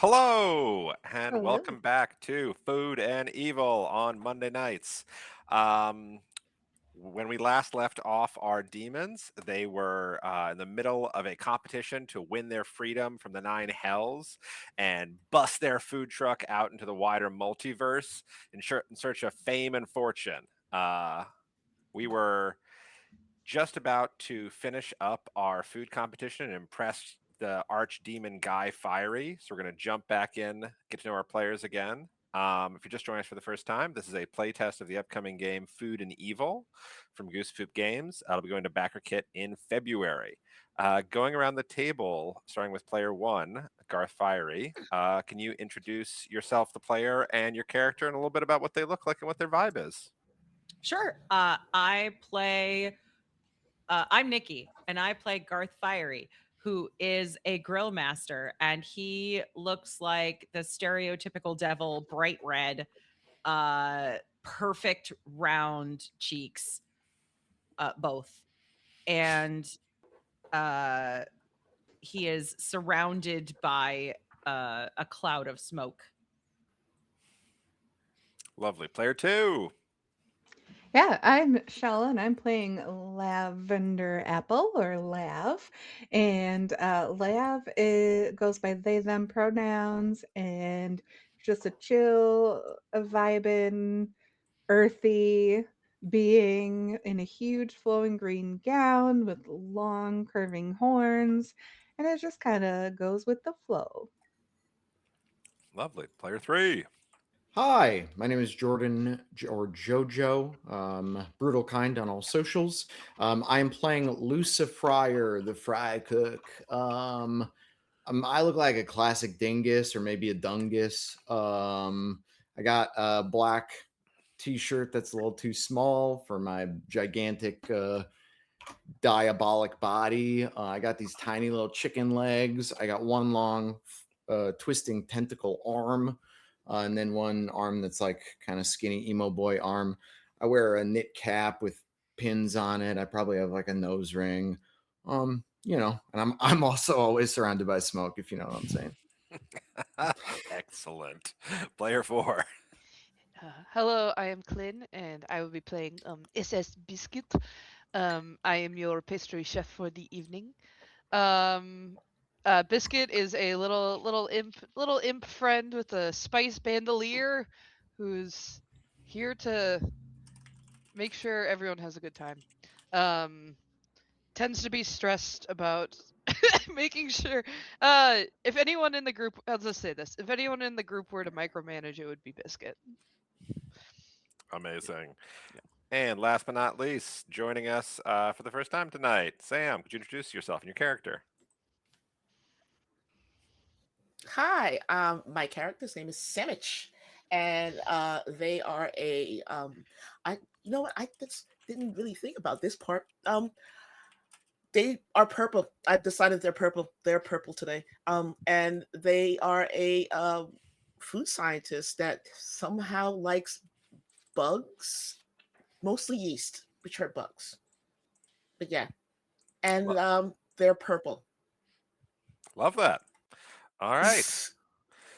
Hello, and Hello. welcome back to Food and Evil on Monday nights. Um, when we last left off our demons, they were in the middle of a competition to win their freedom from the nine hells and bust their food truck out into the wider multiverse in search of fame and fortune. We were just about to finish up our food competition and impress the archdemon Guy Fiery. So we're going to jump back in, get to know our players again. If you're just joining us for the first time, this is a playtest of the upcoming game Food and Evil from Goose Foop Games. It'll be going to Backer Kit in February. Going around the table, starting with player one, Garth Fiery. Can you introduce yourself, the player, and your character, and a little bit about what they look like and what their vibe is? Sure. I'm Nikki, and I play Garth Fiery, who is a grill master, and he looks like the stereotypical devil, bright red, perfect round cheeks, both. And uh, he is surrounded by a cloud of smoke. Lovely. Player two. Yeah, I'm Shella and I'm playing Lavender Apple or Lav. And Lav goes by they, them pronouns and just a chill, a vibin', earthy being in a huge flowing green gown with long curving horns. And it just kind of goes with the flow. Lovely. Player three. Hi, my name is Jordan or Jojo, brutal kind on all socials. I am playing Lucifer, the fry cook. I look like a classic dingus or maybe a dungus. I got a black t-shirt that's a little too small for my gigantic diabolic body. I got these tiny little chicken legs. I got one long twisting tentacle arm, and then one arm that's like kind of skinny emo boy arm. I wear a knit cap with pins on it. I probably have like a nose ring. And I'm also always surrounded by smoke, if you know what I'm saying. Excellent. Player four. Hello, I am Clint, and I will be playing SS Biscuit. I am your pastry chef for the evening. Biscuit is a little imp friend with a spice bandolier, who's here to make sure everyone has a good time. Um, Tends to be stressed about making sure. If anyone in the group, I'll just say this: if anyone in the group were to micromanage, it would be Biscuit. Amazing. Yeah. And last but not least, joining us for the first time tonight, Sam, could you introduce yourself and your character? Hi, my character's name is Samich, and they are I you know what I just didn't really think about this part. They are purple. I've decided they're purple. They're purple today. And they are a food scientist that somehow likes bugs, mostly yeast, which are bugs. But yeah, and they're purple. Love that. All right.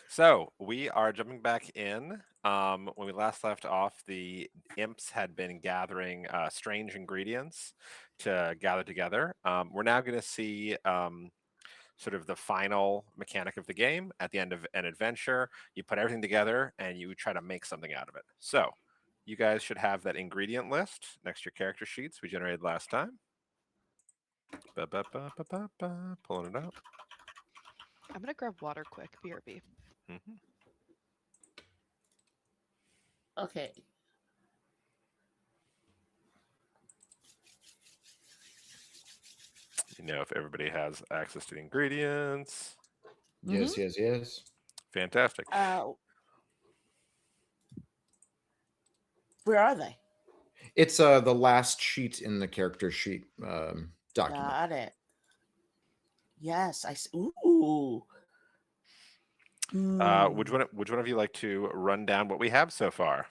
So we are jumping back in. When we last left off, the imps had been gathering strange ingredients to gather together. We're now going to see sort of the final mechanic of the game. At the end of an adventure, you put everything together and you try to make something out of it. So you guys should have that ingredient list next to your character sheets we generated last time. Pulling it out. I'm gonna grab water quick. BRB. Mhm. Okay. You know, if everybody has access to the ingredients. Yes, yes, yes. Fantastic. Where are they? It's the last sheet in the character sheet document. Got it. Yes, ooh. Would one of you like to run down what we have so far?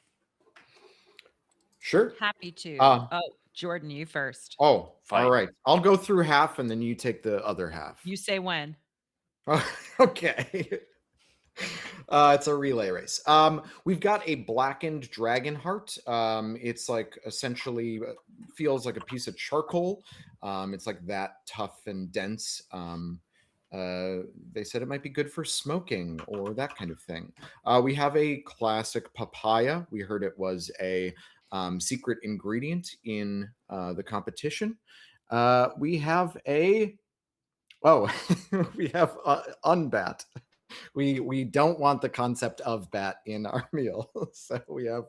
Sure. Happy to. Jordan, you first. Oh, Fight. all right. I'll go through half and then you take the other half. You say when. Okay. It's a relay race. We've got a blackened dragon heart. It's like essentially feels like a piece of charcoal. It's like that tough and dense. They said it might be good for smoking or that kind of thing. We have a classic papaya. We heard it was a secret ingredient in the competition. We have a we have unbat. We don't want the concept of bat in our meal, so we have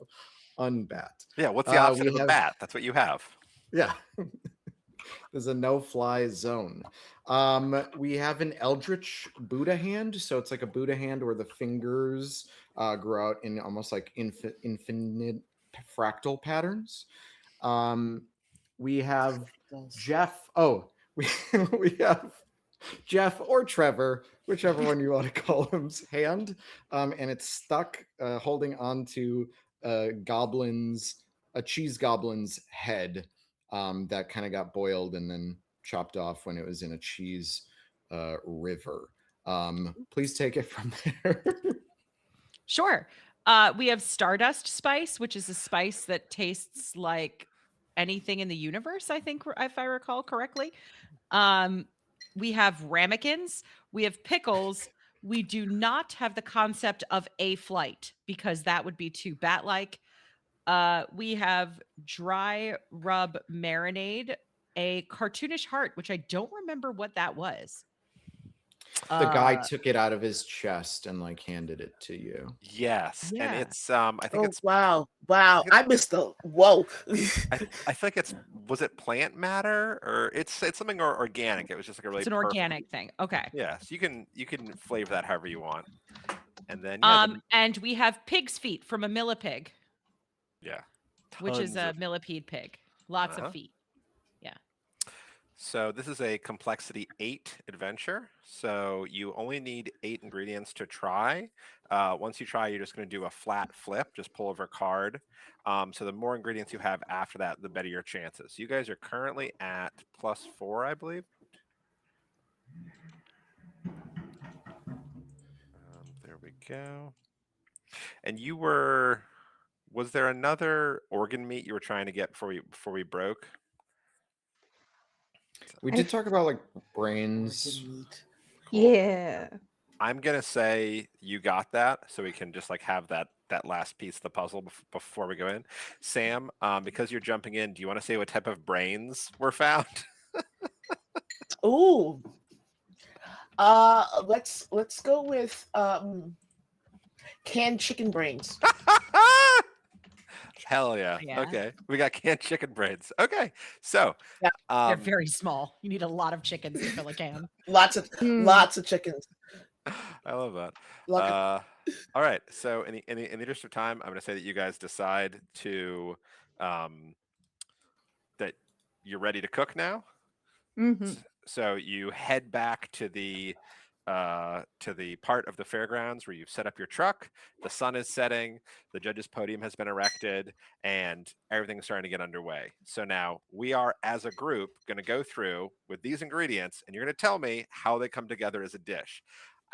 unbat. Yeah, what's the opposite we of a have- bat? That's what you have. Yeah. There's a no-fly zone. We have an Eldritch Buddha hand, so it's like a Buddha hand where the fingers grow out in almost like infinite fractal patterns. We have Jeff. Oh, we have Jeff or Trevor, whichever one you want to call him's hand, and it's stuck holding on to a cheese goblin's head that kind of got boiled and then chopped off when it was in a cheese river. Please take it from there. Sure. We have Stardust Spice, which is a spice that tastes like anything in the universe, I think, if I recall correctly. We have ramekins. We have pickles. We do not have the concept of a flight because that would be too bat-like. We have dry rub marinade, a cartoonish heart, which I don't remember what that was. The guy took it out of his chest and like handed it to you. Yes, and Yeah. it's I think Oh, it's wow. think I missed the whoa. I think it's was it plant matter or it's something organic. It was just like a really it's an perfect- organic thing. Okay. Yeah, so you can flavor that however you want, and then yeah, And we have pig's feet from a millipig, yeah, which is tons a of- millipede pig. Lots Uh-huh. of feet. So this is a complexity 8 adventure. So you only need 8 ingredients to try. Once you try, you're just going to do a flat flip. Just pull over a card. So the more ingredients you have after that, the better your chances. You guys are currently at +4, I believe. There we go. And you were. Was there another organ meat you were trying to get before we broke? We I- did talk about like brains. Yeah. I'm gonna say you got that, so we can just like have that last piece of the puzzle before we go in. Sam, because you're jumping in, do you want to say what type of brains were found? Ooh. Let's go with canned chicken brains. Hell yeah. Yeah. Okay, we got canned chicken brains. Okay, so Yeah, They're very small. You need a lot of chickens to fill a can. Lots of chickens. I love that. Look at- All right. So in the interest of time, I'm going to say that you guys decide to that you're ready to cook now. Hmm. So you head back to the part of the fairgrounds where you've set up your truck. The sun is setting, the judges' podium has been erected, and everything's starting to get underway. So now we are, as a group, going to go through with these ingredients, and you're going to tell me how they come together as a dish.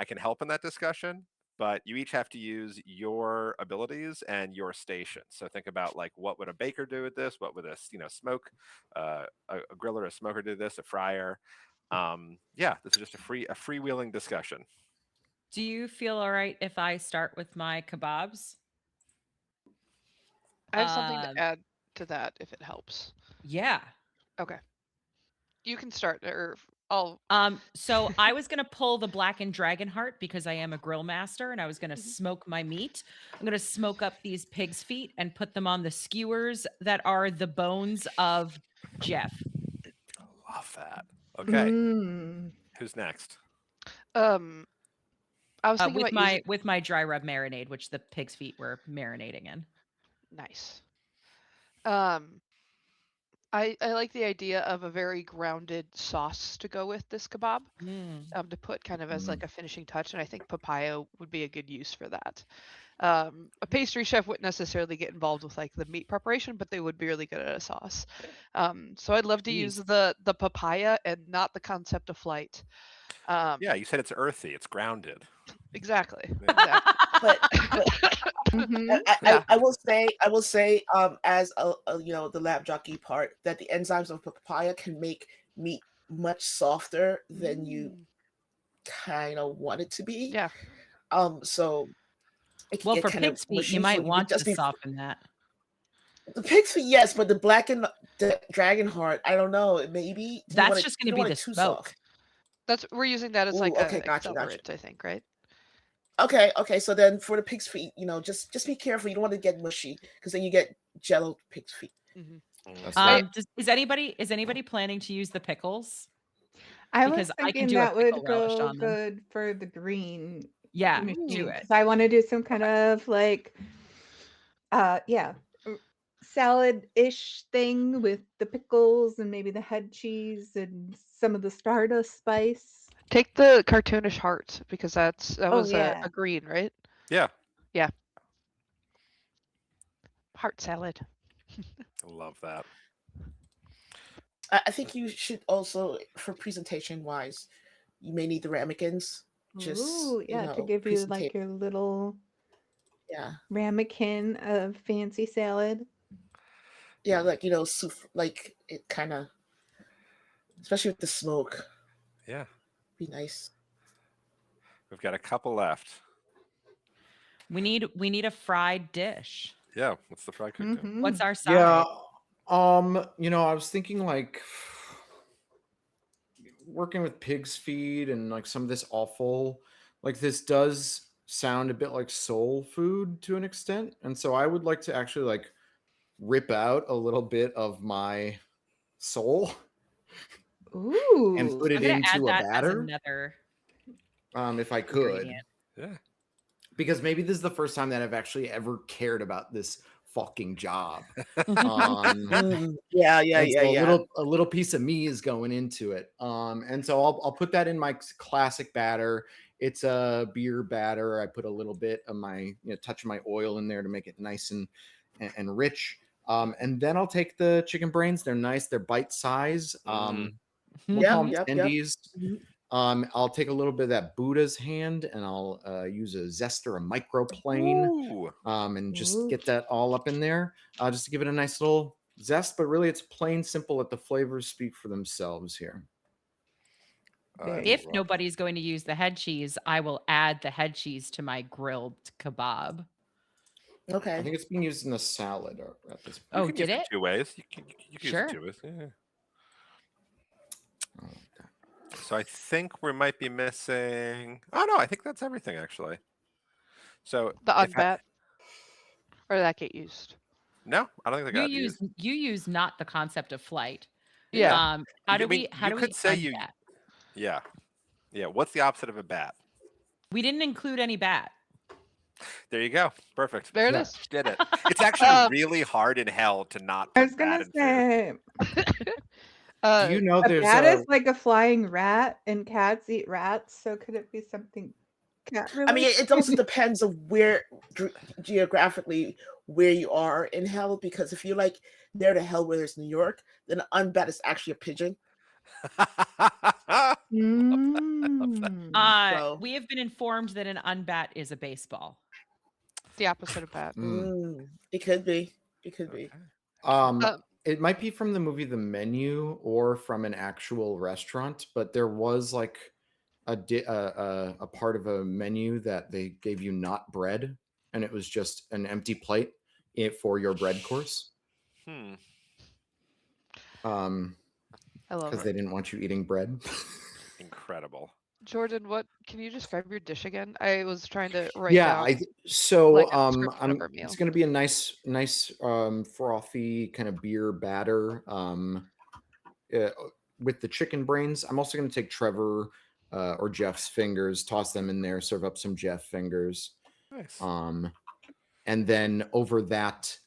I can help in that discussion, but you each have to use your abilities and your station. So think about like, what would a baker do with this? What would a smoke a griller, a smoker do this? A fryer. Yeah, this is just a freewheeling discussion. Do you feel all right if I start with my kebabs? I have something Um, to add to that if it helps. Yeah. Okay. You can start, or I'll. So I was gonna pull the blackened dragon heart because I am a grill master and I was gonna smoke my meat. I'm gonna smoke up these pig's feet and put them on the skewers that are the bones of Jeff. Love that. Okay, Mm. who's next? I was thinking With about my using. with my dry rub marinade, which the pig's feet were marinating in. Nice. I like the idea of a very grounded sauce to go with this kebab. To put kind of as like a finishing touch, and I think papaya would be a good use for that. A pastry chef wouldn't necessarily get involved with like the meat preparation, but they would be really good at a sauce. So I'd love to use the papaya and not the concept of flight. Yeah, you said it's earthy, it's grounded. Exactly. Yeah. Exactly. But Mhm. Yeah. I will say, as the lab jockey part, that the enzymes of papaya can make meat much softer than you Mm. kind of want it to be. Yeah. So it can Well, get for kind of pig's feet, you mushy. So might you could want to just be soften that. the pig's feet, yes, but the blackened dragon heart, I don't know. Maybe do you That's want it? just You going to don't be want the it too smoke. soft. We're using that as Ooh, like a okay, gotcha. accelerant, I think, right? Okay. So then for the pig's feet, just be careful. You don't want to get mushy because then you get jello pig's feet. Mm-hmm. That's Mhm. right. Is anybody planning to use the pickles? I Because was I can thinking do a that pickle would relish go on them. good for the green Yeah, machine do it. because I want to do some kind of like, yeah, salad-ish thing with the pickles and maybe the head cheese and some of the Stardust spice. Take the cartoonish heart because that Oh was yeah. a green, right? Yeah. Heart salad. Love that. I think you should also, for presentation wise, you may need the ramekins. Just Ooh, yeah, to give you like presentation. your little Yeah, ramekin of fancy salad. yeah, like soup, like it kind of, especially with the smoke, Yeah. be nice. We've got a couple left. We need a fried dish. Yeah. What's the fried cook do? Mhm. What's our side? Yeah. I was thinking like working with pig's feed and like some of this offal, like this does sound a bit like soul food to an extent. And so I would like to actually like rip out a little bit of my soul and Ooh. put I'm it gonna add into a that as batter. another If I could. ingredient. Yeah. Because maybe this is the first time that I've actually ever cared about this fucking job. Yeah. And so a little piece of me is going into it. And so I'll put that in my classic batter. It's a beer batter. I put a little bit of my touch of my oil in there to make it nice and rich. And then I'll take the chicken brains. They're nice. They're bite size. We'll call them Yep. tendies. Mhm. I'll take a little bit of that Buddha's hand and I'll use a zester, a microplane, Ooh. and just Ooh. get that all up in there, just to give it a nice little zest. But really, it's plain simple. Let the flavors speak for themselves here. Very If love- nobody's going to use the head cheese, I will add the head cheese to my grilled kebab. I Okay. think it's being used in a salad at this You Oh, can did use it? 2 ways. You can Sure. use it 2 ways. Yeah. point. So I think we might be missing. Oh no, I think that's everything actually. So The if unbat. Or did that get used? no, I don't think they You got used. use not the concept of flight. Yeah. How I do mean, we how you do could we say unbat? you. Yeah. Yeah. What's the opposite of a bat? We didn't include any bat. There you go. Perfect. There it Yeah. is. Did it. It's actually Um, really hard in hell to not I put was gonna bat in food. say Do you know a there's bat a is like a flying rat, and cats eat rats. So could it be something cat I mean, related? it also depends of where geographically where you are in hell. Because if you're like near the hell where there's New York, then an unbat is actually a pigeon. Mm. So We have been informed that an unbat is a baseball. the opposite of bat. it could be. It could be. Okay. it might be from the movie The Menu or from an actual restaurant, but there was like a part of a menu that they gave you not bread, and it was just an empty plate for your bread course. Hmm. I love Because it. they didn't want you eating bread. Incredible. Jordan, what can you describe your dish again? I was trying to write Yeah, down so like a description of our meal. it's going to be a nice frothy kind of beer batter with the chicken brains. I'm also going to take Trevor or Jeff's fingers, toss them in there, serve up some Jeff fingers. Nice. And then over that,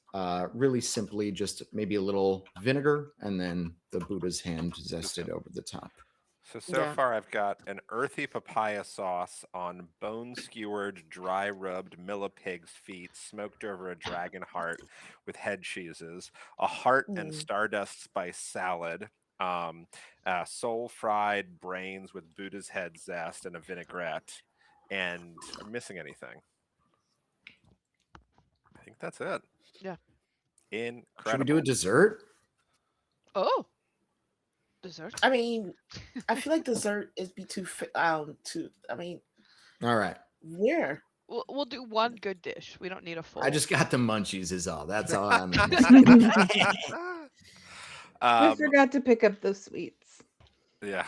really simply just maybe a little vinegar and then the Buddha's hand zested over the top. So Yeah. far, I've got an earthy papaya sauce on bone skewered, dry rubbed millipig's feet, smoked over a dragon heart with head cheeses, a heart and stardust spice salad, soul fried brains with Buddha's head zest and a vinaigrette, And I'm missing anything. I think that's it. Yeah. Incredible. Should we do a dessert? Oh, dessert. I mean, I feel like dessert is be too. I mean, All right. where? We'll do one good dish. We don't need a full. I just got the munchies is all. That's all I'm I forgot to pick up those sweets. Yeah.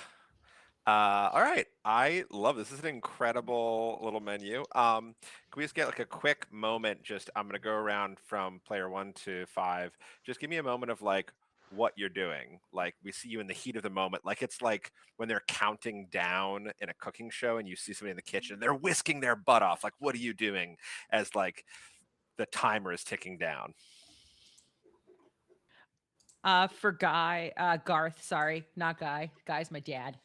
All right. I love this. This is an incredible little menu. Can we just get like a quick moment? Just I'm gonna go around from player 1 to 5. Just give me a moment of like what you're doing. Like we see you in the heat of the moment. Like it's like when they're counting down in a cooking show and you see somebody in the kitchen, they're whisking their butt off. Like, what are you doing as like the timer is ticking down? For Garth, sorry, not Guy. Guy's my dad.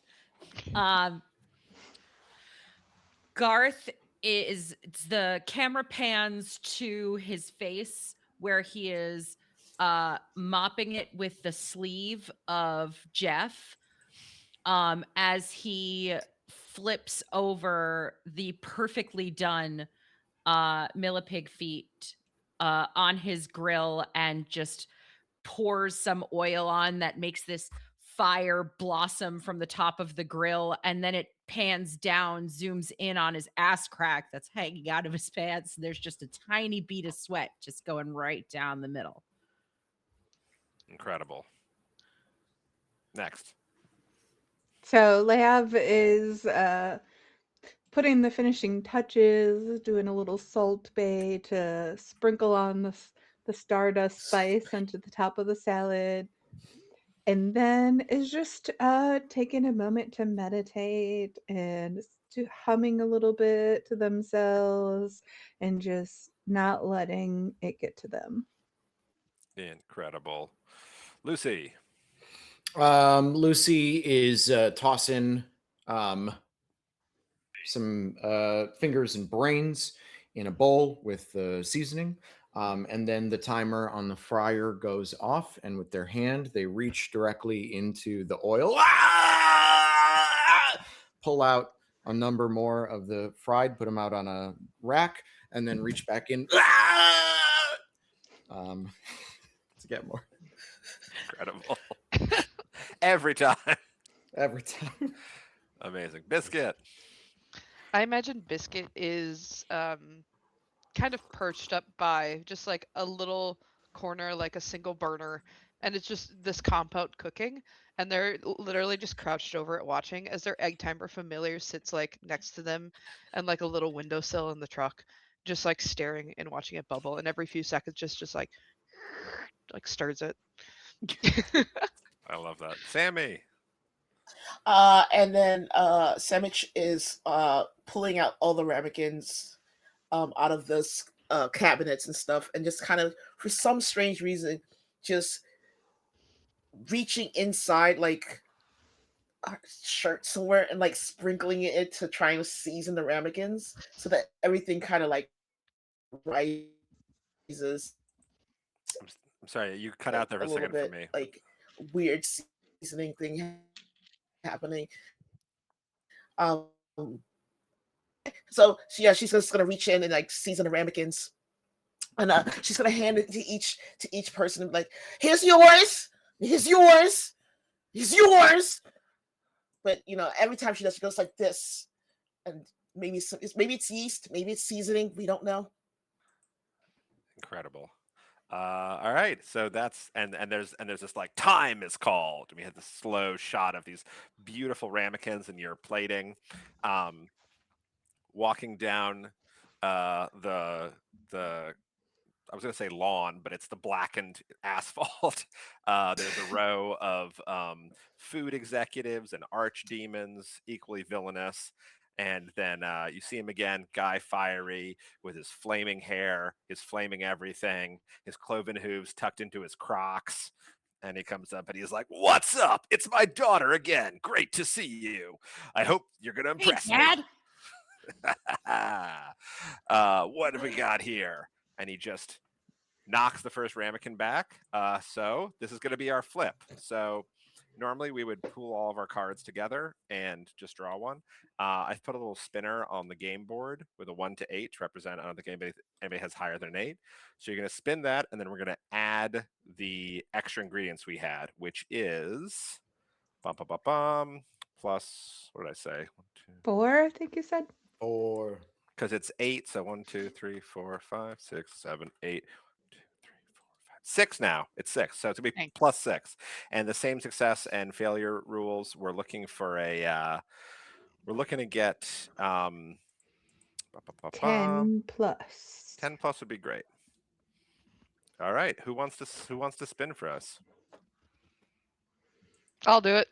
Garth it's the camera pans to his face where he is mopping it with the sleeve of Jeff as he flips over the perfectly done millipig feet on his grill and just pours some oil on that makes this fire blossom from the top of the grill, and then it pans down, zooms in on his ass crack that's hanging out of his pants. There's just a tiny bead of sweat just going right down the middle. Incredible. Next. So Lav is putting the finishing touches, doing a little salt bay to sprinkle on the stardust spice onto the top of the salad. And then is just taking a moment to meditate and to humming a little bit to themselves and just not letting it get to them. Incredible. Lucy. Lucy is tossing some fingers and brains in a bowl with the seasoning. And then the timer on the fryer goes off, and with their hand, they reach directly into the oil, pull out a number more of the fried, put them out on a rack, and then reach back in to get more. Incredible. Every time. Every time. Amazing. Biscuit. I imagine Biscuit is kind of perched up by just like a little corner, like a single burner, and it's just this compote cooking, and they're literally just crouched over it watching as their egg timer familiar sits like next to them and like a little windowsill in the truck, just like staring and watching it bubble, and every few seconds just like stirs it. I love that. Sammy. And then Samich is pulling out all the ramekins out of this cabinets and stuff, and just kind of, for some strange reason, just reaching inside like a shirt somewhere and like sprinkling it to try and season the ramekins so that everything kind of like rises. I'm sorry, you cut like, out there for a little second for bit, me. like weird seasoning thing happening. So she's just gonna reach in and like season the ramekins, and she's gonna hand it to each person and be like, here's yours. But every time she does, she goes like this, and maybe it's yeast, maybe it's seasoning, we don't know. Incredible. All right, so that's and there's this like time is called. We had this slow shot of these beautiful ramekins and your plating, walking down the I was going to say lawn, but it's the blackened asphalt. There's a row of food executives and archdemons, equally villainous. And then you see him again, Guy Fiery, with his flaming hair, his flaming everything, his cloven hooves tucked into his Crocs. And he comes up and he's like, "What's up? It's my daughter again. Great to see you. I hope you're going to impress me." What have we got here? And he just knocks the first ramekin back. So this is going to be our flip. So normally we would pool all of our cards together and just draw one. I've put a little spinner on the game board with a 1 to 8 to represent. I don't think anybody has higher than an 8. So you're going to spin that, and then we're going to add the extra ingredients we had, which is plus, what did I say? 1, 2, 4, I think you said. Or because it's 8. So 1, 2, 3, 4, 5, 6, 7, 8. 1, 2, 3, 4, 5, 6 now. It's 6. So it's going to be Thanks. plus 6. And the same success and failure rules, we're looking for we're looking to get 10 plus. 10 plus would be great. All right. Who wants to spin for us? I'll do it.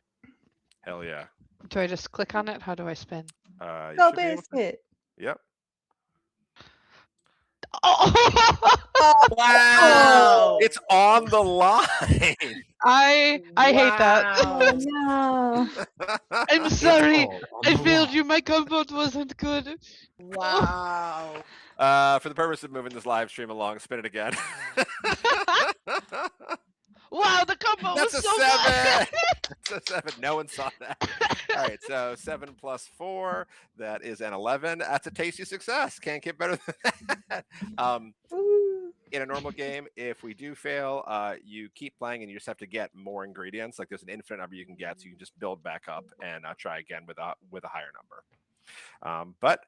Hell yeah. Do I just click on it? How do I spin? You Go should be able to- Biscuit. Yep. Oh! Wow. It's on the line. I hate that. Oh no. I'm sorry. Oh, I on the failed line. you. My combo wasn't good. Wow. For the purpose of moving this live stream along, spin it again. Wow, the combo That's was a so 7. good. That's a 7. No one saw that. All right, so 7 plus 4, that is an 11. That's a tasty success. Can't get better than that. Ooh. In a normal game, if we do fail, you keep playing and you just have to get more ingredients. Like there's an infinite number you can get, so you can just build back up and try again with a higher number. But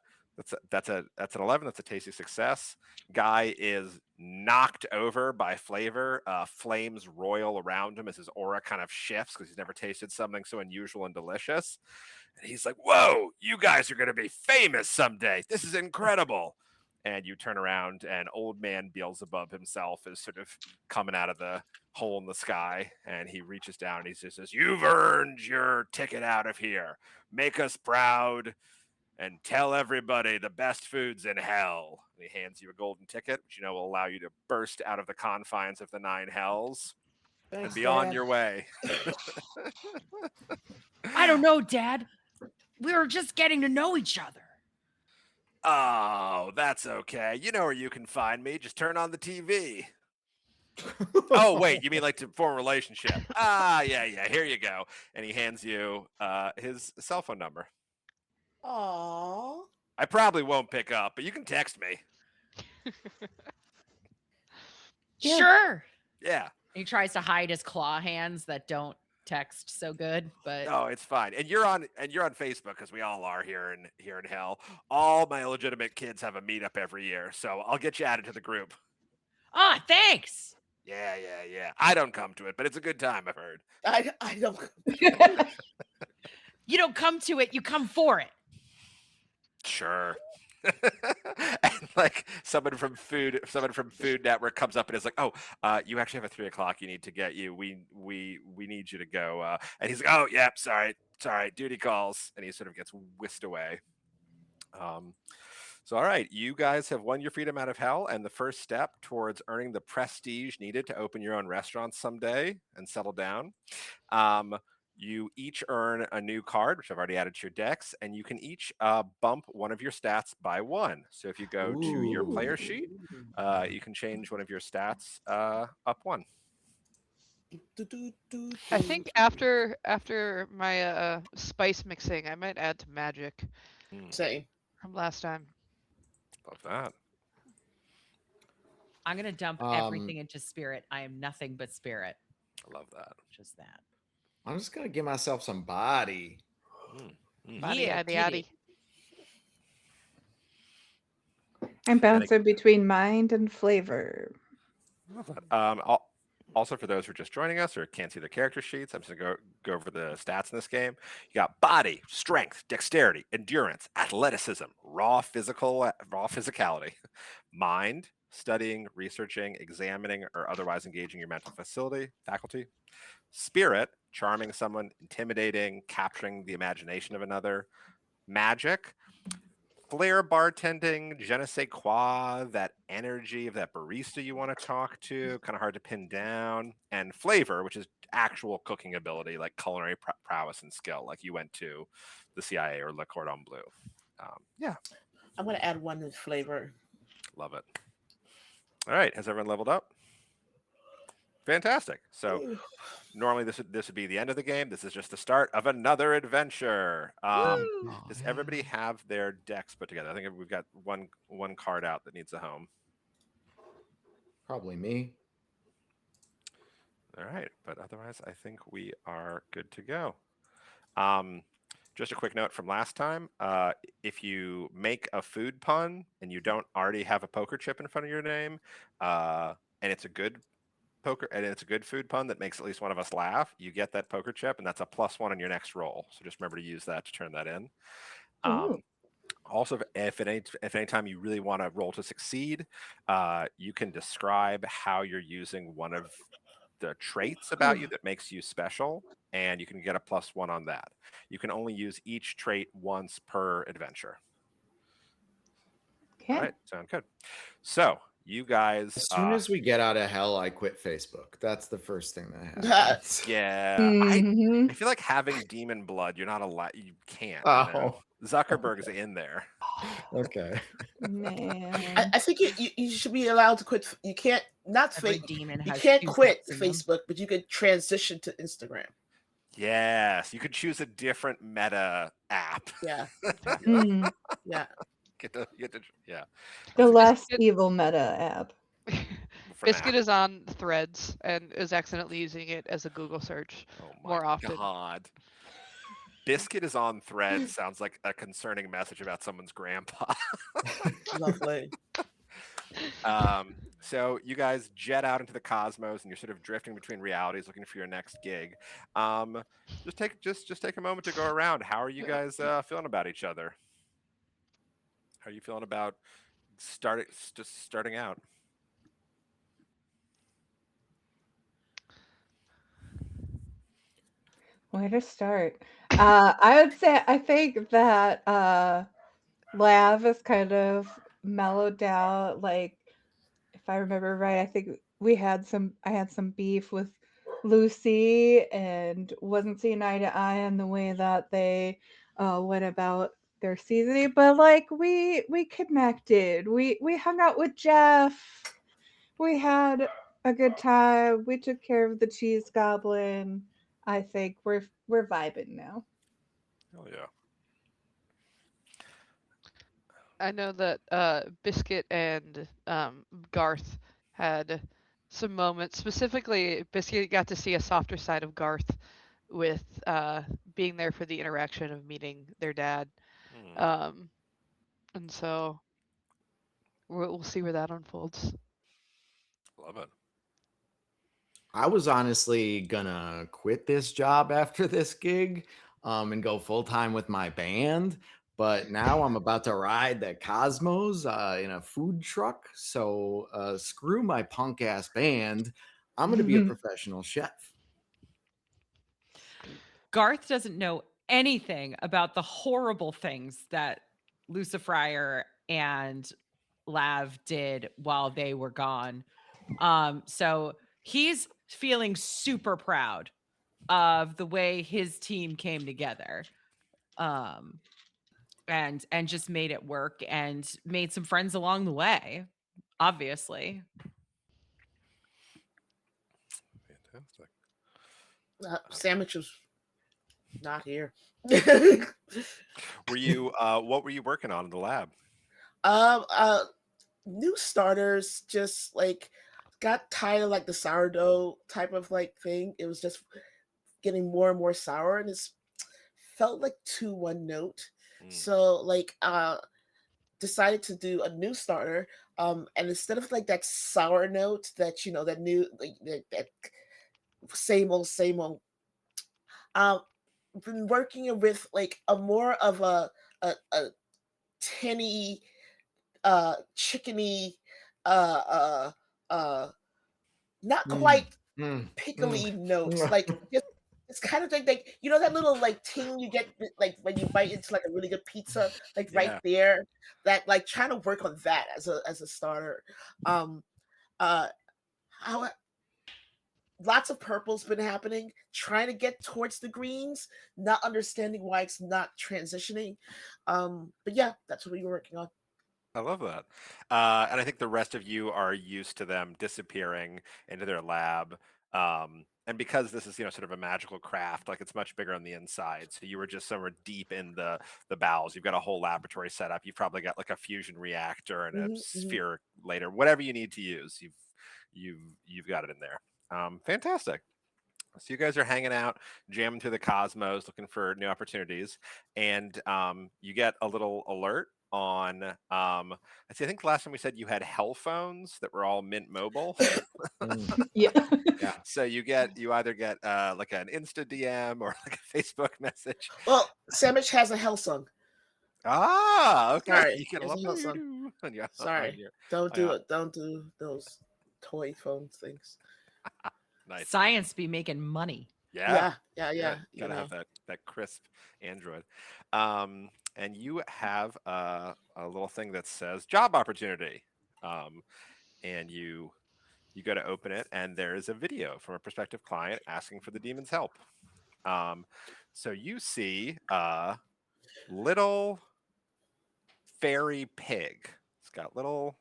that's an 11. That's a tasty success. Guy is knocked over by flavor. Flames roil around him as his aura kind of shifts because he's never tasted something so unusual and delicious. And he's like, "Whoa, you guys are going to be famous someday. This is incredible." And you turn around, and old man Beelzebub himself is sort of coming out of the hole in the sky, and he reaches down and he just says, "You've earned your ticket out of here. Make us proud and tell everybody the best food's in hell." And he hands you a golden ticket, which will allow you to burst out of the confines of the 9 hells Thanks, and be on Dad. your way. I don't know, Dad. We were just getting to know each other. Oh, that's okay. You know where you can find me. Just turn on the TV. Oh, wait, you mean like to form a relationship? Yeah, here you go. And he hands you his cell phone number. Aw. I probably won't pick up, but you can text me. Yeah. Sure. Yeah. He tries to hide his claw hands that don't text so good, but Oh, it's fine. And you're on Facebook, because we all are here in hell. All my illegitimate kids have a meetup every year, so I'll get you added to the group. ah, thanks. Yeah. I don't come to it, but it's a good time, I've heard. I don't. You don't come to it, you come for it. Sure. And like someone from Food Network comes up and is like, "Oh, you actually have a 3 o'clock. You need to get you. We need you to go." And he's like, "Oh, yeah, sorry, duty calls," and he sort of gets whisked away. So all right, you guys have won your freedom out of hell, and the first step towards earning the prestige needed to open your own restaurant someday and settle down. You each earn a new card, which I've already added to your decks, and you can each bump one of your stats by 1. So if you go to your player sheet, you can change one of your stats up 1. I think after my spice mixing, I might add to magic Same. from last time. Love that. I'm gonna dump everything into spirit. I am nothing but spirit. I love that. Just that. I'm just gonna give myself some body. Body, Yeah, addy, kitty. addy. I'm bouncing between mind and flavor. Love that. Also, for those who are just joining us or can't see the character sheets, I'm just gonna go over the stats in this game. You got body, strength, dexterity, endurance, athleticism, raw physicality, mind, studying, researching, examining, or otherwise engaging your mental faculty, spirit, charming someone, intimidating, capturing the imagination of another, magic, flair bartending, je ne sais quoi, that energy of that barista you want to talk to, kind of hard to pin down, and flavor, which is actual cooking ability, like culinary prowess and skill, like you went to the CIA or Le Cordon Bleu. Yeah, I'm gonna add 1 with flavor. love it. All right, has everyone leveled up? Fantastic. So Ooh. normally this would be the end of the game. This is just the start of another adventure. Woo! Does everybody have their decks put together? I think we've got one card out that needs a home. Probably me. All right, but otherwise, I think we are good to go. Just a quick note from last time: if you make a food pun and you don't already have a poker chip in front of your name, and it's a good food pun that makes at least one of us laugh, you get that poker chip, and that's a +1 on your next roll. So just remember to use that to turn that in. Ooh. Also, if at any time you really want to roll to succeed, you can describe how you're using one of the traits about you that makes you special, and you can get a +1 on that. You can only use each trait once per adventure. Okay. All right, sound good. So you guys, As soon as we get out of hell, I quit Facebook. That's the first thing that happens. That's yeah, Mhm. I feel like having demon blood, you're not allowed. You can't. You know? Oh, Zuckerberg's in there. okay. Man. I think you should be allowed to quit. You can't not Every fake. demon You has can't 2 quit cuts in them. Facebook, but you could transition to Instagram. Yes, you could choose a different meta app. Yeah, Mm. yeah. Yeah. The That's less Biscuit- evil meta app. for Biscuit now. is on Threads and is accidentally using it as a Google search. Oh my more often. God. Biscuit is on Threads sounds like a concerning message about someone's grandpa. Lovely. So you guys jet out into the cosmos and you're sort of drifting between realities looking for your next gig. Just take a moment to go around. How are you guys feeling about each other? How are you feeling about starting out? Where to start? I would say I think that Lav is kind of mellowed out. Like, if I remember right, I think I had some beef with Lucy and wasn't seeing eye to eye on the way that they went about their seasoning. But like we connected. We hung out with Jeff. We had a good time. We took care of the cheese goblin. I think we're vibing now. Oh yeah. I know that Biscuit and Garth had some moments. Specifically, Biscuit got to see a softer side of Garth with being there for the interaction of meeting their dad. And so we'll see where that unfolds. Love it. I was honestly gonna quit this job after this gig and go full time with my band. But now I'm about to ride the Cosmos in a food truck. So screw my punk ass band. I'm going to be a professional chef. Garth doesn't know anything about the horrible things that Lucifer and Lav did while they were gone. So he's feeling super proud of the way his team came together. And just made it work and made some friends along the way, obviously. Fantastic. Sandwich was not here. Were you what were you working on in the lab? New starters, just like got tired of like the sourdough type of like thing. It was just getting more and more sour, and it's felt like too one note. So like decided to do a new starter. And instead of like that sour note that that new like that same old been working with like a more of a tinny chickeny not quite pickly notes, like just it's kind of like that little like ting you get like when you bite into like a really good pizza, like right Yeah. there. That like trying to work on that as a starter. How lots of purple's been happening. Trying to get towards the greens, not understanding why it's not transitioning. But yeah, that's what we were working on. I love that. And I think the rest of you are used to them disappearing into their lab. And because this is, sort of a magical craft, like it's much bigger on the inside. So you were just somewhere deep in the bowels. You've got a whole laboratory set up. You've probably got like a fusion reactor and a Hmm. sphere later, whatever you need to use. You've got it in there. Fantastic. So you guys are hanging out, jamming through the cosmos, looking for new opportunities, and you get a little alert on. I think the last time we said you had hell phones that were all Mint Mobile. Yeah. Yeah. So you either get like an Insta DM or like a Facebook message. Well, Samich has a Hellsong. Ah, okay. Sorry, You can there's a love Hellsong. on your, Sorry. on your, Don't oh, do yeah. it. Don't do those toy phone things. Nice. Science be making money. Yeah. Yeah. Yeah, You gotta know. have that crisp Android. And you have a little thing that says job opportunity. And you go to open it, and there is a video from a prospective client asking for the demon's help. So you see a little fairy pig. It's got little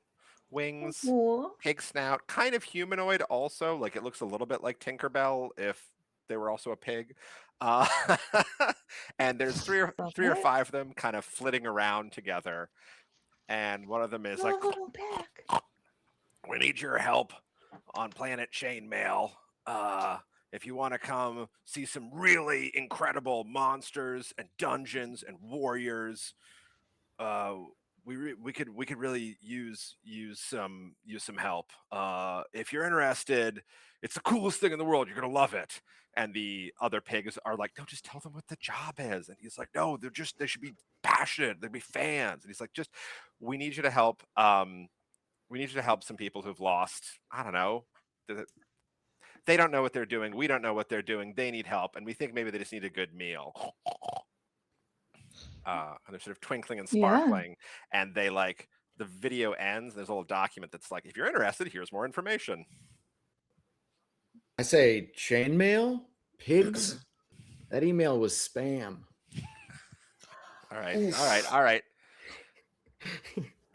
wings, Aw. pig snout, kind of humanoid also. Like it looks a little bit like Tinkerbell if they were also a pig. Uh, and there's three or Okay. five of them kind of flitting around together. And one of them is like, Oh, back. we need your help on Planet Chainmail. If you want to come see some really incredible monsters and dungeons and warriors, we could really use some help. If you're interested, it's the coolest thing in the world. You're gonna love it. And the other pigs are like, no, just tell them what the job is. And he's like, no, they should be passionate. They'd be fans. And he's like, we need you to help. We need you to help some people who've lost. I don't know. They don't know what they're doing. We don't know what they're doing. They need help, and we think maybe they just need a good meal. And they're sort of twinkling and Yeah. sparkling, and they like the video ends. There's a little document that's like, if you're interested, here's more information. I say chainmail, pigs. That email was spam. All right.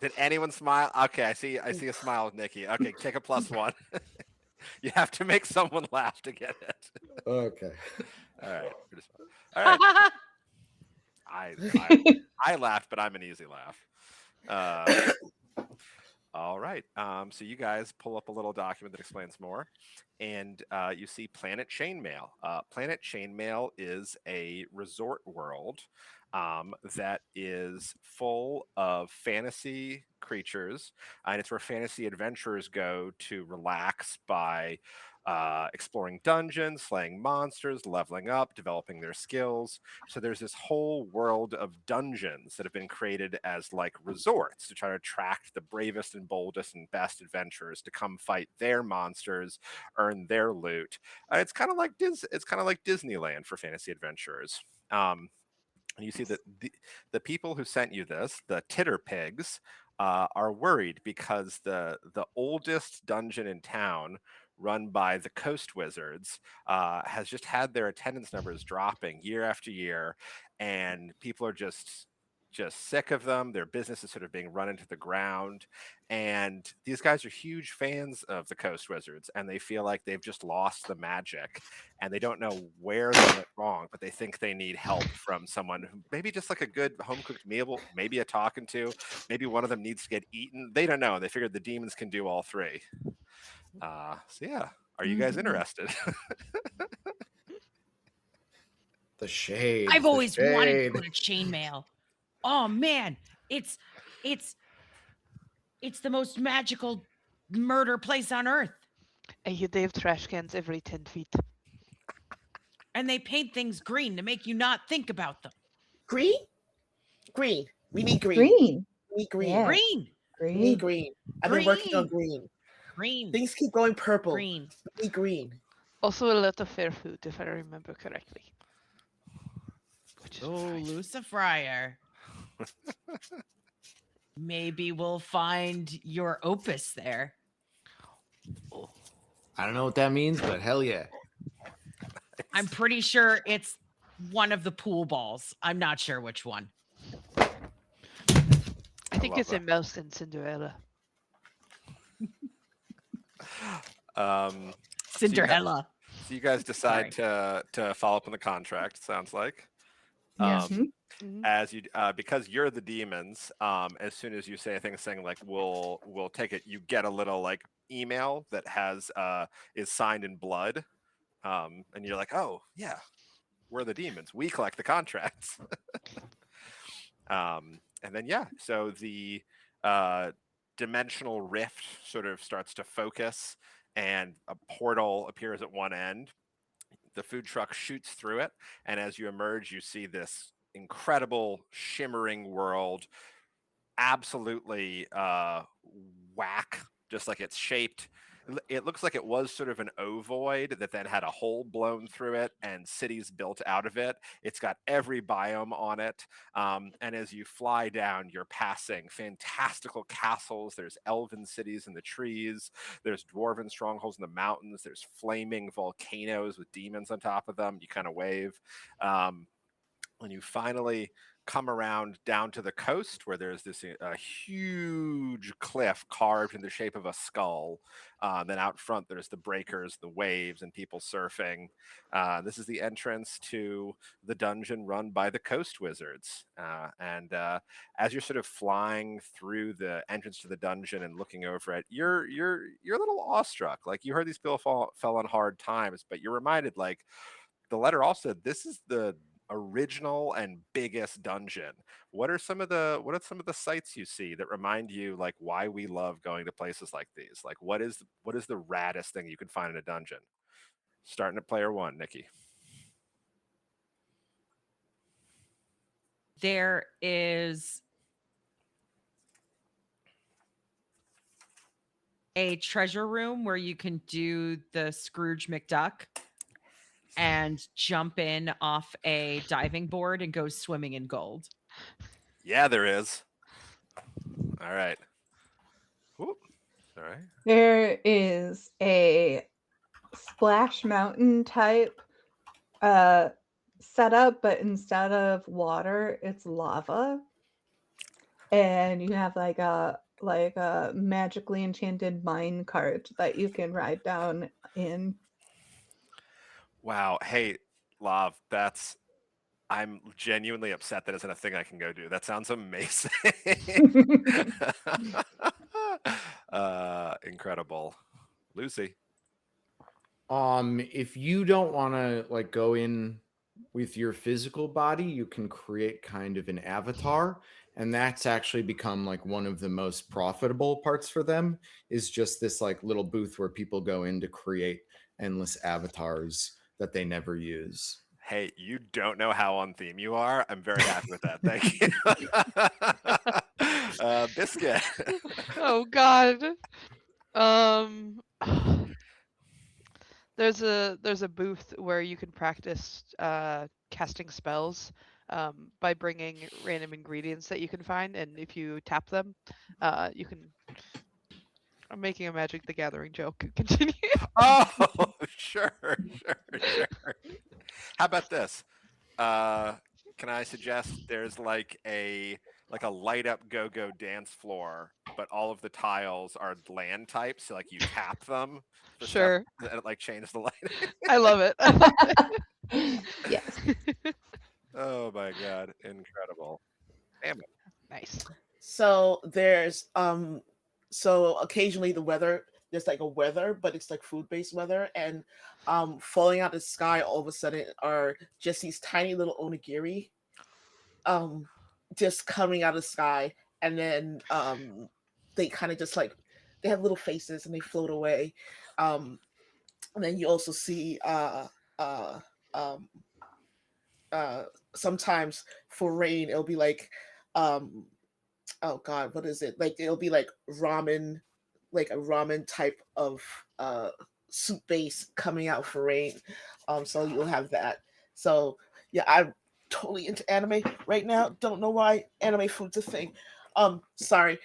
Did anyone smile? Okay, I see a smile with Nikki. Okay, take a +1. You have to make someone laugh to get it. Okay. All right. I laughed, but I'm an easy laugh. All right. So you guys pull up a little document that explains more, and you see Planet Chainmail. Planet Chainmail is a resort world that is full of fantasy creatures, and it's where fantasy adventurers go to relax by exploring dungeons, slaying monsters, leveling up, developing their skills. So there's this whole world of dungeons that have been created as like resorts to try to attract the bravest and boldest and best adventurers to come fight their monsters, earn their loot. It's kind of like Disneyland for fantasy adventurers. And you see that the people who sent you this, the Titter Pigs, are worried because the oldest dungeon in town, run by the Coast Wizards, has just had their attendance numbers dropping year after year, and people are just sick of them. Their business is sort of being run into the ground, and these guys are huge fans of the Coast Wizards, and they feel like they've just lost the magic, and they don't know where they went wrong, but they think they need help from someone who maybe just like a good home-cooked meal, maybe a talking to, maybe one of them needs to get eaten. They don't know. They figured the demons can do all three. So yeah, are you guys Mhm. interested? The shade. I've the always wanted to shade. go to chainmail. Oh man, it's the most magical murder place on earth. And they have trash cans every 10 feet. And they paint things green to make you not think about them. Green? Green. We need green. Green. We need green. Yeah. Green, We need Green. green. I've been working on green. green, Things keep going purple. green. We need green. Also a lot of fair food, if I remember correctly. Which is Oh, fine. Lucifer. Maybe we'll find your opus there. I don't know what that means, but hell yeah. I'm pretty sure it's one of the pool balls. I'm not sure which one. think love it's a mouse and Cinderella. that. So Cinderella. you guys decide to follow up on the contract. Sounds like. Yes. Mhm. Mhm. As you because you're the demons, as soon as you say a thing saying like we'll take it, you get a little like email that has is signed in blood, and you're like, oh yeah, we're the demons, we collect the contracts. And then yeah, so the dimensional rift sort of starts to focus, and a portal appears at one end. The food truck shoots through it, and as you emerge, you see this incredible shimmering world, absolutely whack, just like it's shaped. It looks like it was sort of an ovoid that then had a hole blown through it and cities built out of it. It's got every biome on it. And as you fly down, you're passing fantastical castles. There's elven cities in the trees. There's dwarven strongholds in the mountains. There's flaming volcanoes with demons on top of them. You kind of wave. When you finally come around down to the coast, where there's this huge cliff carved in the shape of a skull. Then out front, there's the breakers, the waves, and people surfing. This is the entrance to the dungeon run by the Coast Wizards. And as you're sort of flying through the entrance to the dungeon and looking over it, you're a little awestruck. Like, you heard these people fell on hard times, but you're reminded, like, the letter also said this is the original and biggest dungeon. What are some of the sights you see that remind you like why we love going to places like these? Like, what is the raddest thing you can find in a dungeon? Starting at player one, Nikki. There is a treasure room where you can do the Scrooge McDuck and jump in off a diving board and go swimming in gold. Yeah, there is. All right. Whoop. All right. There is a Splash Mountain type setup, but instead of water, it's lava. And you have like a magically enchanted mine cart that you can ride down in. Wow. Hey, Lav, I'm genuinely upset that isn't a thing I can go do. That sounds amazing. Incredible. Lucy. If you don't want to like go in with your physical body, you can create kind of an avatar, and that's actually become like one of the most profitable parts for them, is just this like little booth where people go in to create endless avatars that they never use. Hey, you don't know how on theme you are. I'm very happy with that. Thank you. Biscuit. Oh God. There's a booth where you can practice casting spells by bringing random ingredients that you can find, and if you tap them, you can. I'm making a Magic the Gathering joke. Continue. Oh, sure. How about this? Can I suggest there's like a light up go-go dance floor, but all of the tiles are land types, so like you tap them for stuff, Sure. and it like changes the lighting. I love it. Yes. Oh my god, incredible. Damn it. Nice. So there's so occasionally there's like a weather, but it's like food-based weather, and falling out of the sky all of a sudden are just these tiny little onigiri just coming out of the sky, and then they kind of just like they have little faces and they float away. And then you also see sometimes for rain it'll be like oh god, what is it? Like it'll be like ramen, like a ramen type of soup base coming out for rain. So you'll have that. So yeah, I'm totally into anime right now. Don't know why anime food's a thing. Sorry.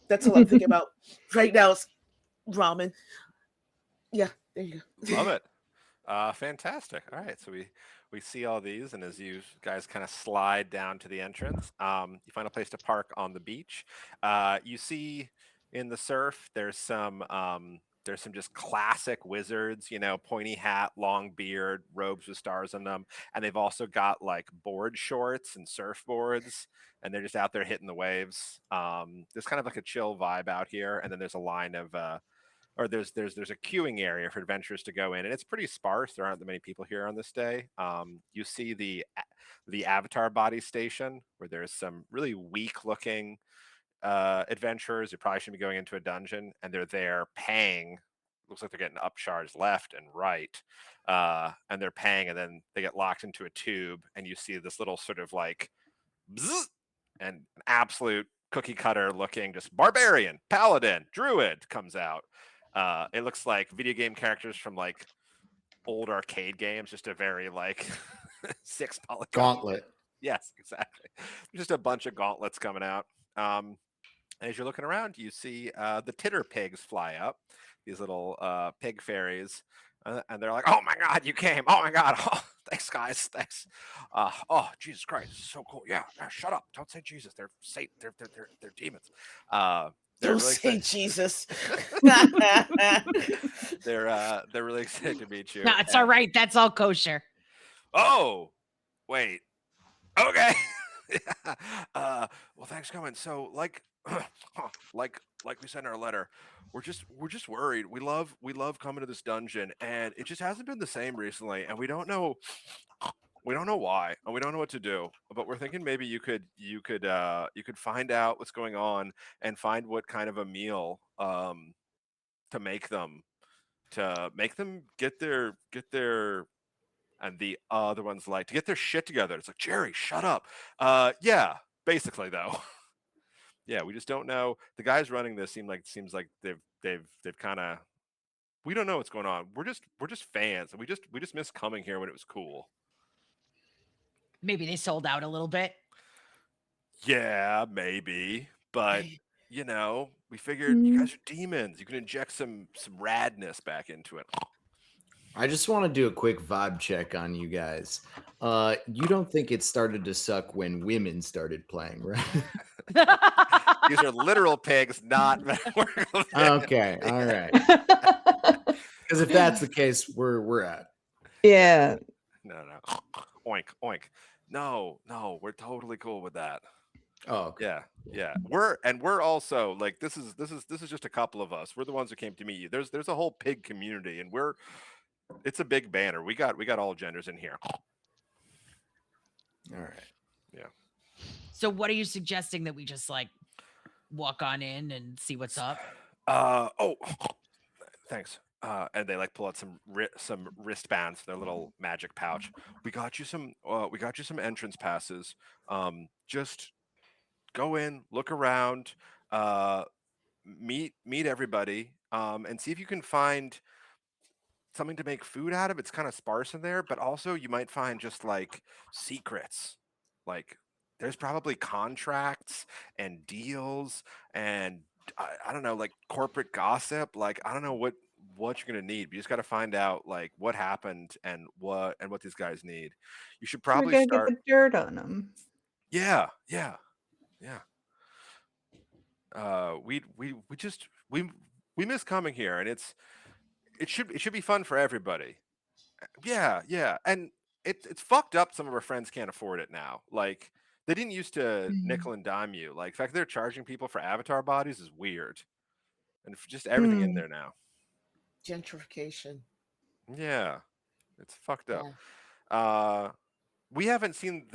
That's all I'm thinking about right now is ramen. Yeah, there you go. Love it. Fantastic. All right, so we we see all these, and as you guys kind of slide down to the entrance, you find a place to park on the beach. You see in the surf, there's some just classic wizards, pointy hat, long beard, robes with stars on them, and they've also got like board shorts and surfboards, and they're just out there hitting the waves. There's kind of like a chill vibe out here, and then there's a line of or there's a queuing area for adventurers to go in, and it's pretty sparse. There aren't that many people here on this day. You see the Avatar body station, where there's some really weak looking adventurers who probably shouldn't be going into a dungeon, and they're there paying. Looks like they're getting upcharged left and right, and they're paying, and then they get locked into a tube, and you see this little sort of like bzzz, and an absolute cookie cutter looking just barbarian, paladin, druid comes out. It looks like video game characters from like old arcade games, just a very like 6 polygon Gauntlet. Yes, exactly. Just a bunch of gauntlets coming out. And as you're looking around, you see the titter pigs fly up, these little pig fairies, and they're like, "Oh my God, you came! Oh my God! Oh, thanks, guys! Thanks! Oh, Jesus Christ, this is so cool! Yeah, shut up! Don't say Jesus. They're Satan. They're demons. They're Don't really say excited. Jesus. They're really excited to meet you. No, it's all right. That's all kosher. Oh, wait. Okay. Yeah. Well, thanks for coming. So, like we said in our letter, we're just worried. We love coming to this dungeon, and it just hasn't been the same recently, and we don't know why, and we don't know what to do. But we're thinking maybe you could find out what's going on and find what kind of a meal to make them get their and the other one's like to get their shit together. It's like, Jerry, shut up. Yeah, basically though. Yeah, we just don't know. The guys running this seems like they've kind of, we don't know what's going on. We're just fans, and we just miss coming here when it was cool. Maybe they sold out a little bit. Yeah, maybe, but we figured you Mm. guys are demons. You can inject some radness back into it. I just want to do a quick vibe check on you guys. You don't think it started to suck when women started playing, right? These are literal pigs, not metaphorical pigs. Okay, all right. Because if that's the case, we're at. Yeah. No. Oink, oink. No, we're totally cool with that. Oh, okay. Yeah. We're also like, this is just a couple of us. We're the ones who came to meet you. There's a whole pig community, and it's a big banner. We got all genders in here. All right. Yeah. So what are you suggesting, that we just like walk on in and see what's up? Oh, thanks. And they like pull out some wristbands, their little magic pouch. We got you some entrance passes. Just go in, look around, meet everybody, and see if you can find something to make food out of. It's kind of sparse in there, but also you might find just like secrets. Like there's probably contracts and deals and I don't know, like corporate gossip. Like I don't know what you're gonna need. But you just got to find out like what happened and what these guys need. You should We're probably gonna start. get the dirt on them. Yeah. We miss coming here, and it should be fun for everybody. Yeah, and it's fucked up. Some of our friends can't afford it now. Like they didn't used to nickel and dime you. Like the fact they're charging people for avatar bodies is weird, and just everything in there now. Gentrification. Yeah, it's fucked up. Yeah. We haven't seen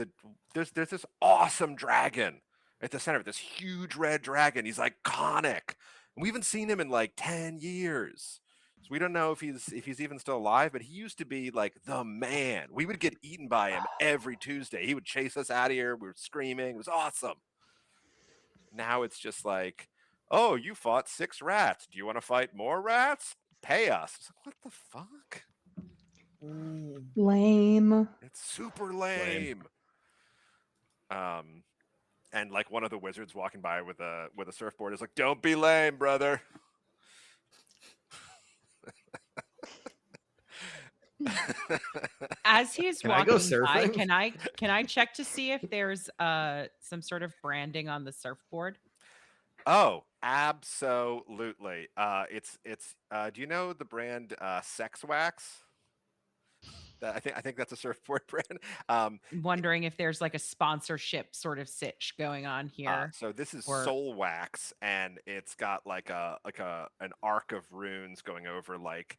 there's this awesome dragon at the center of this huge red dragon. He's iconic. We haven't seen him in like 10 years. So we don't know if he's even still alive, but he used to be like the man. We would get eaten by him every Tuesday. He would chase us out of here. We were screaming. It was awesome. Now it's just like, oh, you fought 6 rats. Do you want to fight more rats? Pay us. It's like, what the fuck? Lame. It's super lame. And like one of the wizards walking by with a surfboard is like, "Don't be lame, brother." As he's Can I go walking by, surfing? can I check to see if there's some sort of branding on the surfboard? Oh, absolutely. It's. Do you know the brand Sex Wax? I think that's a surfboard brand. Wondering if there's like a sponsorship sort of sitch going on here. So this is Or Soul Wax, and it's got like a an arc of runes going over like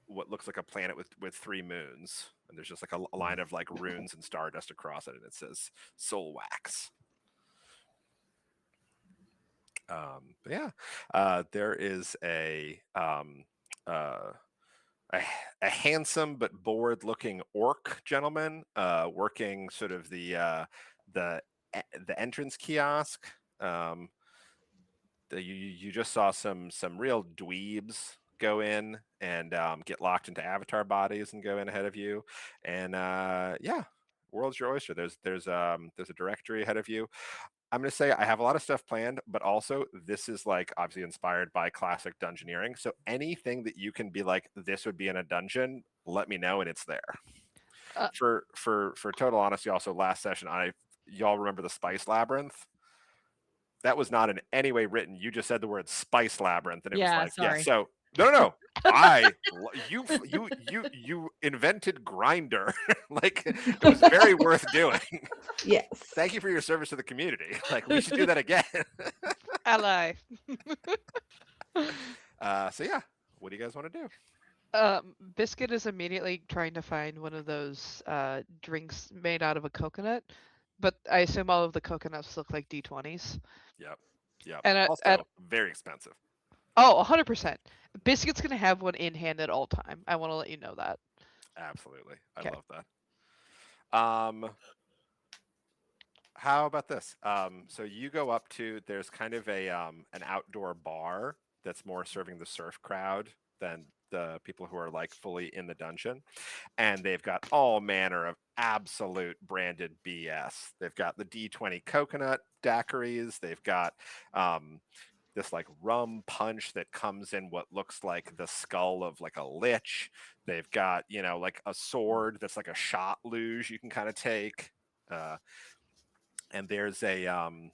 what looks like a planet with three moons, and there's just like a line of like runes and stardust across it, and it says Soul Wax. But yeah, there is uh, a handsome but bored-looking orc gentleman working sort of the the entrance kiosk. Um, you just saw some real dweebs go in and get locked into avatar bodies and go in ahead of you, and yeah, world's your oyster. There's a directory ahead of you. I'm going to say I have a lot of stuff planned, but also this is like obviously inspired by classic dungeoneering. So anything that you can be like, this would be in a dungeon, let me know and it's there. Uh, For total honesty, also last session, y'all remember the Spice Labyrinth? That was not in any way written. You just said the word Spice Labyrinth, and it was yeah, like, yeah. sorry. So no. You invented Grinder. Like it was very worth doing. Yes. Thank you for your service to the community. Like we should do that again. Ally. So yeah, what do you guys want to do? Biscuit is immediately trying to find one of those drinks made out of a coconut, but I assume all of the coconuts look like D20s. Yep. And Also very expensive. Oh, 100%. Biscuit's gonna have one in hand at all time. I want to let you know that. Absolutely. I Okay. love that. How about this? So you go up to, there's kind of an outdoor bar that's more serving the surf crowd than the people who are like fully in the dungeon, and they've got all manner of absolute branded BS. They've got the D20 coconut daiquiris. They've got this like rum punch that comes in what looks like the skull of like a lich. They've got, like a sword that's like a shot luge you can kind of take. And there's an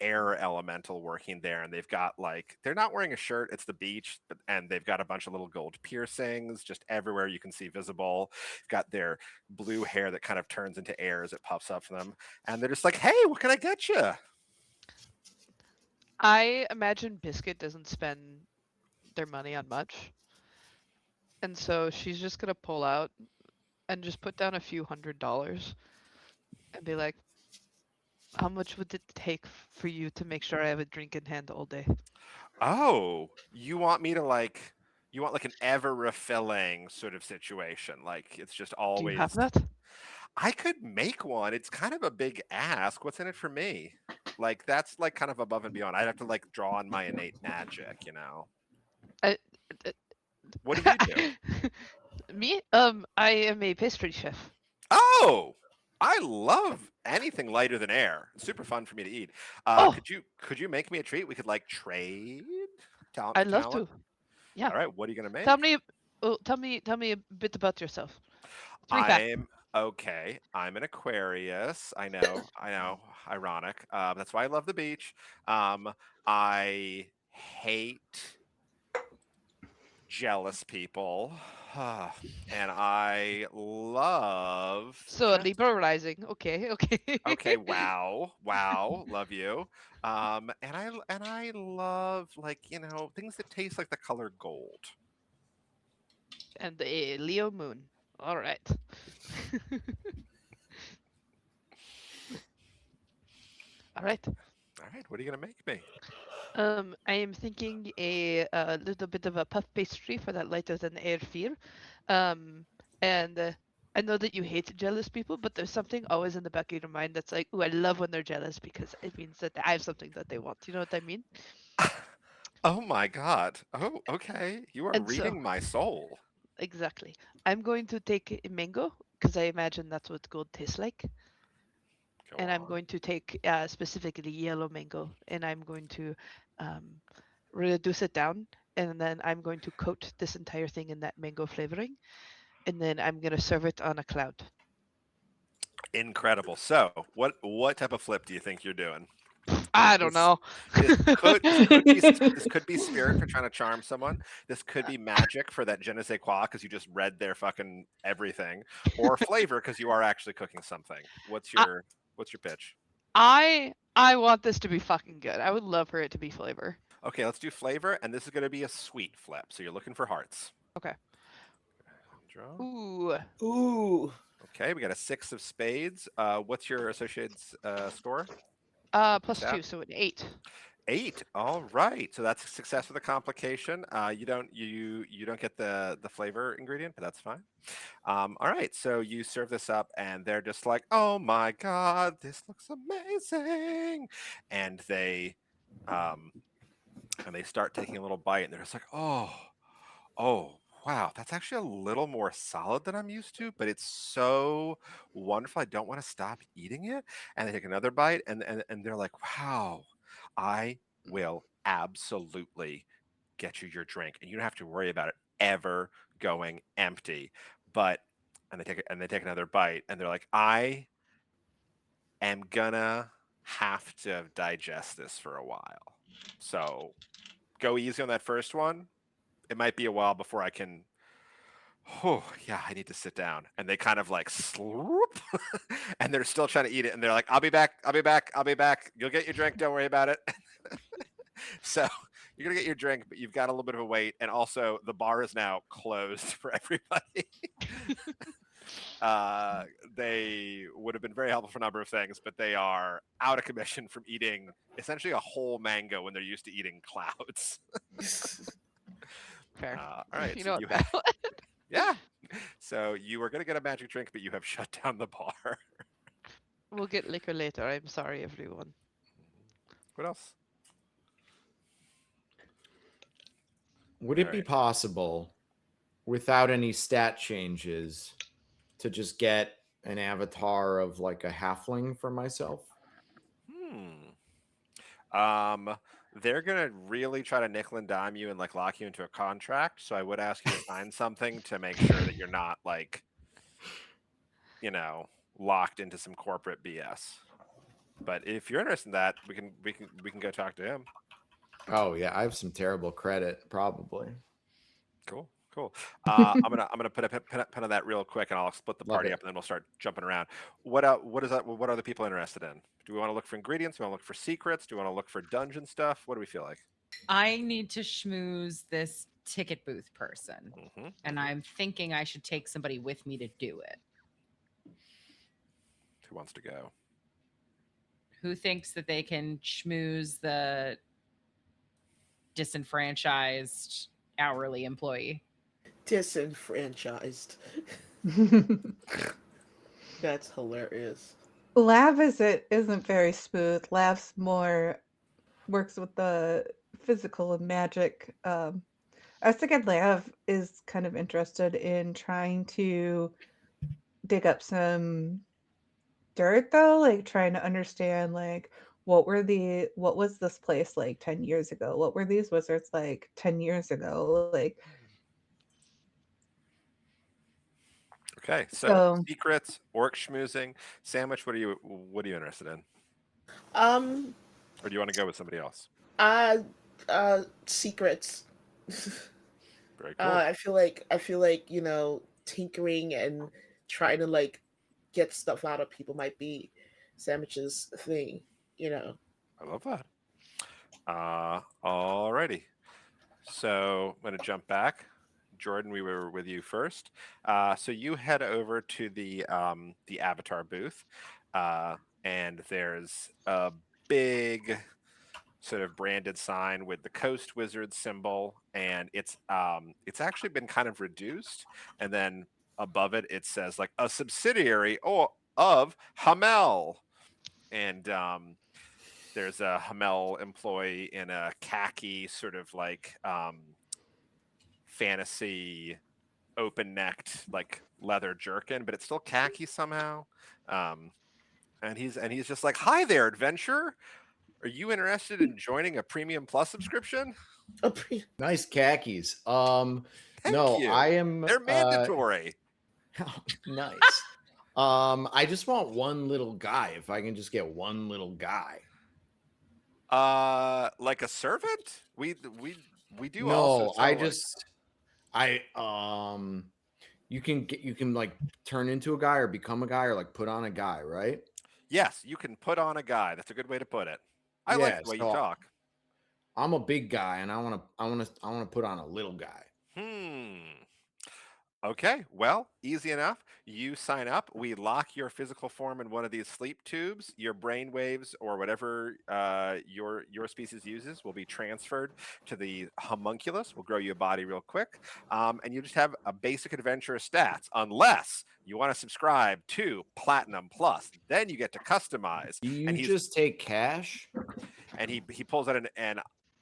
air elemental working there, and they've got like, they're not wearing a shirt, it's the beach, and they've got a bunch of little gold piercings just everywhere you can see visible. Got their blue hair that kind of turns into air as it puffs up from them, and they're just like, hey, what can I get you? I imagine Biscuit doesn't spend their money on much. And so she's just gonna pull out and just put down a few $100s and be like, how much would it take for you to make sure I have a drink in hand all day? Oh, you want me to like, you want like an ever refilling sort of situation, like it's just Do always. you have that? I could make one. It's kind of a big ask. What's in it for me? Like that's like kind of above and beyond. I'd have to like draw on my innate magic, Uh, What do you do? Me? I am a pastry chef. Oh, I love anything lighter than air. It's super fun for me to eat. Oh. Could you make me a treat? We could like trade. Talent I'd for love talent? to. Yeah. All right. What are you gonna make? Tell me a bit about yourself. 3 facts. I'm an Aquarius. I know. Ironic. That's why I love the beach. I hate jealous people. And I love. So Libra rising. Okay. Okay, wow, love you. And I love like things that taste like the color gold. And a Leo moon. All right. All right. All right, what are you gonna make me? I am thinking a little bit of a puff pastry for that lighter than air fear. And I know that you hate jealous people, but there's something always in the back of your mind that's like, "Ooh, I love when they're jealous because it means that I have something that they want." You know what I mean? Oh my god. Oh, okay. You are And so- reading my soul. Exactly. I'm going to take a mango because I imagine that's what gold tastes like. Go And I'm on. going to take specifically yellow mango, and I'm going to reduce it down and then I'm going to coat this entire thing in that mango flavoring, and then I'm going to serve it on a cloud. Incredible. So, what type of flip do you think you're doing? I don't This- know. This could be spirit for trying to charm someone. This could be magic for that je ne sais quoi because you just read their fucking everything, or flavor because you are actually cooking something. What's your pitch? I want this to be fucking good. I would love for it to be flavor. Okay, let's do flavor, and this is going to be a sweet flip. So you're looking for hearts. Okay. Draw. Ooh. Ooh. Okay, we got a 6 of spades. What's your associate's score? Plus Yeah. 2, so an 8. 8. All right. So that's a success with a complication. You don't get the flavor ingredient, but that's fine. All right. So you serve this up, and they're just like, "Oh my god, this looks amazing!" And they start taking a little bite, and they're just like, "Oh, wow, that's actually a little more solid than I'm used to, but it's so wonderful. I don't want to stop eating it." And they take another bite, and they're like, "Wow, I will absolutely get you your drink, and you don't have to worry about it ever going empty." But and they take another bite, and they're like, "I am gonna have to digest this for a while. So go easy on that first one. It might be a while before I can." Oh, yeah, I need to sit down. And they kind of like sloop and they're still trying to eat it. And they're like, "I'll be back. I'll be back. I'll be back. You'll get your drink. Don't worry about it." So you're going to get your drink, but you've got a little bit of a wait. And also, the bar is now closed for everybody. They would have been very helpful for a number of things, but they are out of commission from eating essentially a whole mango when they're used to eating clouds. Fair. All right. You so know you what? have, yeah. So you were going to get a magic drink, but you have shut down the bar. We'll get liquor later. I'm sorry, everyone. What else? Would it All be right. possible, without any stat changes, to just get an avatar of like a halfling for myself? They're gonna really try to nickel and dime you and like lock you into a contract. So I would ask you to sign something to make sure that you're not like, locked into some corporate BS. But if you're interested in that, we can go talk to him. Oh yeah, I have some terrible credit, probably. Cool. I'm gonna put a pin on that real quick, and I'll split the Love party it. up, and then we'll start jumping around. What is that? What are the people interested in? Do we want to look for ingredients? Do we want to look for secrets? Do we want to look for dungeon stuff? What do we feel like? I need to schmooze this ticket booth person, and I'm thinking I should take somebody with me to do it. Who wants to go? Who thinks that they can schmooze the disenfranchised hourly employee? Disenfranchised. That's hilarious. Lav isn't very smooth. Lav's more works with the physical and magic. I was thinking Lav is kind of interested in trying to dig up some dirt though, like trying to understand like what was this place like 10 years ago? What were these wizards like 10 years ago? Like Okay, so So- secrets, orc schmoozing, sandwich. What are you interested in, or do you want to go with somebody else? Secrets. Very cool. I feel like tinkering and trying to like get stuff out of people might be Sandwich's thing. I love that. Alrighty. So I'm going to jump back. Jordan, we were with you first. So you head over to the avatar booth, and there's a big sort of branded sign with the Coast Wizard symbol, and it's actually been kind of reduced, and then above it it says like a subsidiary of Hamel, and there's a Hamel employee in a khaki sort of like fantasy open-necked like leather jerkin, but it's still khaki somehow. And he's just like, "Hi there, adventurer. Are you interested in joining a Premium Plus subscription? Nice khakis. Thank No, you. I am. They're mandatory. Nice. I just want one little guy. If I can just get one little guy. Like a servant? We do No, also I sell, like- just you can like turn into a guy or become a guy or like put on a guy, right? Yes, you can put on a guy. That's a good way to put it. I Yeah, like the way you so talk. I'm a big guy and I want to put on a little guy. Okay, well, easy enough. You sign up. We lock your physical form in one of these sleep tubes. Your brain waves or whatever your species uses will be transferred to the homunculus. We'll grow you a body real quick, and you just have a basic adventure stats. Unless you want to subscribe to Platinum Plus, then you get to customize. Do you And he's- just take cash? And he pulls out an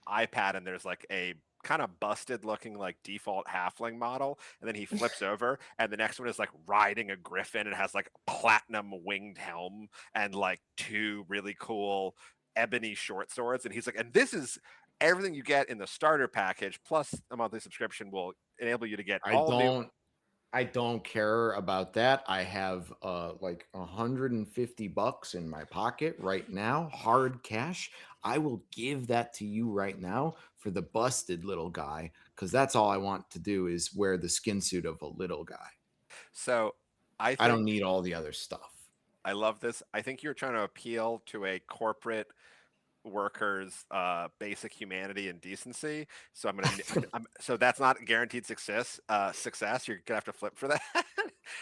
iPad, and there's like a kind of busted looking like default halfling model, and then he flips over and the next one is like riding a griffin and has like platinum winged helm and like two really cool ebony short swords, and he's like, and this is everything you get in the starter package plus a monthly subscription will enable you to get I don't care about that. I have like $150 in my pocket right now, hard cash. I will give that to you right now for the busted little guy, because that's all I want to do is wear the skin suit of a little guy. So I don't think need all the other stuff. I love this. I think you're trying to appeal to a corporate workers basic humanity and decency, so so that's not guaranteed success. You're gonna have to flip for that.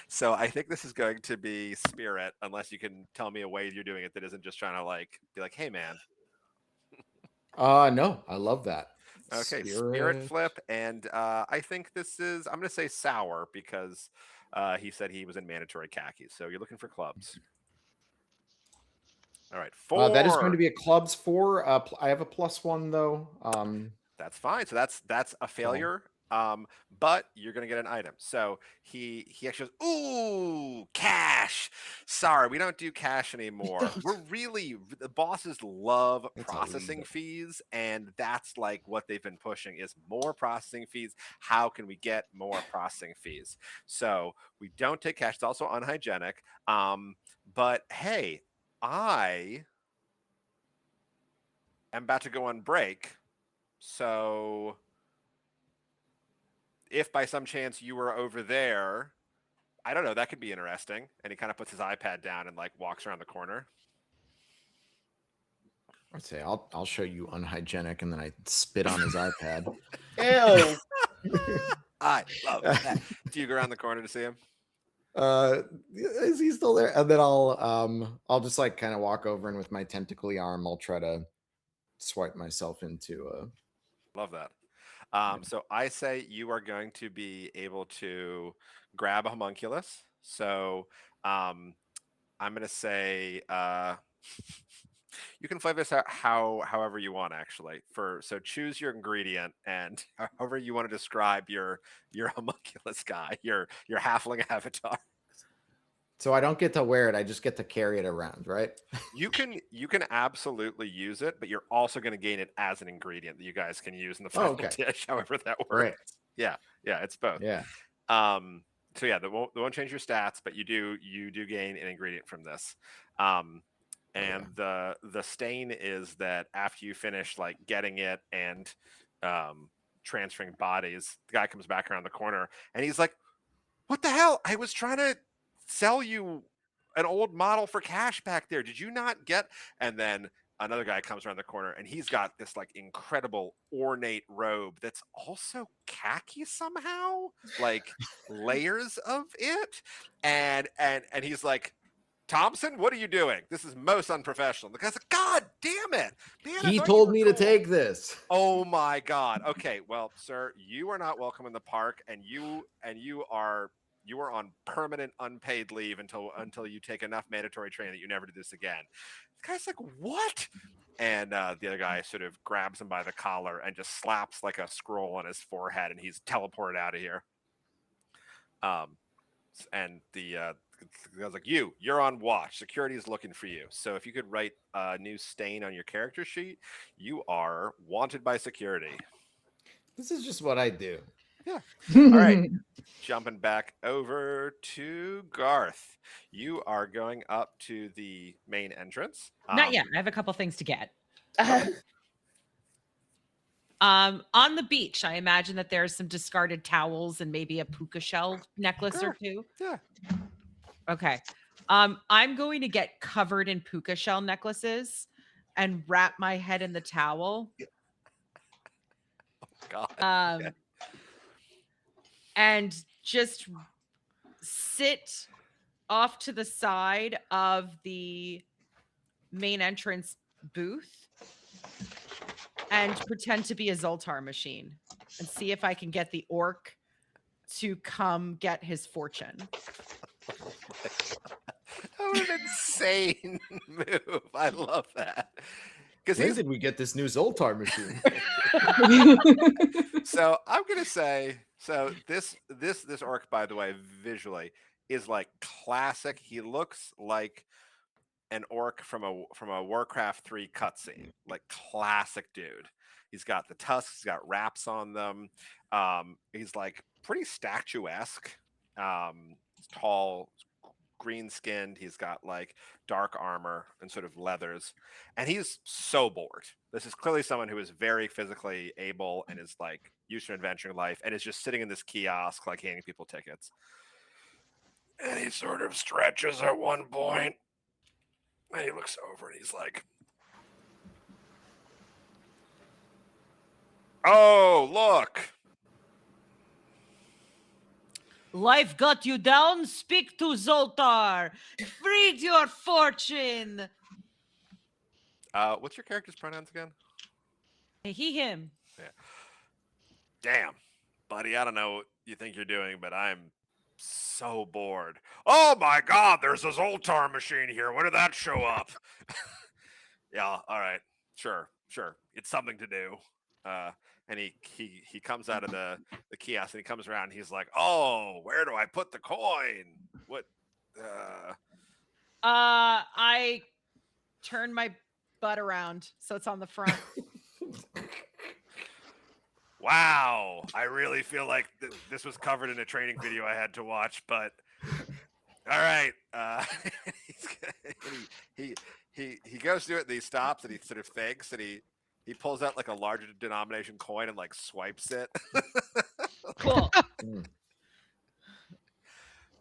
So I think this is going to be spirit, unless you can tell me a way you're doing it that isn't just trying to like be like, hey man. No, I love that. Okay, spirit flip, and I think this is, I'm gonna say sour, because he said he was in mandatory khakis, so you're looking for clubs. All right, 4. That is going to be a clubs 4. I have a +1 though. That's fine. So that's a failure. But you're gonna get an item. So he actually goes, ooh, cash. Sorry, we don't do cash anymore. The bosses love It's processing illegal. fees, and that's like what they've been pushing is more processing fees. How can we get more processing fees? So we don't take cash. It's also unhygienic. But hey, I am about to go on break. So if by some chance you were over there, I don't know, that could be interesting. And he kind of puts his iPad down and like walks around the corner. I'd say I'll show you unhygienic, and then I spit on his iPad. Ew. I love that. Do you go around the corner to see him? Is he still there? And then I'll just like kind of walk over, and with my tentacly arm, I'll try to swipe myself into Love that. So I say you are going to be able to grab a homunculus. So I'm going to say you can flavor this out however you want, actually. So choose your ingredient, and however you want to describe your homunculus guy, your halfling avatar. So I don't get to wear it. I just get to carry it around, right? You can absolutely use it, but you're also going to gain it as an ingredient that you guys can use in the final dish, however that works. Right. Yeah, it's both. Yeah. So yeah, that won't change your stats, but you do gain an ingredient from this. And the stain is that after you finish like getting it and transferring bodies, the guy comes back around the corner and he's like, "What the hell? I was trying to sell you an old model for cash back there. Did you not get?" And then another guy comes around the corner and he's got this like incredible ornate robe that's also khaki somehow, like layers of it. And he's like, "Thompson, what are you doing? This is most unprofessional." The guy's like, "God damn it, man, I He thought you told were me to cool." take this. Oh my God. Okay, well, sir, you are not welcome in the park, and you are on permanent unpaid leave until you take enough mandatory training that you never do this again. The guy's like, "What?" And the other guy sort of grabs him by the collar and just slaps like a scroll on his forehead, and he's teleported out of here. And the I was like, you're on watch. Security is looking for you. So if you could write a new stain on your character sheet, you are wanted by security. This is just what I do. All right. Jumping back over to Garth. You are going up to the main entrance. Not yet. I have a couple things to get. Uh, On the beach, I imagine that there's some discarded towels and maybe a puka shell necklace Sure. or two. Yeah. Okay. I'm going to get covered in puka shell necklaces and wrap my head in the towel. God. Um, and just sit off to the side of the main entrance booth and pretend to be a Zoltar machine and see if I can get the orc to come get his fortune. That was an insane move. I love that. Because When he's did we get this new Zoltar machine? so I'm gonna say this orc, by the way, visually is like classic. He looks like an orc from a Warcraft 3 cutscene, like classic dude. He's got the tusks, he's got wraps on them. He's like pretty statuesque. He's tall, green skinned. He's got like dark armor and sort of leathers, and he's so bored. This is clearly someone who is very physically able and is like used to adventuring life and is just sitting in this kiosk, like handing people tickets. And he sort of stretches at one point, and he looks over and he's like, "Oh, look." Life got you down? Speak to Zoltar. Freed your fortune. What's your character's pronouns again? He, him. Damn, buddy, I don't know what you think you're doing, but I'm so bored. Oh my god, there's a Zoltar machine here. When did that show up? Yeah, all right. Sure. It's something to do. And he comes out of the kiosk and he comes around and he's like, "Oh, where do I put the coin? What I turn my butt around so it's on the front. Wow, I really feel like this was covered in a training video I had to watch, but all right." He goes to it and he stops and he sort of thinks and he pulls out like a larger denomination coin and like swipes it. Cool. Mm.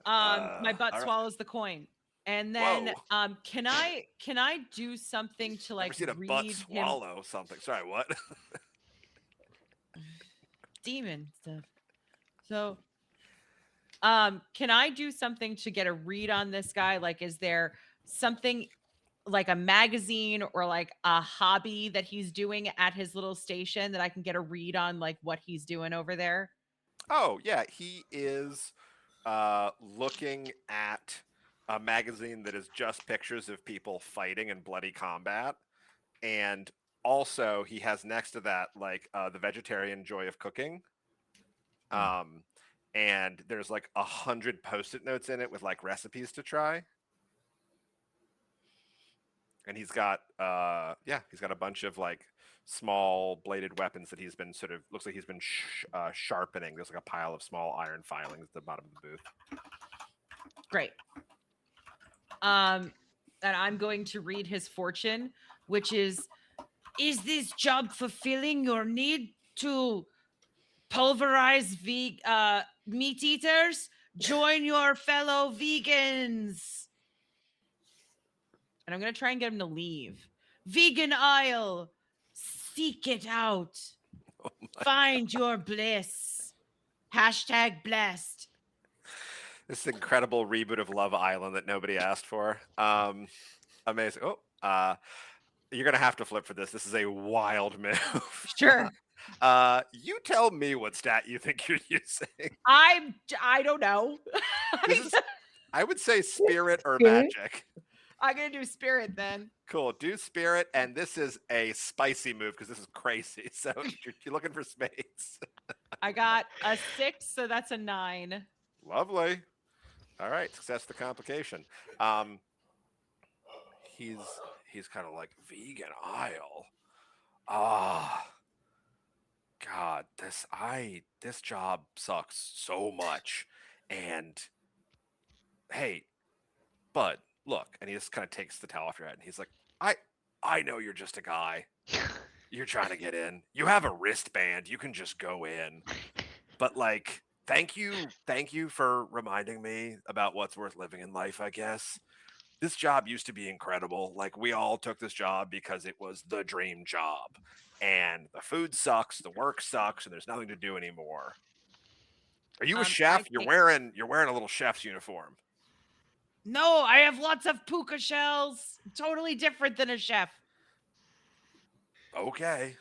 My butt all right. swallows the coin. And then Whoa. can I do something to like Never seen a read butt him swallow something. Sorry, what? demon stuff? So can I do something to get a read on this guy? Like, is there something like a magazine or like a hobby that he's doing at his little station that I can get a read on, like what he's doing over there? Oh yeah, he is looking at a magazine that is just pictures of people fighting in bloody combat, and also he has next to that like the vegetarian joy of cooking. And there's like 100 post-it notes in it with like recipes to try. And he's got he's got a bunch of like small bladed weapons that he's been sort of looks like he's been sharpening. There's like a pile of small iron filings at the bottom of the booth. Great. And I'm going to read his fortune, which is this job fulfilling your need to pulverize meat eaters? Join your fellow vegans. And I'm going to try and get him to leave. Vegan aisle. Seek it out. Oh Find your bliss. Hashtag blessed. This incredible reboot of Love Island that nobody asked for. Amazing. Oh, you're gonna have to flip for this. This is a wild move. Sure. You tell me what stat you think you're using. I don't know. This is, I would say spirit or Spirit? magic. I'm going to do spirit then. Cool. Do spirit, and this is a spicy move because this is crazy. So you're looking for spades. I got a 6, so that's a 9. Lovely. All right, success the complication. Um, he's he's kind of like vegan aisle. Ah, God, this job sucks so much. And hey, bud, look, and he just kind of takes the towel off your head, and he's like, I know you're just a guy. You're trying to get in. You have a wristband. You can just go in. But like, thank you for reminding me about what's worth living in life, I guess. This job used to be incredible. Like, we all took this job because it was the dream job. And the food sucks, the work sucks, and there's nothing to do anymore. Are you a I chef? think You're wearing a little chef's uniform. no, I have lots of puka shells. Totally different than a chef. Okay.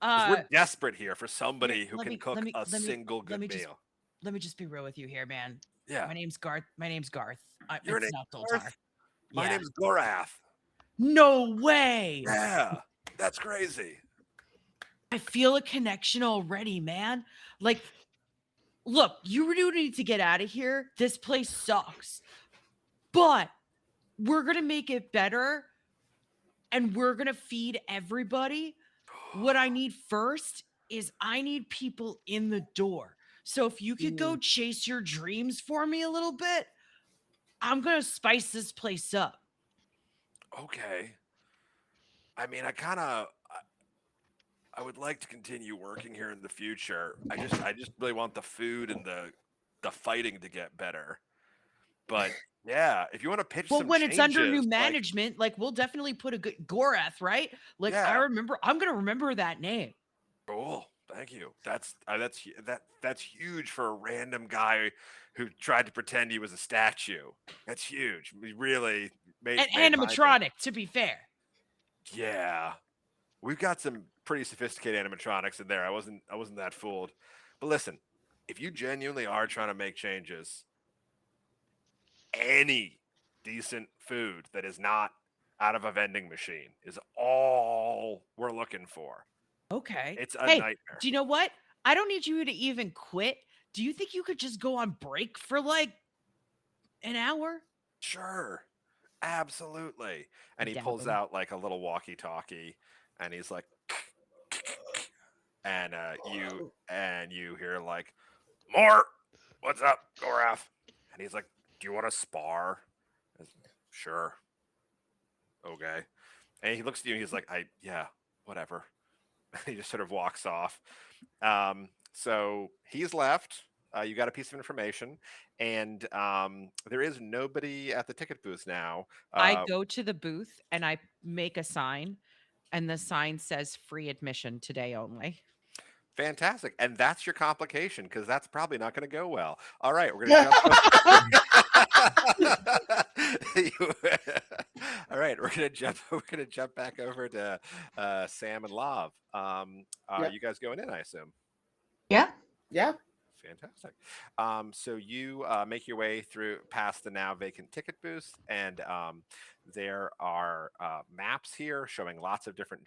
'Cause we're Uh, desperate here for somebody here, who let can me cook let me a let me single let good me just meal. let me just be real with you here, man. Yeah. My name's Garth. My name's Garth. Your It's name's not Zoltar. Garth? My Yeah. name's Gorath. No way. Yeah. That's crazy. I feel a connection already, man. Like, look, you do need to get out of here. This place sucks. But we're going to make it better and we're going to feed everybody. What I need first is I need people in the door. So if you could go chase your dreams for me a little bit, I'm going to spice this place up. Okay. I mean, I would like to continue working here in the future. I just really want the food and the fighting to get better. But yeah, if you want to pitch Well, some when it's under new changes, like, management, like we'll definitely put a good Gorath, right? Like yeah, I'm going to remember that name. cool. Thank you. That's huge for a random guy who tried to pretend he was a statue. That's huge. He really An made my day. animatronic, to be fair. Yeah. We've got some pretty sophisticated animatronics in there. I wasn't that fooled. But listen, if you genuinely are trying to make changes, any decent food that is not out of a vending machine is all we're looking for. Okay. It's a Hey, nightmare. do you know what? I don't need you to even quit. Do you think you could just go on break for like an hour? Sure. Absolutely. And he Dab pulls him. out like a little walkie-talkie and he's like and you hear like, Mort, what's up, Gorath? And he's like, do you want to spar? I said, sure. Okay. And he looks at you and he's like, yeah, whatever. He just sort of walks off. So he's left. You got a piece of information, and there is nobody at the ticket booth now. I go to the booth and I make a sign, and the sign says free admission today only. Fantastic. And that's your complication, because that's probably not going to go well. All right, we're going to jump. All right, we're going to jump back over to Sam and Lav. Are Yep. you guys going in, I assume? Yeah. Yeah. Fantastic. So you make your way through past the now vacant ticket booth, and there are maps here showing lots of different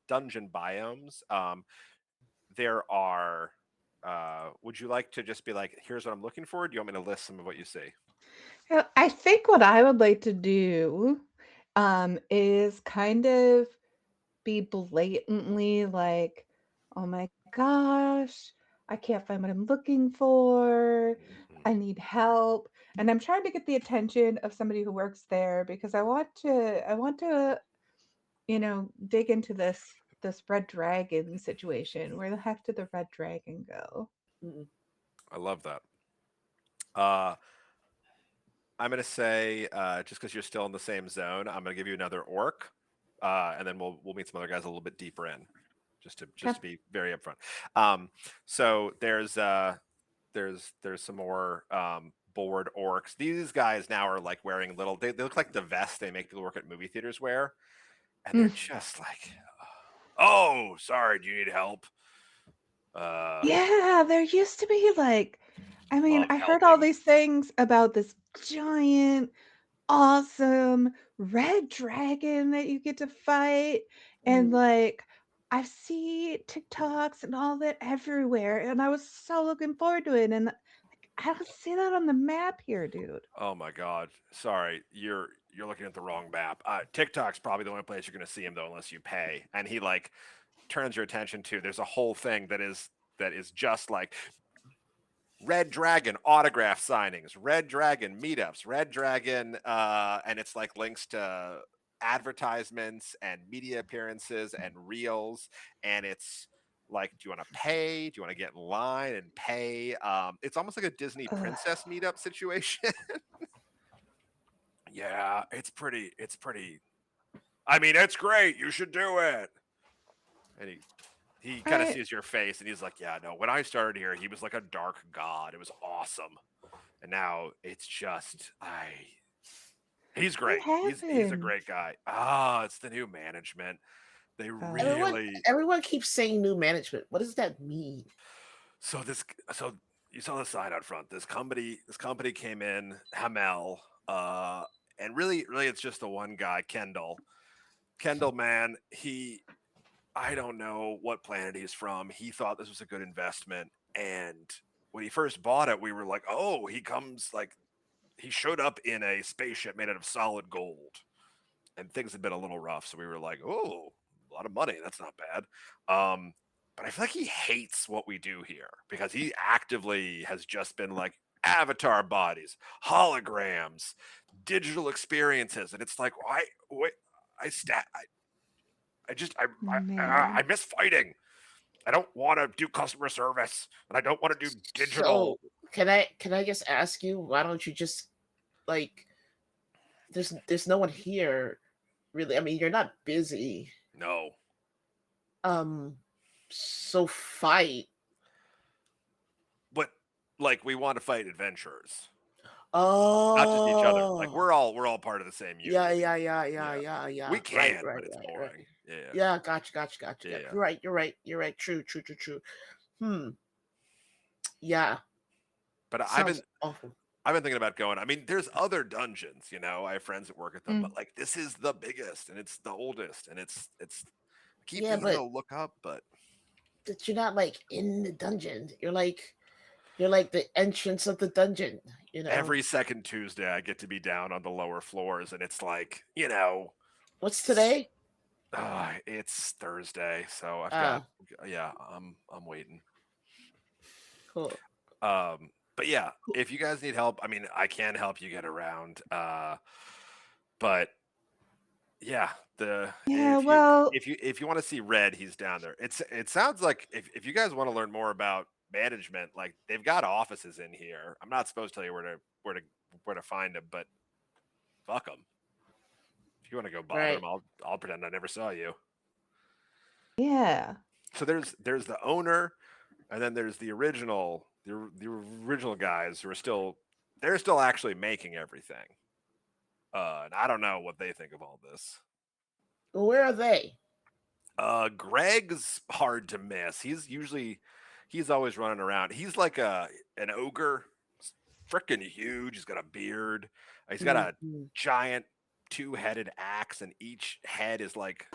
dungeon biomes. There are. Would you like to just be like, here's what I'm looking for? Or do you want me to list some of what you see? I think what I would like to do is kind of be blatantly like, oh my gosh, I can't find what I'm looking for. I need help. And I'm trying to get the attention of somebody who works there because I want to, dig into this red dragon situation. Where the heck did the red dragon go? I love that. I'm going to say, just because you're still in the same zone, I'm going to give you another orc, and then we'll meet some other guys a little bit deeper in, just to be very upfront. So there's some more bored orcs. These guys now are like wearing little. They look like the vests they make people work at movie theaters wear, and they're just like, oh, sorry, do you need help? Yeah, there used to be like, I mean, Love I heard all helping. these things about this giant, awesome red dragon that you get to fight. And like, I see TikToks and all that everywhere. And I was so looking forward to it. And like, I don't see that on the map here, dude. Oh my God. Sorry, you're looking at the wrong map. TikTok's probably the only place you're gonna see him though, unless you pay. And he like turns your attention to. There's a whole thing that is just like Red Dragon autograph signings, Red Dragon meetups, Red Dragon, and it's like links to advertisements and media appearances and reels, and it's like, do you want to pay? Do you want to get in line and pay? It's almost like a Disney Ugh. princess meetup situation. Yeah, it's pretty. I mean, it's great. You should do it. And he kind of I sees your face and he's like, yeah, no, when I started here, he was like a dark god. It was awesome. And now it's just, he's great. He's a happened? great guy. It's the new management. They Everyone, really, everyone keeps saying new management. What does that mean? so you saw the sign out front. This company came in, Hamel, and really it's just the one guy, Kendall. Kendall, man, I don't know what planet he's from. He thought this was a good investment. And when he first bought it, we were like, oh, he showed up in a spaceship made out of solid gold. And things had been a little rough. So we were like, oh, a lot of money. That's not bad. But I feel like he hates what we do here because he actively has just been like avatar bodies, holograms, digital experiences. And it's like, why? Wait, I Man. miss fighting. I don't want to do customer service, and I don't want to do So digital. can I just ask you, why don't you just like there's no one here really. I mean, you're not busy. No, So fight. but like we want to fight adventurers, Oh, not just each other. Like we're all part of the same unit. yeah. We Right, can, right, but it's right, boring. right. Yeah. Yeah, gotcha. Yeah. You're right. True. Yeah, But sounds awful. I've been thinking about going. I mean, there's other dungeons, I have friends that work at them, Mm. but like this is the biggest and it's the oldest and it's I keep Yeah, meaning but to look up, but you're not like in the dungeon. You're like the entrance of the dungeon. every second Tuesday I get to be down on the lower floors and it's like, What's today? it's Thursday, so I've Ah, got I'm waiting. cool. But yeah, if you guys need help, I mean, I can help you get around. But yeah, Yeah, well, if you want to see Red, he's down there. It sounds like if you guys want to learn more about management, like they've got offices in here. I'm not supposed to tell you where to find them, but fuck them. If you want to go bother Right. them, I'll pretend I never saw you. yeah. So there's the owner, and then there's the original guys who are they're still actually making everything. And I don't know what they think of all this. Well, where are they? Greg's hard to miss. He's always running around. He's like an ogre, freaking huge. He's got a beard. He's got a Mhm. giant two-headed axe, and each head is like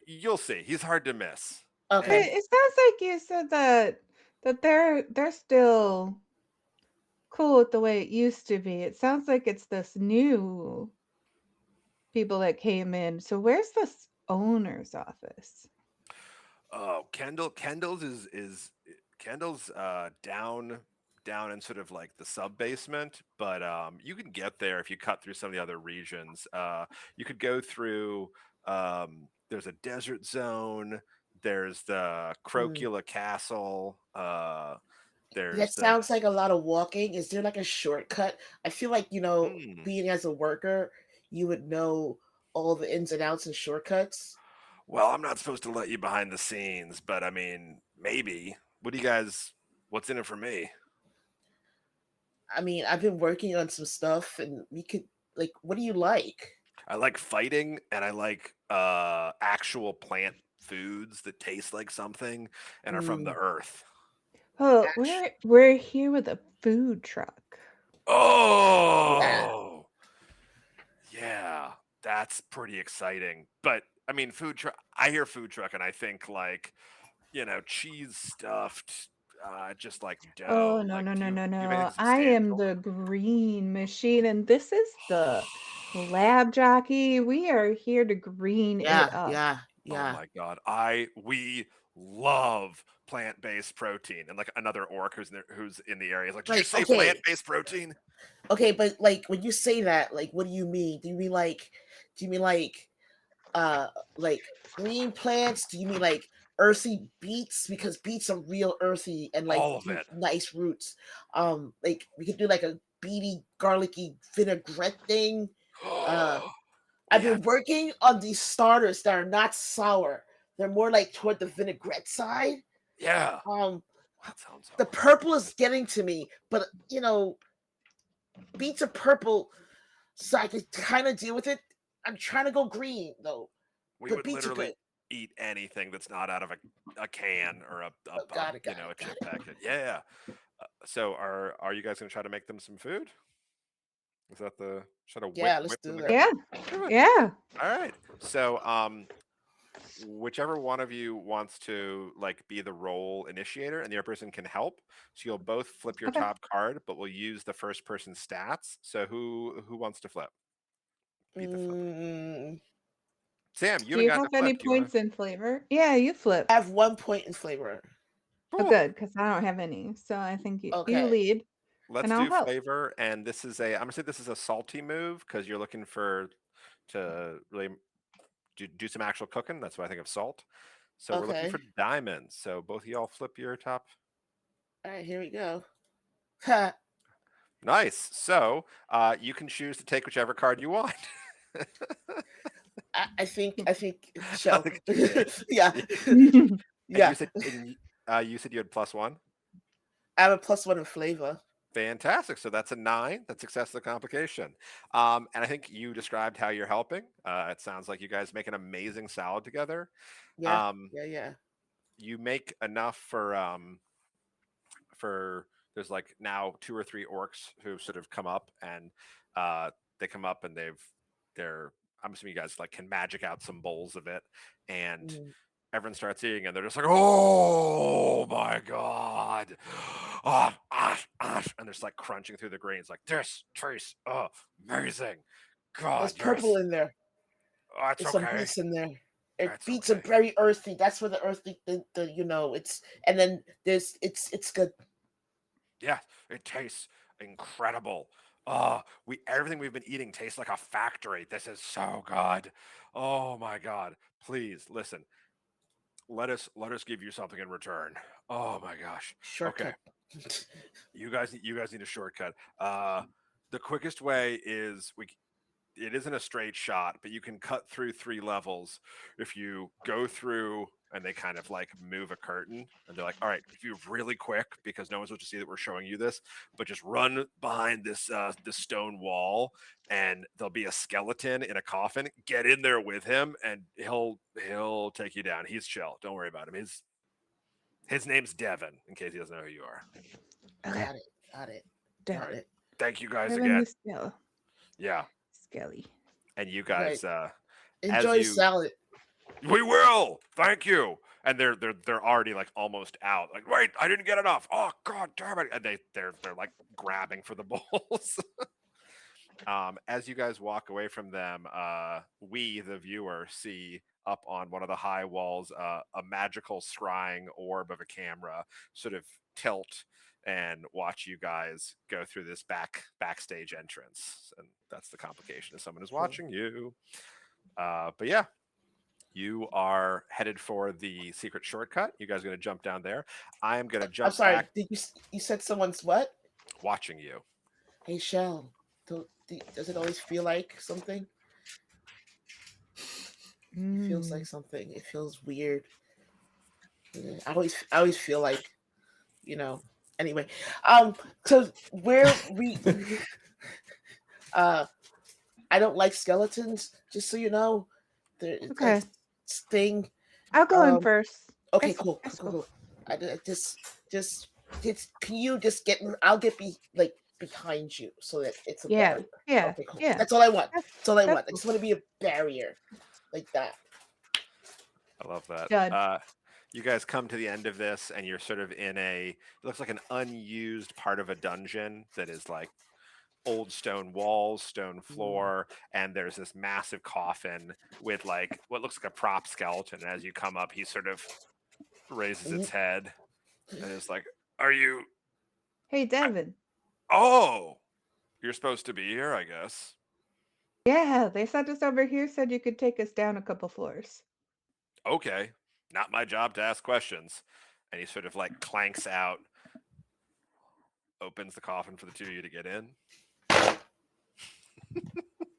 you'll see. He's hard to miss. Okay. It sounds like you said that they're still cool with the way it used to be. It sounds like it's this new people that came in. So where's this owner's office? Oh, Kendall's is Kendall's down in sort of like the sub basement, but you can get there if you cut through some of the other regions. You could go through there's a desert zone, there's the Crocula Castle, That there's the sounds like a lot of walking. Is there like a shortcut? I feel like, Hmm. being as a worker, you would know all the ins and outs and shortcuts. Well, I'm not supposed to let you behind the scenes, but I mean, maybe. What's in it for me? I mean, I've been working on some stuff and we could what do you like? I like fighting and I like actual plant foods that taste like something and are from the Mm, earth. Oh, action. we're here with a food truck. Yeah. Oh, yeah, that's pretty exciting. But I mean, I hear food truck and I think like, cheese stuffed just like dough. Oh, no, Like, no, do no, you, no, do you have no. anything I am substantial? the green machine, and this is the lab jockey. We are here to green Yeah, it up. yeah, Oh yeah. my god, we love plant-based protein, and like another orc who's in the area is like, did you Like, say okay, plant-based protein? okay, but like when you say that, like, what do you mean? Do you mean like green plants? Do you mean like earthy beets? Because beets are real earthy and like All of deep, it. nice roots. Like we could do like a beety, garlicky vinaigrette thing. I've Yeah, been working on these starters that are not sour. They're more like toward the vinaigrette side. yeah. Um, That sounds the so good. purple is getting to me, but beets are purple, so I could kind of deal with it. I'm trying to go green though. We The would beets are literally good. eat anything that's not out of a can or a Got it, you got know, it, a got chip it. packet. Yeah. So are you guys gonna try to make them some food? Is that the try to Yeah, let's whip them do to that. Yeah, do it? yeah. All right. So whichever one of you wants to like be the role initiator and the other person can help. So you'll both flip your Okay. top card, but we'll use the first person's stats. So who wants to flip? Be the flip. Mm, Sam, you Do haven't you gotten have to any flip. Do you want points in flavor? Yeah, you flip. I have 1 point in flavor. Oh, Cool. good, because I don't have any. So I think you Okay. lead, Let's and I'll do help. flavor. And this is I'm gonna say this is a salty move because you're looking to really do some actual cooking. That's why I think of salt. So we're looking Okay. for diamonds. So both of y'all flip your top. All right, here we go. Ha, Nice. So you can choose to take whichever card you want. I think Shell. Look at you, man. Yeah. And Yeah. you said you had +1. I have a +1 in flavor. Fantastic. So that's a 9. That's success of the complication. And I think you described how you're helping. It sounds like you guys make an amazing salad together. Yeah. Um, Yeah. you make enough for there's like now 2 or 3 orcs who sort of come up and they come up and they're I'm assuming you guys like can magic out some bowls of it and Mm. everyone starts eating and they're just like, oh my god. Oh, and they're just like crunching through the grains like this tastes amazing. God, There's purple yes. in there. Oh, it's There's some okay. beets in there. It That's beets okay. are very earthy. That's where the earthy it's and then there's it's good. Yeah, it tastes incredible. Everything we've been eating tastes like a factory. This is so good. Oh my god. Please listen. Let us give you something in return. Oh my gosh. Okay. Shortcut. You guys need a shortcut. The quickest way is it isn't a straight shot, but you can cut through 3 levels if you go through and they kind of like move a curtain and they're like, all right, if you're really quick because no one's supposed to see that we're showing you this, but just run behind this stone wall and there'll be a skeleton in a coffin. Get in there with him and he'll take you down. He's chill. Don't worry about him. His name's Devin, in case he doesn't know who you are. Okay. Got it. Got Devin. it. Thank you guys Devin again. the Skill. Yeah. Skelly. And you guys Enjoy you- salad. We will. Thank you. And they're already like almost out. Like, wait, I didn't get enough. Oh god damn it. And they're like grabbing for the bowls. As you guys walk away from them, we, the viewer, see up on one of the high walls a magical scrying orb of a camera sort of tilt and watch you guys go through this backstage entrance. And that's the complication, if someone is watching you. But yeah, you are headed for the secret shortcut. You guys are going to jump down there. I am going to jump I'm sorry. back Did you said someone's what? watching you. Hey Shell. Does it always feel like something? It feels like something. It feels weird. Yeah, I always feel like, Anyway, so where we, I don't like skeletons. Just so you know, Okay. thing. I'll go in Um, first. Okay, It's- cool. it's Cool. I just can you just get? I'll get behind you so that it's a Yeah. barrier. Yeah. Okay, cool. Yeah. That's all I want. That's all I that's want. I just want to be a barrier like that. I love that. Done. You guys come to the end of this, and you're sort of in it looks like an unused part of a dungeon that is like old stone walls, stone floor, and there's this massive coffin with like what looks like a prop skeleton. And as you come up, he sort of raises its head and is like, "Are you? Hey, Devin. Oh, you're supposed to be here, I guess." Yeah, they sent us over here, said you could take us down a couple floors. Okay, not my job to ask questions. And he sort of like clanks out, opens the coffin for the two of you to get in.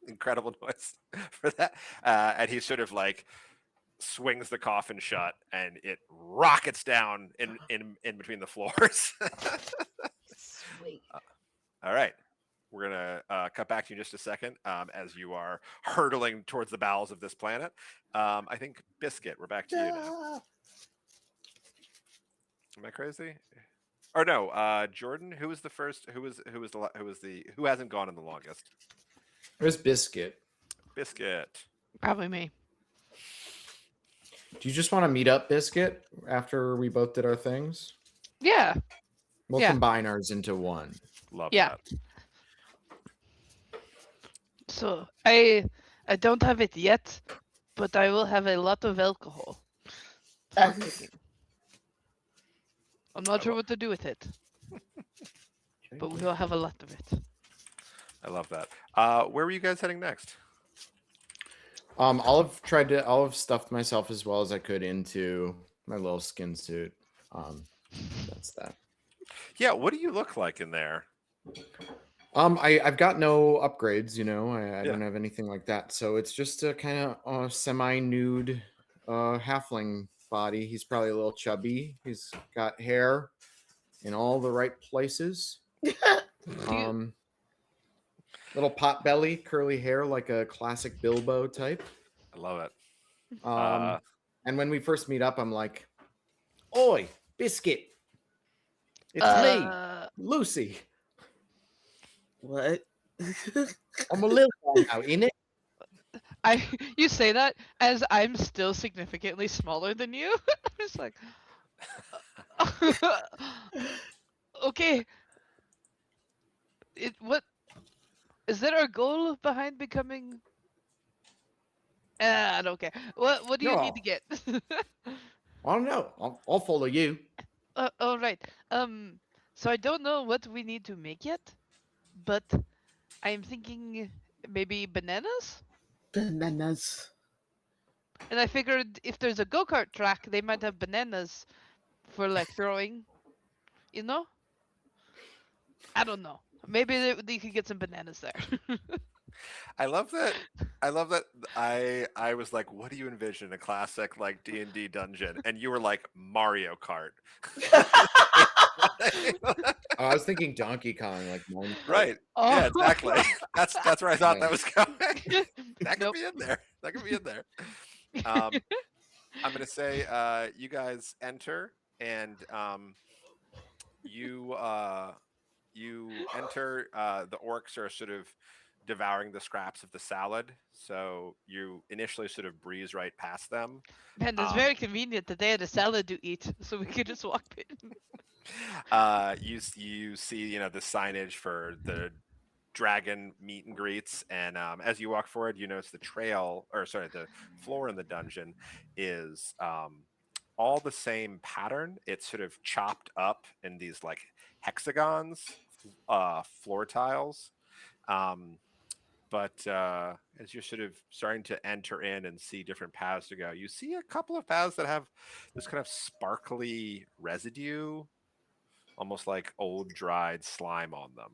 Incredible noise for that. And he sort of like swings the coffin shut, and it rockets down in between the floors. Sweet. All right. We're going to cut back to you in just a second as you are hurtling towards the bowels of this planet. I think Biscuit, we're back to you now. Am I crazy? Or no, Jordan, who was the first? Who hasn't gone in the longest? There's Biscuit. Biscuit. Probably me. Do you just want to meet up, Biscuit, after we both did our things? Yeah. We'll Yeah. combine ours into one. Love Yeah. that. So I don't have it yet, but I will have a lot of alcohol. I'm not sure what to do with it, but we will have a lot of it. I love that. Where were you guys heading next? I'll have stuffed myself as well as I could into my little skin suit. That's that. Yeah, what do you look like in there? I've got no upgrades, you know. I Yeah. don't have anything like that, so it's just a kind of semi-nude halfling body. He's probably a little chubby. He's got hair in all the right places. Little pot belly, curly hair, like a classic Bilbo type. I love it. And when we first meet up, I'm like, "Oi, Biscuit! It's me, Lucy. What? I'm a little guy now, innit?" You say that as I'm still significantly smaller than you. I'm just like, okay. What is that our goal behind becoming? I don't care. What do you need to get? I don't know. I'll follow you. All right. So I don't know what we need to make yet, but I'm thinking maybe bananas. Bananas. And I figured if there's a go-kart track, they might have bananas for like throwing. You know? I don't know. Maybe they could get some bananas there. I love that. I was like, "What do you envision a classic like D&D dungeon?" And you were like, "Mario Kart." I was thinking Donkey Kong, like mine. Right. Oh. Yeah, exactly. That's where I thought that was going. That could Nope. be in there. That could be in there. I'm gonna say you guys enter, and you enter. The orcs are sort of devouring the scraps of the salad, so you initially sort of breeze right past them. Man, it's very convenient that they had a salad to eat, so we could just walk in. You see the signage for the dragon meet and greets, and as you walk forward, you notice the floor in the dungeon is all the same pattern. It's sort of chopped up in these like hexagons, floor tiles. But as you're sort of starting to enter in and see different paths to go, you see a couple of paths that have this kind of sparkly residue, almost like old dried slime on them.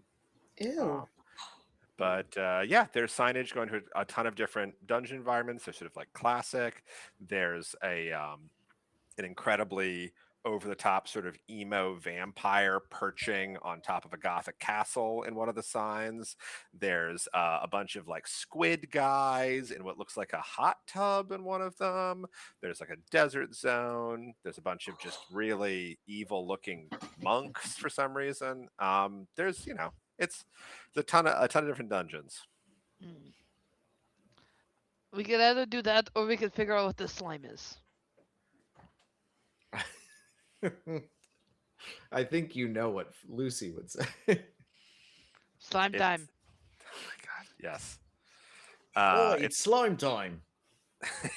Ew. But yeah, there's signage going to a ton of different dungeon environments. There's sort of like classic. There's an incredibly over-the-top sort of emo vampire perching on top of a gothic castle in one of the signs. There's a bunch of like squid guys in what looks like a hot tub in one of them. There's like a desert zone. There's a bunch of just really evil-looking monks for some reason. There's it's a ton of different dungeons. We could either do that, or we could figure out what the slime is. I think you know what Lucy would say. Slime It's- time. Oh my god, yes. Oh, It's it's slime time.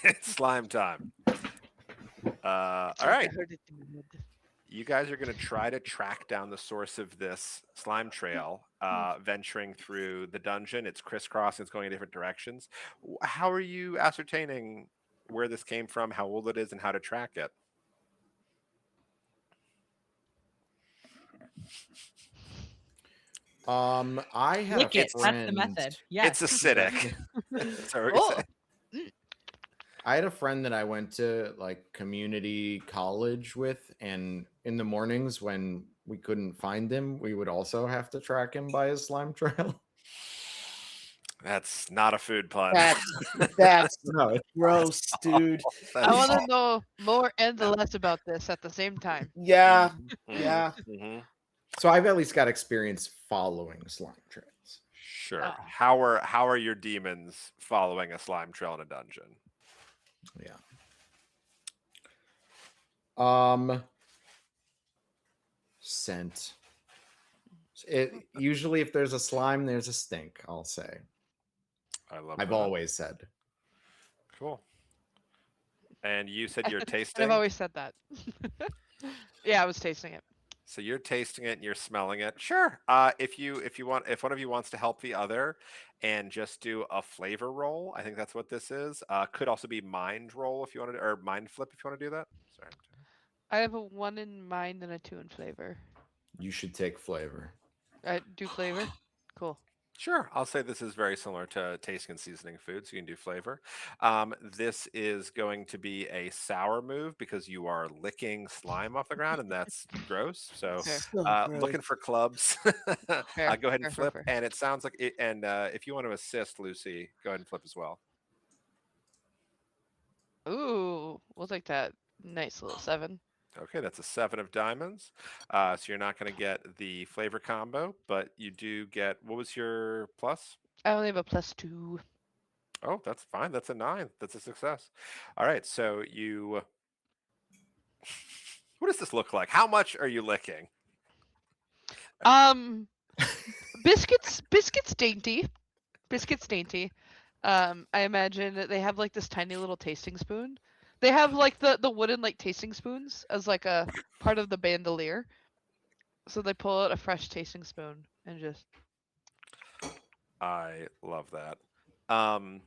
it's slime time. All It's like I right. heard it in my head. You guys are going to try to track down the source of this slime trail, venturing through the dungeon. It's crisscrossing, it's going in different directions. How are you ascertaining where this came from, how old it is, and how to track it? I had Lick a it. friend. That's the method. Yes. It's acidic. Sorry. Oh, I had a friend that I went to like community college with, and in the mornings when we couldn't find him, we would also have to track him by his slime trail. That's not a food pun. That's No, it's gross, dude. That's I want to all. know more and less about this at the same time. Yeah, Mhm, yeah. mhm. so I've at least got experience following slime trails. Sure. Ah. How are your demons following a slime trail in a dungeon? Yeah. Scent. It usually if there's a slime, there's a stink, I'll say. I love I've that. always said. Cool. And you said you're And tasting? I've always said that. Yeah, I was tasting it. So you're tasting it and you're smelling it. Sure. If one of you wants to help the other and just do a flavor roll, I think that's what this is. Could also be mind roll if you want to, or mind flip if you want to do that. Sorry. I have a 1 in mind and a 2 in flavor. You should take flavor. Do flavor. Cool. Sure. I'll say this is very similar to tasting and seasoning food, so you can do flavor. This is going to be a sour move because you are licking slime off the ground, and that's gross. So Fair. So gross. looking for clubs. Fair, Go ahead and fair, fair, flip. fair. And it sounds like it. And if you want to assist, Lucy, go ahead and flip as well. Ooh, we'll take that. Nice little 7. Okay, that's a 7 of diamonds. So you're not going to get the flavor combo, but you do get. What was your plus? I only have a +2. Oh, that's fine. That's a 9. That's a success. All right. So you. What does this look like? How much are you licking? Biscuits dainty. Biscuits dainty. I imagine that they have like this tiny little tasting spoon. They have like the wooden like tasting spoons as like a part of the bandolier. So they pull out a fresh tasting spoon and just I love that. and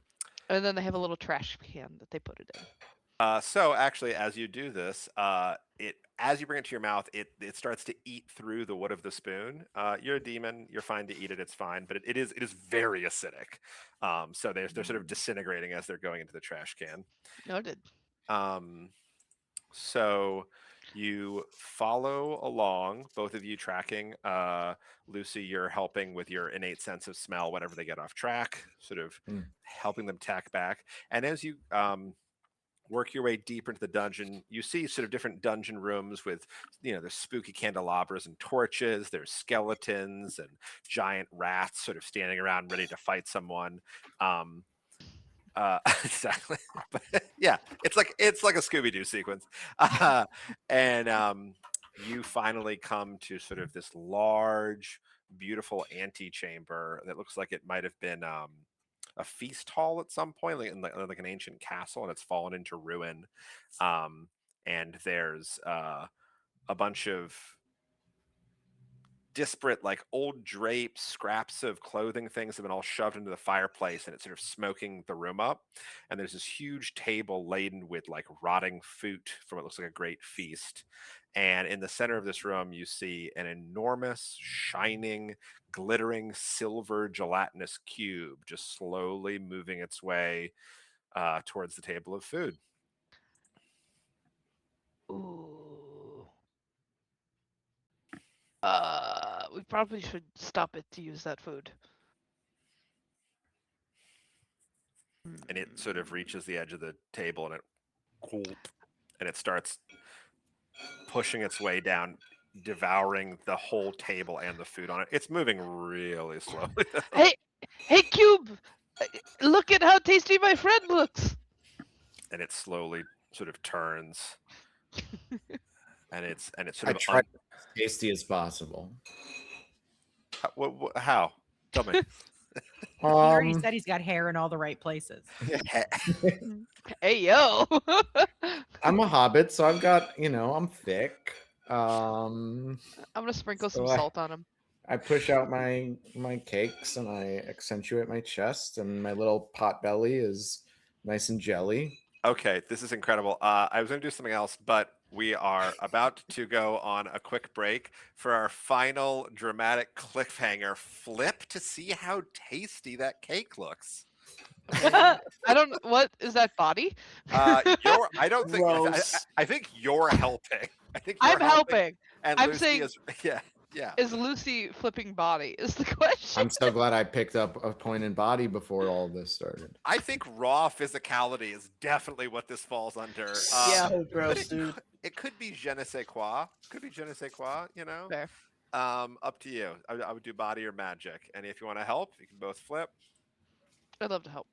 then they have a little trash can that they put it in. So actually, as you do this, as you bring it to your mouth, it starts to eat through the wood of the spoon. You're a demon. You're fine to eat it. It's fine, but it is very acidic. So they're sort of disintegrating as they're going into the trash can. Noted. So you follow along, both of you tracking. Lucy, you're helping with your innate sense of smell whenever they get off track, sort of helping them tack back. And as you work your way deeper into the dungeon, you see sort of different dungeon rooms with, there's spooky candelabras and torches, there's skeletons and giant rats sort of standing around ready to fight someone. Exactly. But yeah, it's like a Scooby-Doo sequence. And you finally come to sort of this large, beautiful antechamber that looks like it might have been a feast hall at some point, like an ancient castle, and it's fallen into ruin. And there's a bunch of disparate, like old drapes, scraps of clothing, things have been all shoved into the fireplace, and it's sort of smoking the room up. And there's this huge table laden with like rotting fruit from what looks like a great feast. And in the center of this room, you see an enormous, shining, glittering silver gelatinous cube just slowly moving its way towards the table of food. Ooh. We probably should stop it to use that food. And it sort of reaches the edge of the table, and it starts pushing its way down, devouring the whole table and the food on it. It's moving really slowly. Hey, Cube! Look at how tasty my friend looks. And it slowly sort of turns and it's I sort of try to be as tasty as possible. how? Tell me. He already Um, said he's got hair in all the right places. Hey yo. I'm a hobbit, so I've got, I'm thick. I'm gonna sprinkle some So I- salt on him. I push out my cakes and I accentuate my chest, and my little pot belly is nice and jelly. Okay, this is incredible. I was going to do something else, but we are about to go on a quick break for our final dramatic cliffhanger flip to see how tasty that cake looks. Amazing. I don't. What is that body? I don't think. Gross. I think you're helping. I think you're I'm helping. and I'm Lucy saying, is. Yeah. is Lucy flipping body? Is the question. I'm so glad I picked up a point in body before all this started. I think raw physicality is definitely what this falls under. Yeah. So But gross, dude. it could be je ne sais quoi. Could be je ne sais quoi. Fair. Up to you. I would do body or magic. And if you want to help, you can both flip. I'd love to help.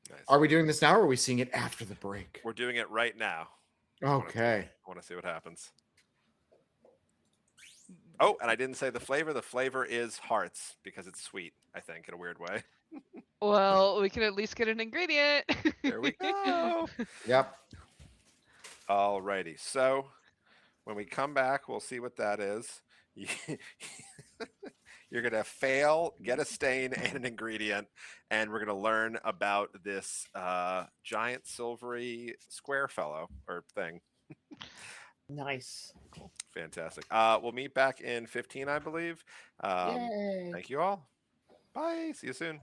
Nice. Are we doing this now, or are we seeing it after the break? We're doing it right now. Okay. I want to see what happens. Oh, and I didn't say the flavor. The flavor is hearts because it's sweet, I think, in a weird way. Well, we can at least get an ingredient. There we go. Yep. Alrighty. So when we come back, we'll see what that is. You're going to fail, get a stain and an ingredient, and we're going to learn about this giant silvery square fellow or thing. Nice. Fantastic. We'll meet back in 15, I believe. Yay. Thank you all. Bye. See you soon.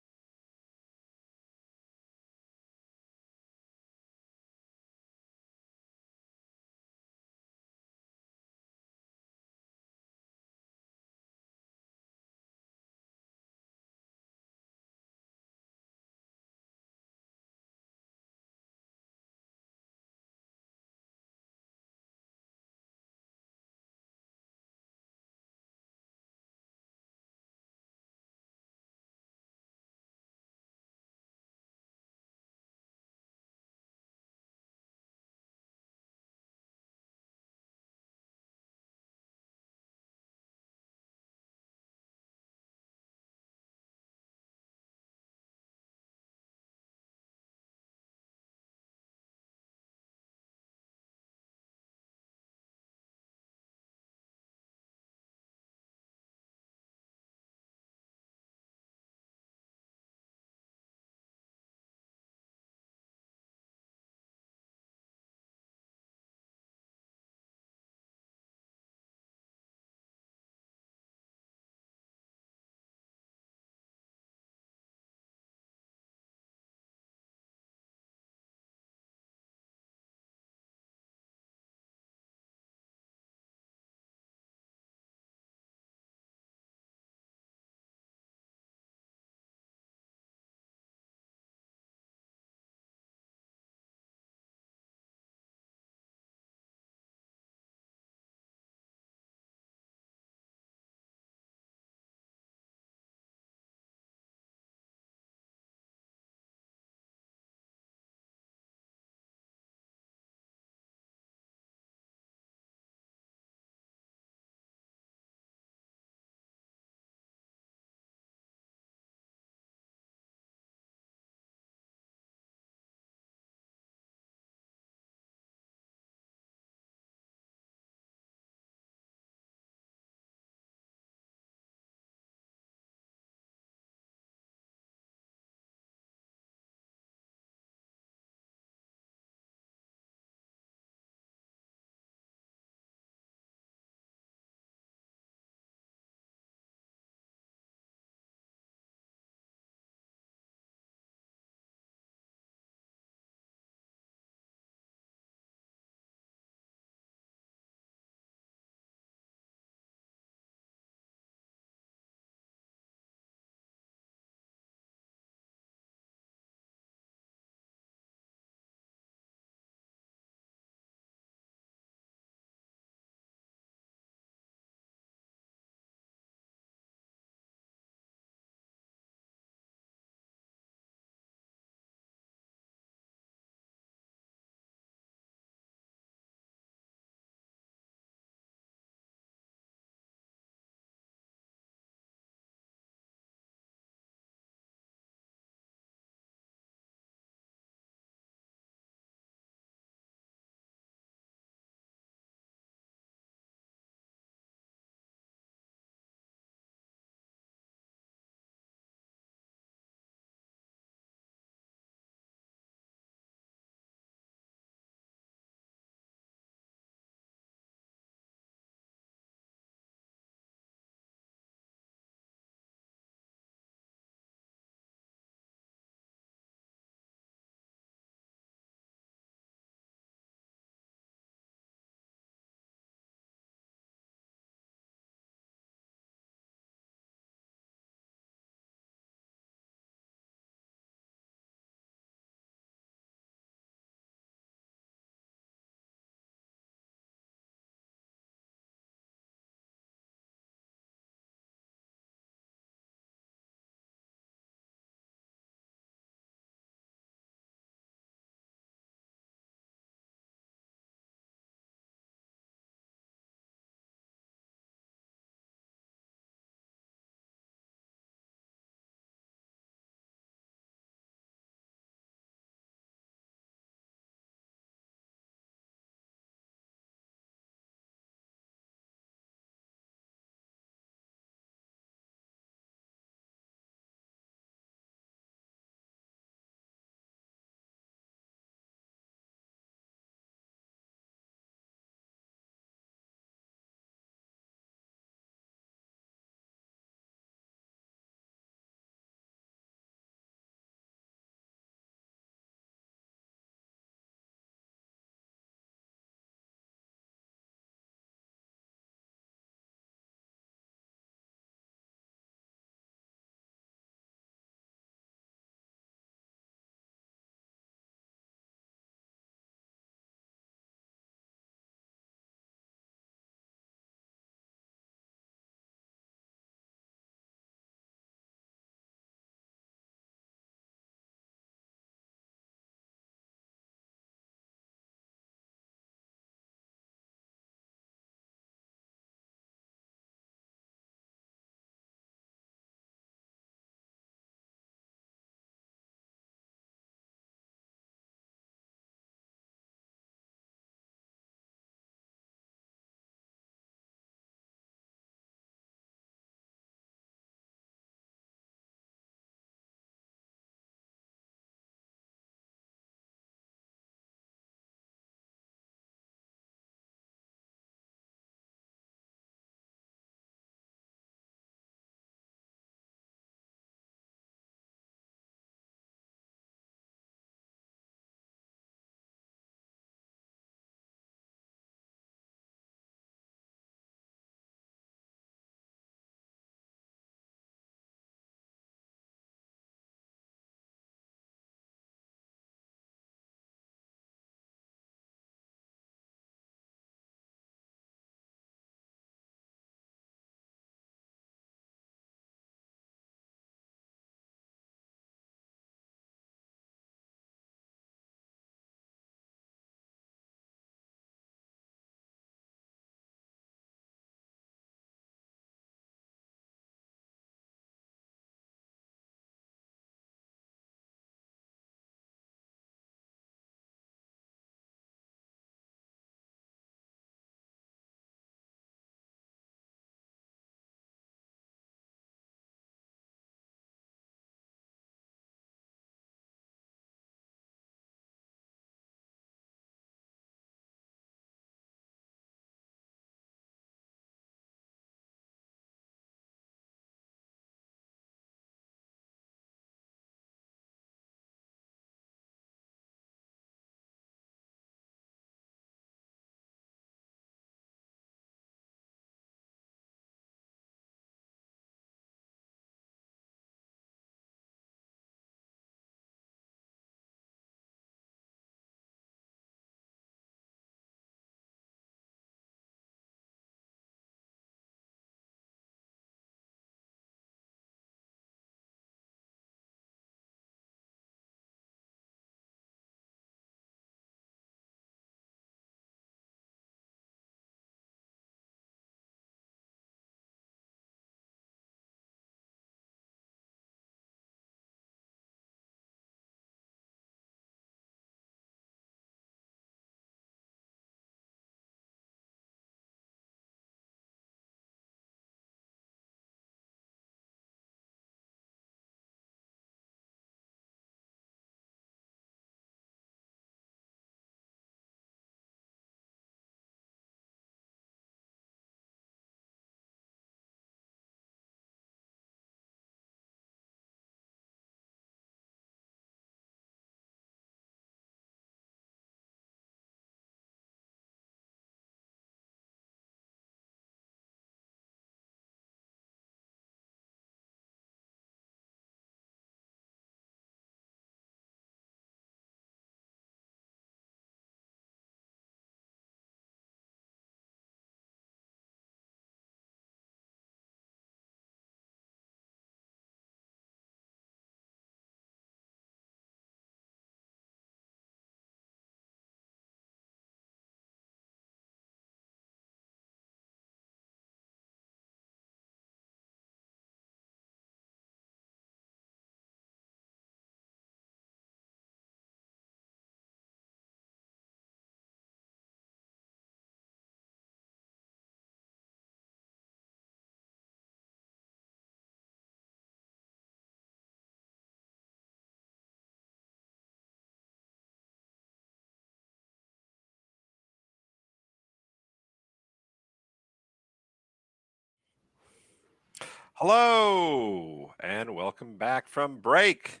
Hello, and welcome back from break.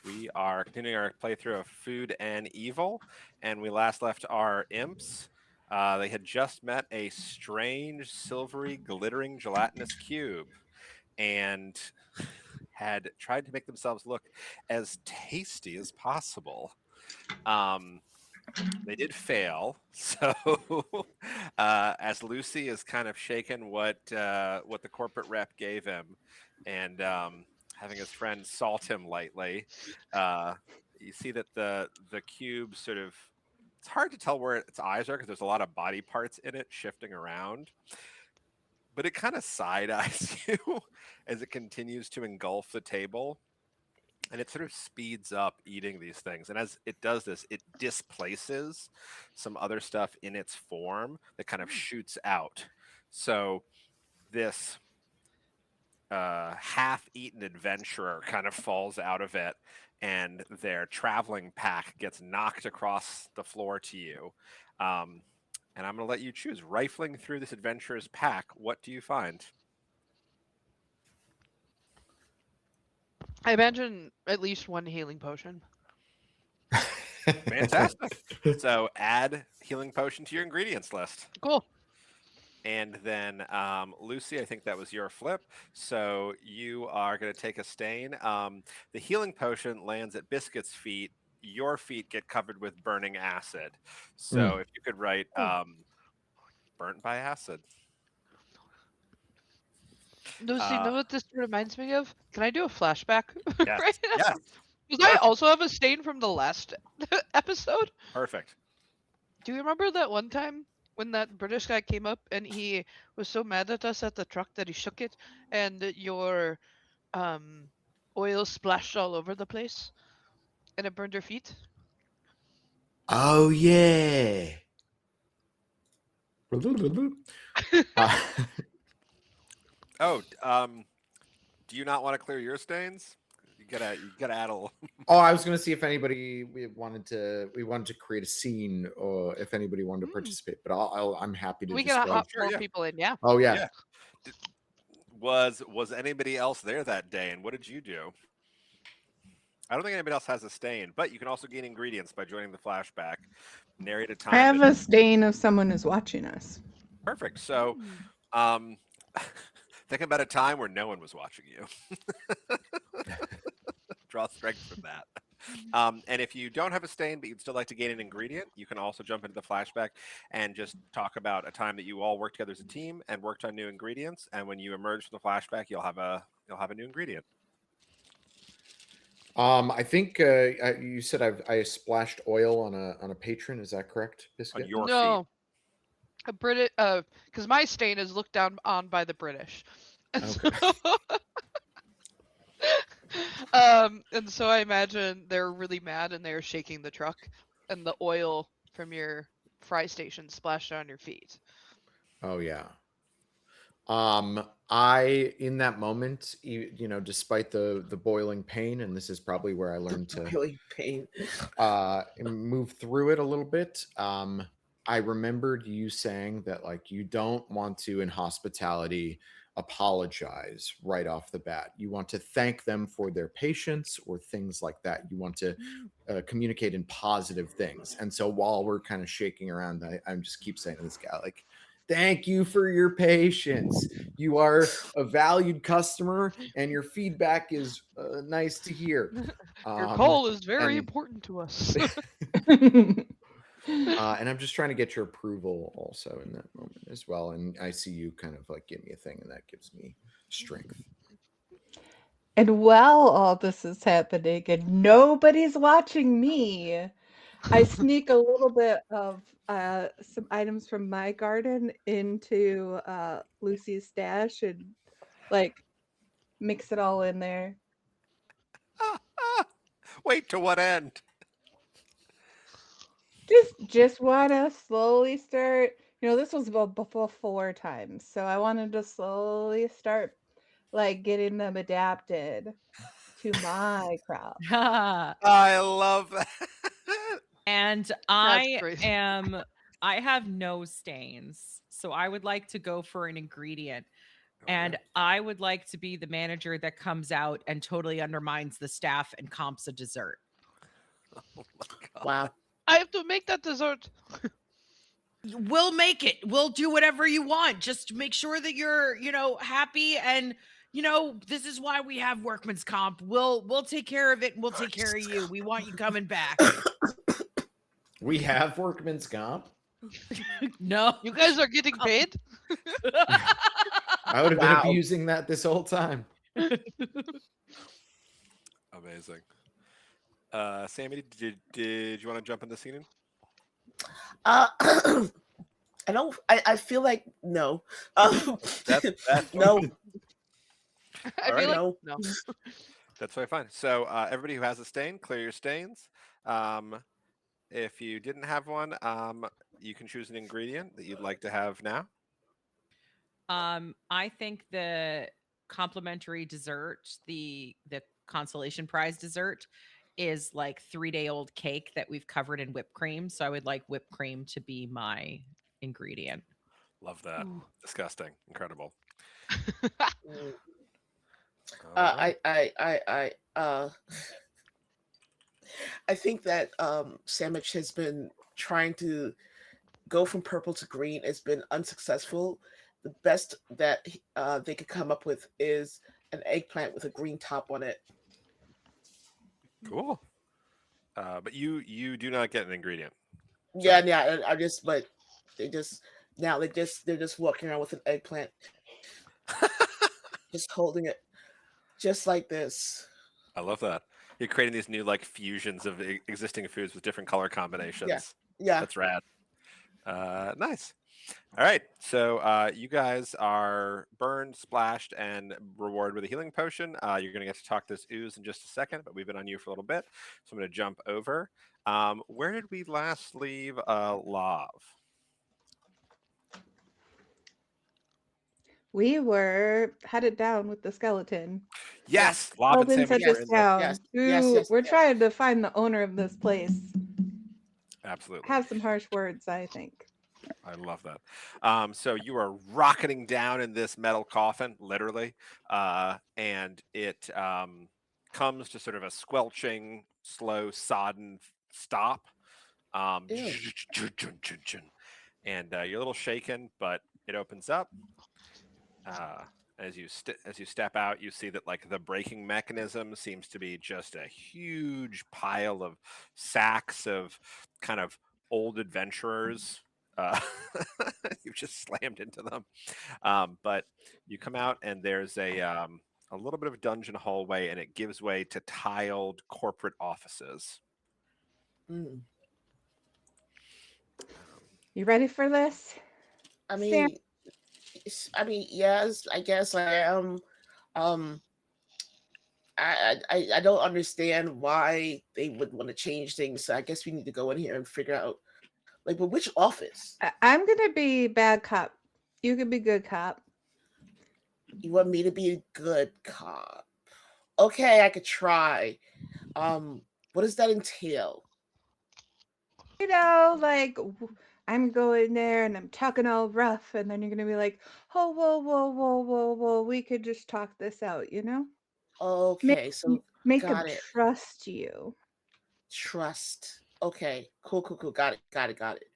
We are continuing our playthrough of Food and Evil, and we last left our imps. They had just met a strange, silvery, glittering, gelatinous cube, and had tried to make themselves look as tasty as possible. They did fail, so as Lucy is kind of shaken what the corporate rep gave him, and having his friend salt him lightly, you see that the cube sort of, it's hard to tell where its eyes are because there's a lot of body parts in it shifting around, but it kind of side eyes you as it continues to engulf the table. And it sort of speeds up eating these things. And as it does this, it displaces some other stuff in its form that kind of shoots out. So this half-eaten adventurer kind of falls out of it, and their traveling pack gets knocked across the floor to you. And I'm going to let you choose. Rifling through this adventurer's pack, what do you find? I imagine at least one healing potion. Fantastic. So add healing potion to your ingredients list. Cool. And then Lucy, I think that was your flip. So you are going to take a stain. The healing potion lands at Biscuit's feet. Your feet get covered with burning acid. So if you could write burnt by acid. Lucy, know what this reminds me of? Can I do a flashback? Yes. Right now? Yes. Because I also have a stain from the last episode. Perfect. Do you remember that one time when that British guy came up and he was so mad at us at the truck that he shook it and your oil splashed all over the place and it burned your feet? Oh yeah. Oh, do you not want to clear your stains? You gotta add a little. Oh, I was gonna see if anybody we wanted to create a scene, or if anybody wanted to participate. But I'm happy to. We just can go. hop Sure, more yeah. people in, yeah. Oh yeah. Yeah. Was anybody else there that day, and what did you do? I don't think anybody else has a stain, but you can also gain ingredients by joining the flashback. Narrate a time. I have a stain of someone who's watching us. Perfect. So, think about a time where no one was watching you. Draw strength from that. And if you don't have a stain, but you'd still like to gain an ingredient, you can also jump into the flashback and just talk about a time that you all worked together as a team and worked on new ingredients. And when you emerge from the flashback, you'll have a new ingredient. I think you said I splashed oil on a patron. Is that correct, Biscuit? On your feet. No. A British, because my stain is looked down on by the British. And Okay. and so I imagine they're really mad and they're shaking the truck, and the oil from your fry station splashed on your feet. Oh yeah. I in that moment, despite the boiling pain, and this is probably where I learned to Really pain. move through it a little bit. I remembered you saying that like you don't want to in hospitality apologize right off the bat. You want to thank them for their patience or things like that. You want to communicate in positive things. And so while we're kind of shaking around, I'm just keep saying to this guy like, thank you for your patience. You are a valued customer, and your feedback is nice to hear. Your coal is very and- important to us. And I'm just trying to get your approval also in that moment as well. And I see you kind of like give me a thing, and that gives me strength. And while all this is happening and nobody's watching me, I sneak a little bit of some items from my garden into Lucy's stash and like mix it all in there. Wait, to what end? Just want to slowly start. This was before times, so I wanted to slowly start like getting them adapted to my crop. I love that. And great. I have no stains. So I would like to go for an ingredient. And yeah. I would like to be the manager that comes out and totally undermines the staff and comps a dessert. Oh my God. Wow. I have to make that dessert. We'll make it. We'll do whatever you want. Just make sure that you're, happy, and this is why we have workman's comp. We'll take care of it, and we'll take care of you. We want you coming back. We have workman's comp. No. You guys are getting paid? I would have Wow. been abusing that this whole time. Amazing. Sammy, did you want to jump in the scene? I don't. I feel like no. That's No. I Alright. feel like No. no. That's very fine. So everybody who has a stain, clear your stains. If you didn't have one, you can choose an ingredient that you'd like to have now. I think the complimentary dessert, the consolation prize dessert, is like 3-day-old cake that we've covered in whipped cream. So I would like whipped cream to be my ingredient. Love that. Ooh. Disgusting. Incredible. Mm. All right. I think that Sandwich has been trying to go from purple to green. It's been unsuccessful. The best that they could come up with is an eggplant with a green top on it. Cool. But you do not get an ingredient. Yeah, yeah. I just, but they're just walking around with an eggplant, just holding it, just like this. I love that. You're creating these new like fusions of existing foods with different color combinations. Yeah. That's rad. Nice. All right. So you guys are burned, splashed, and rewarded with a healing potion. You're going to get to talk to this ooze in just a second, but we've been on you for a little bit. So I'm going to jump over. Where did we last leave Lav? We were headed down with the skeleton. Yes. Lav and Alden Sandwich set were us in the- down. Yes, We're yes. trying to find the owner of this place. Absolutely. Have some harsh words, I think. I love that. So you are rocketing down in this metal coffin, literally, and it comes to sort of a squelching, slow, sodden stop. Ew. And you're a little shaken, but it opens up. As you step out, you see that like the braking mechanism seems to be just a huge pile of sacks of kind of old adventurers. You've just slammed into them. But you come out and there's a little bit of a dungeon hallway, and it gives way to tiled corporate offices. Mm. You ready for this? I Sam- mean, yes, I guess I am. I don't understand why they would want to change things. So I guess we need to go in here and figure out, like, but which office? I'm gonna be bad cop. You could be good cop. You want me to be a good cop? Okay, I could try. What does that entail? You know, like I'm going there and I'm talking all rough, and then you're gonna be like, "Oh, whoa, we could just talk this out," you know? Okay, so Make got them it. trust you. Trust. Okay, cool. Got it.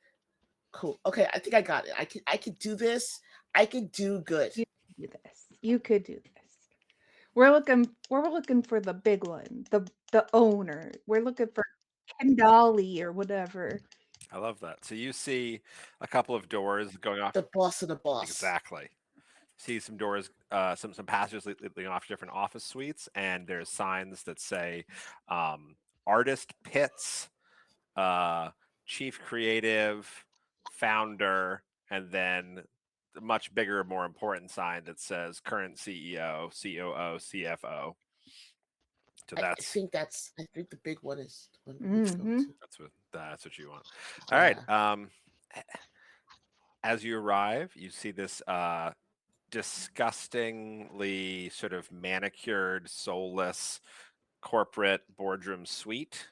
Cool. Okay, I think I got it. I could do this. I could do good. You do this. You could do this. We're looking for the big one, the owner. We're looking for Kendali or whatever. I love that. So you see a couple of doors going off. The boss of the boss. Exactly. See some doors, some passages leading off different office suites, and there's signs that say artist pits, chief creative, founder, and then the much bigger, more important sign that says current CEO, COO, CFO. So I think the big one is the one we need to go Mhm. to. that's what you want. All right. As you arrive, you see this disgustingly sort of manicured, soulless corporate boardroom suite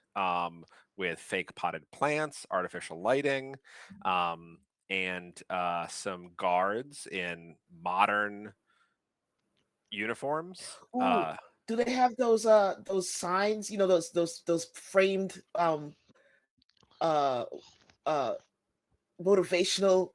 with fake potted plants, artificial lighting, and some guards in modern uniforms. Ooh, do they have those signs? You know, those framed uh motivational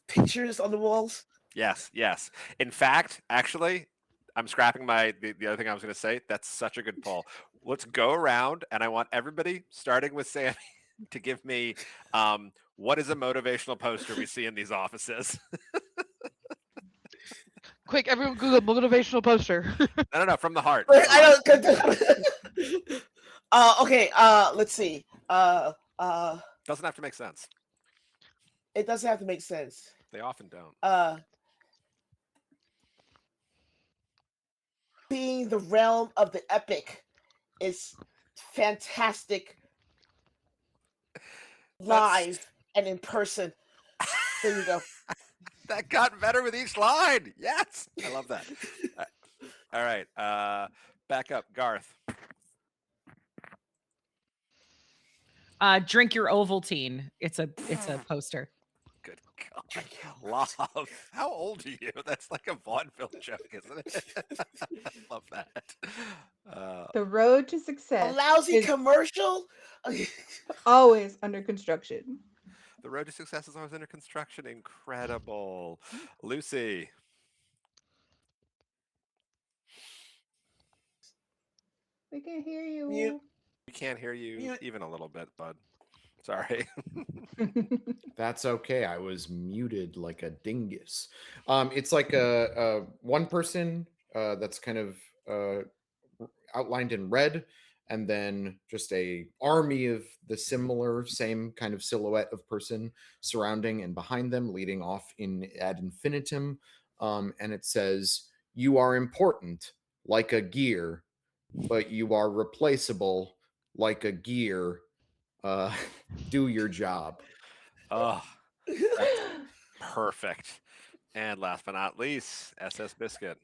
pictures on the walls? Yes, yes. In fact, actually, I'm scrapping the other thing I was going to say. That's such a good poll. Let's go around, and I want everybody, starting with Sammy, to give me what is a motivational poster we see in these offices. Quick, everyone Google motivational poster. No, from the heart. Wait, From the I heart. don't. Okay. Let's see. Doesn't have to make sense. It doesn't have to make sense. They often don't. Being the realm of the epic is fantastic live and in person. There you go. That got better with each line. Yes, I love that. All right, back up, Garth. Drink your Ovaltine. It's a poster. Good God, love. How old are you? That's like a vaudeville joke, isn't it? I love that. The road to A success lousy is commercial. always under construction. The road to success is always under construction. Incredible, Lucy. We can hear you. Mute. We can't hear you Mute. even a little bit, bud. Sorry. That's okay. I was muted like a dingus. It's like a one person that's kind of outlined in red, and then just a army of the similar same kind of silhouette of person surrounding and behind them, leading off in ad infinitum. And it says, "You are important like a gear, but you are replaceable like a gear. Do your job." Oh, perfect. And last but not least, SS Biscuit.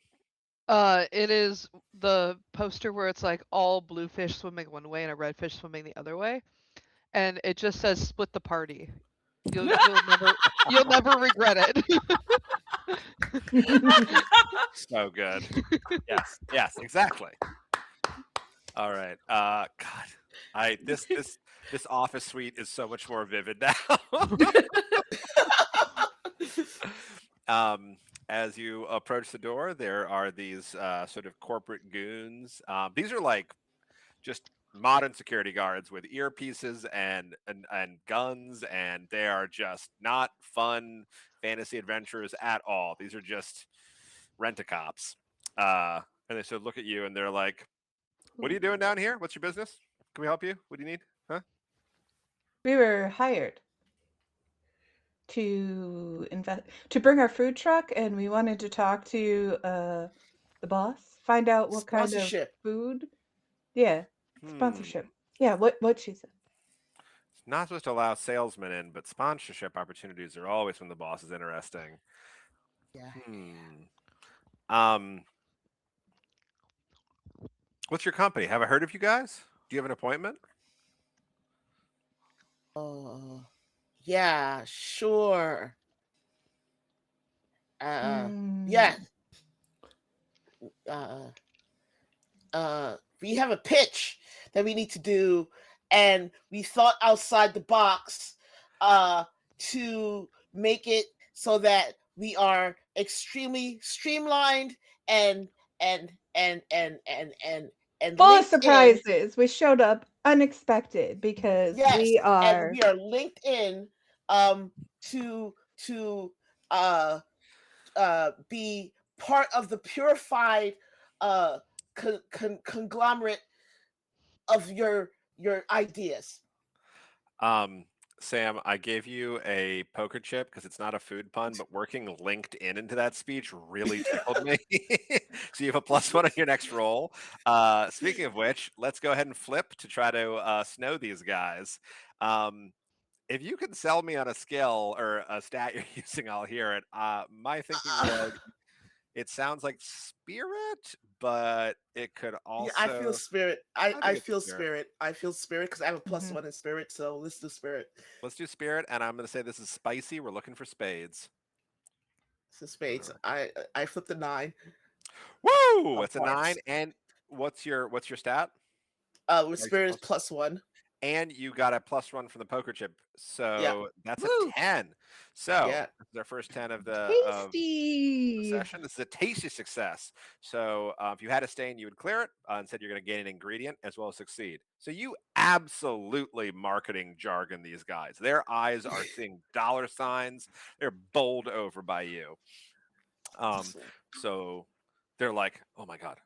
It is the poster where it's like all blue fish swimming one way and a red fish swimming the other way, and it just says "split the party." You'll never regret it. So good. Yes, exactly. All right. God, this office suite is so much more vivid now. As you approach the door, there are these sort of corporate goons. These are like just modern security guards with earpieces and guns, and they are just not fun fantasy adventurers at all. These are just rent-a-cops. And they sort of look at you and they're like, "What are you doing down here? What's your business? Can we help you? What do you need? Huh?" We were hired to bring our food truck, and we wanted to talk to the boss, find out what kind of Sponsorship. food. Yeah, sponsorship. Yeah, what she said. Not supposed to allow salesmen in, but sponsorship opportunities are always when the boss is interesting. Yeah. What's your company? Have I heard of you guys? Do you have an appointment? Yeah, sure. Mm. Yeah. We have a pitch that we need to do, and we thought outside the box to make it so that we are extremely streamlined and Full of linked in. surprises. We showed up unexpected because Yes, we are. and we are linked in to be part of the purified conglomerate of your ideas. Sam, I gave you a poker chip because it's not a food pun, but working linked into that speech really tickled me. So you have a +1 on your next roll. Speaking of which, let's go ahead and flip to try to snow these guys. If you can sell me on a skill or a stat you're using, I'll hear it. My thinking was, it sounds like spirit, but it could also. Yeah, I feel spirit. I think it's feel spirit. spirit. I feel spirit because I have a +1 in spirit. So let's do spirit. Let's do spirit, and I'm going to say this is spicy. We're looking for spades. So spades. I flipped a 9. Woo! of It's a 9. hearts. And what's your stat? With Or spirit is explosive? +1. And you got a +1 from the poker chip, Yeah, so that's a Woo! 10. So yeah. this is our first 10 of the Tasty. session. This is a tasty success. So if you had a stain, you would clear it. Instead, you're going to gain an ingredient as well as succeed. So you absolutely marketing jargon these guys. Their eyes are seeing dollar signs. They're bowled over by you. Excellent. So they're like, oh my god,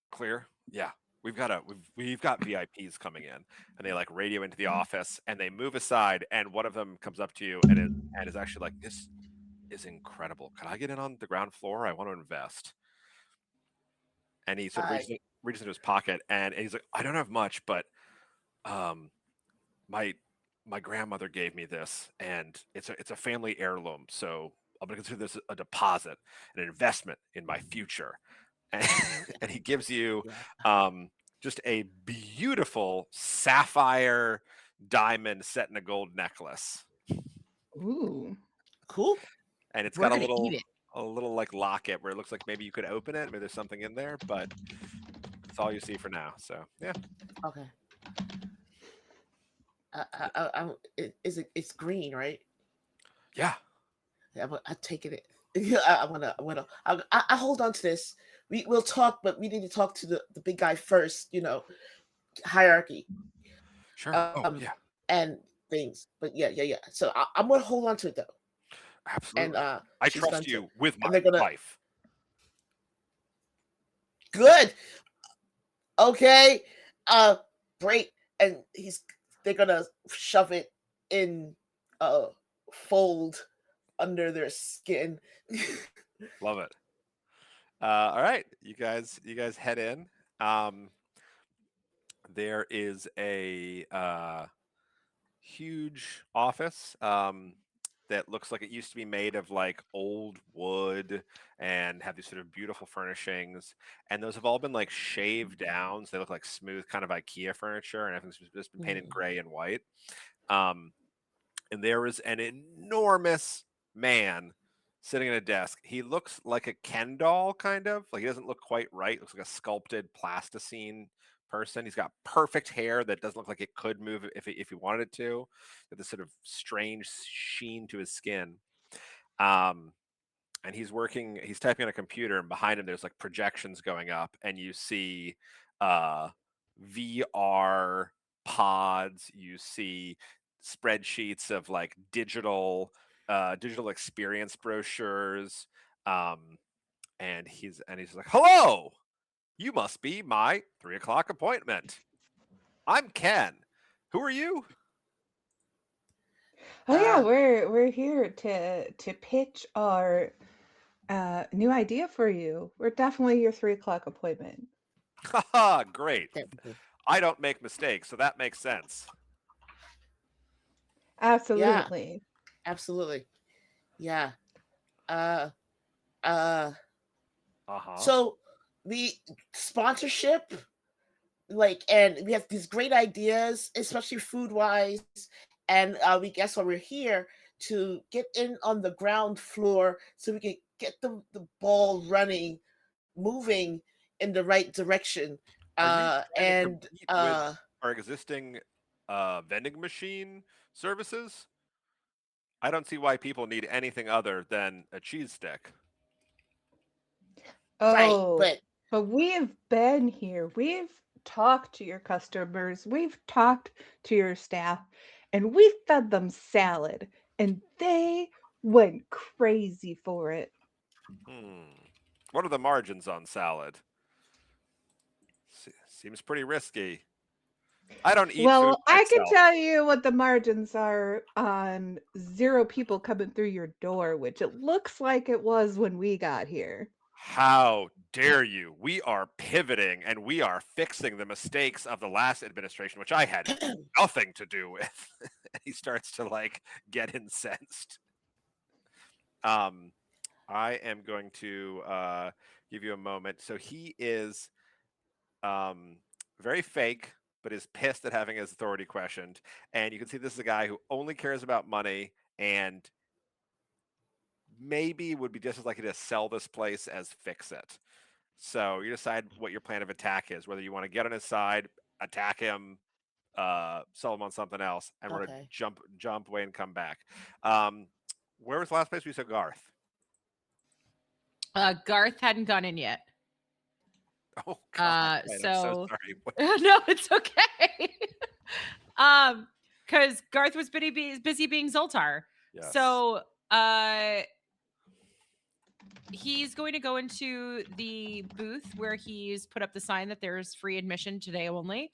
clear? Yeah. We've got VIPs coming in, and they like radio into the office, and they move aside, and one of them comes up to you and is actually like, this is incredible. Can I get in on the ground floor? I want to invest. And he sort of I reaches into his pocket, and he's like, I don't have much, but um, my grandmother gave me this, and it's a family heirloom. So I'm gonna consider this a deposit, an investment in my future. And, and he gives you yeah. just a beautiful sapphire diamond set in a gold necklace, Ooh. Cool. and it's We're got gonna eat it. a little like locket where it looks like maybe you could open it. Maybe there's something in there, but that's all you see for now. So yeah. Okay. It's green, right? Yeah. Yeah, I'm taking it. Yeah, I hold on to this. We'll talk, but we need to talk to the big guy first. Hierarchy, Sure. Oh yeah. and things. But yeah. So I'm gonna hold on to it though, and Absolutely. I she's going trust to, you with my and they're gonna life. good. Okay, great. And they're gonna shove it in a fold under their skin. Love it. All right, you guys head in. There is a huge office that looks like it used to be made of like old wood and have these sort of beautiful furnishings. And those have all been like shaved down, so they look like smooth kind of IKEA furniture, and everything's just been painted gray and white. Um, and there is an enormous man sitting at a desk. He looks like a Ken doll, kind of like he doesn't look quite right. Looks like a sculpted plasticine person. He's got perfect hair that doesn't look like it could move if he wanted it to. With this sort of strange sheen to his skin. Um, and he's typing on a computer, and behind him there's like projections going up, and you see uh VR pods, you see spreadsheets of like digital experience brochures. And he's like, hello, you must be my 3 o'clock appointment. I'm Ken. Who are you? Oh yeah, Uh, we're here to pitch our new idea for you. We're definitely your 3 o'clock appointment. Haha, great. definitely. I don't make mistakes, so that makes sense. Yeah, Absolutely. absolutely. Yeah. Uh, uh. Uh-huh. So the sponsorship, and we have these great ideas, especially food wise, and we guess why we're here to get in on the ground floor so we can get the ball running, moving in the right direction. Are you trying to And compete with our existing vending machine services? I don't see why people need anything other than a cheese stick. right, Oh, but but we've been here. We've talked to your customers. We've talked to your staff, and we fed them salad, and they went crazy for it. What are the margins on salad? Seems pretty risky. I don't eat food Well, I can myself. tell you what the margins are on 0 people coming through your door, which it looks like it was when we got here. How dare you? We are pivoting, and we are fixing the mistakes of the last administration, which I had nothing to do with. And he starts to like get incensed. I am going to give you a moment. So he is very fake, but is pissed at having his authority questioned. And you can see this is a guy who only cares about money and maybe would be just as likely to sell this place as fix it. So you decide what your plan of attack is, whether you want to get on his side, attack him, sell him on something else, and we're Okay. gonna jump away and come back. Where was the last place we saw Garth? Garth hadn't gone in yet. Oh God, man, I'm so So sorry. no, it's okay. Because Garth was busy being Zoltar. Yes. So he's going to go into the booth where he's put up the sign that there's free admission today only.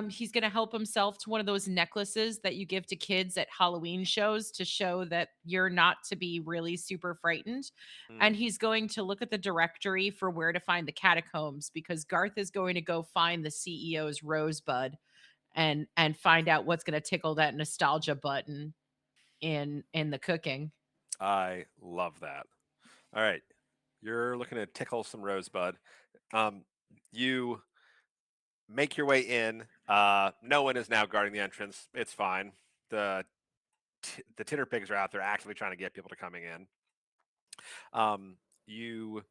He's going to help himself to one of those necklaces that you give to kids at Halloween shows to show that you're not to be really super frightened. And he's going to look at the directory for where to find the catacombs, because Garth is going to go find the CEO's rosebud and find out what's going to tickle that nostalgia button in the cooking. I love that. All right, you're looking to tickle some rosebud. You make your way in. No one is now guarding the entrance. It's fine. The titter pigs are out there actively trying to get people to coming in. You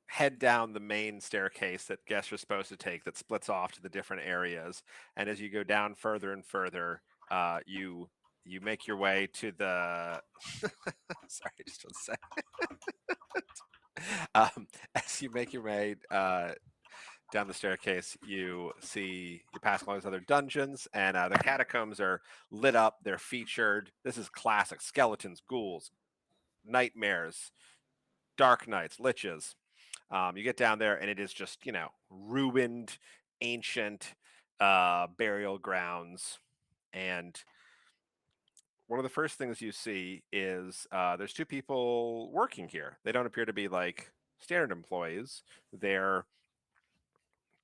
head down the main staircase that guests are supposed to take that splits off to the different areas. And as you go down further and further, you make your way to the sorry, just one second. As you make your way down the staircase, you pass along these other dungeons, and the catacombs are lit up. They're featured. This is classic: skeletons, ghouls, nightmares, dark knights, liches. You get down there, and it is just ruined, ancient burial grounds. And one of the first things you see is there's two people working here. They don't appear to be like standard employees. They're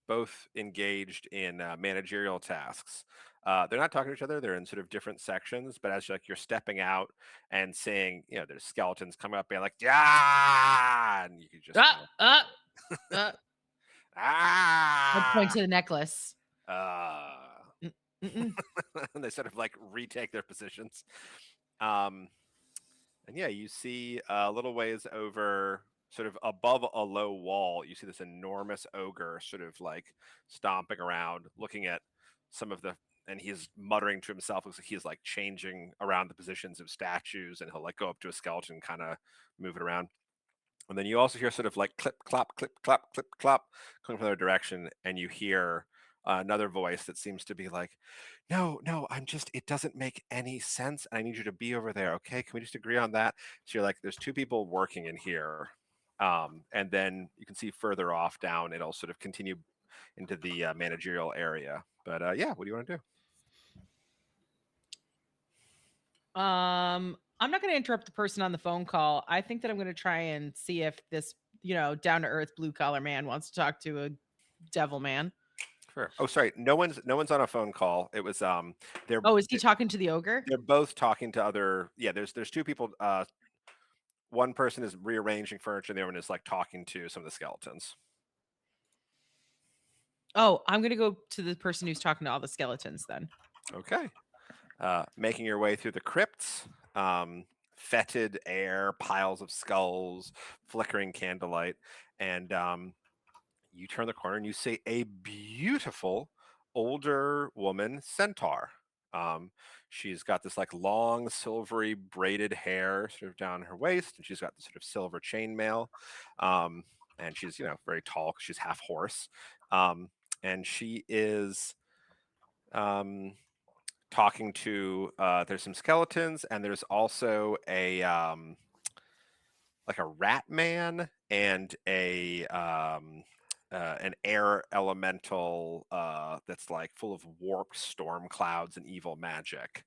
both engaged in managerial tasks. They're not talking to each other. They're in sort of different sections. But as you're stepping out and seeing, there's skeletons coming up, being like, yeah, and you can just I point to the necklace. and they sort of like retake their positions. And yeah, you see a little ways over, sort of above a low wall, you see this enormous ogre sort of like stomping around, looking at some of the, and he's muttering to himself. Looks like he's like changing around the positions of statues, and he'll like go up to a skeleton, kind of move it around. And then you also hear sort of like clip, clop, clip, clop, clip, clop, coming from the other direction, and you hear another voice that seems to be like, no, it doesn't make any sense. I need you to be over there. Okay, can we just agree on that? So you're like, there's two people working in here. And then you can see further off down, it'll sort of continue into the managerial area. But yeah, what do you want to do? I'm not going to interrupt the person on the phone call. I think that I'm going to try and see if this, down to earth blue collar man wants to talk to a devil man. Sure. Oh, sorry. No one's on a phone call. It was they're. Oh, is he talking to the ogre? They're both talking to other. Yeah, there's two people. One person is rearranging furniture, and the other one is like talking to some of the skeletons. Oh, I'm going to go to the person who's talking to all the skeletons then. Okay. Making your way through the crypts, fetid air, piles of skulls, flickering candlelight, and you turn the corner and you see a beautiful older woman centaur. She's got this like long silvery braided hair sort of down her waist, and she's got this sort of silver chainmail. And she's very tall. She's half horse, and she is talking to. There's some skeletons, and there's also a like a rat man and a an air elemental that's like full of warped storm clouds and evil magic.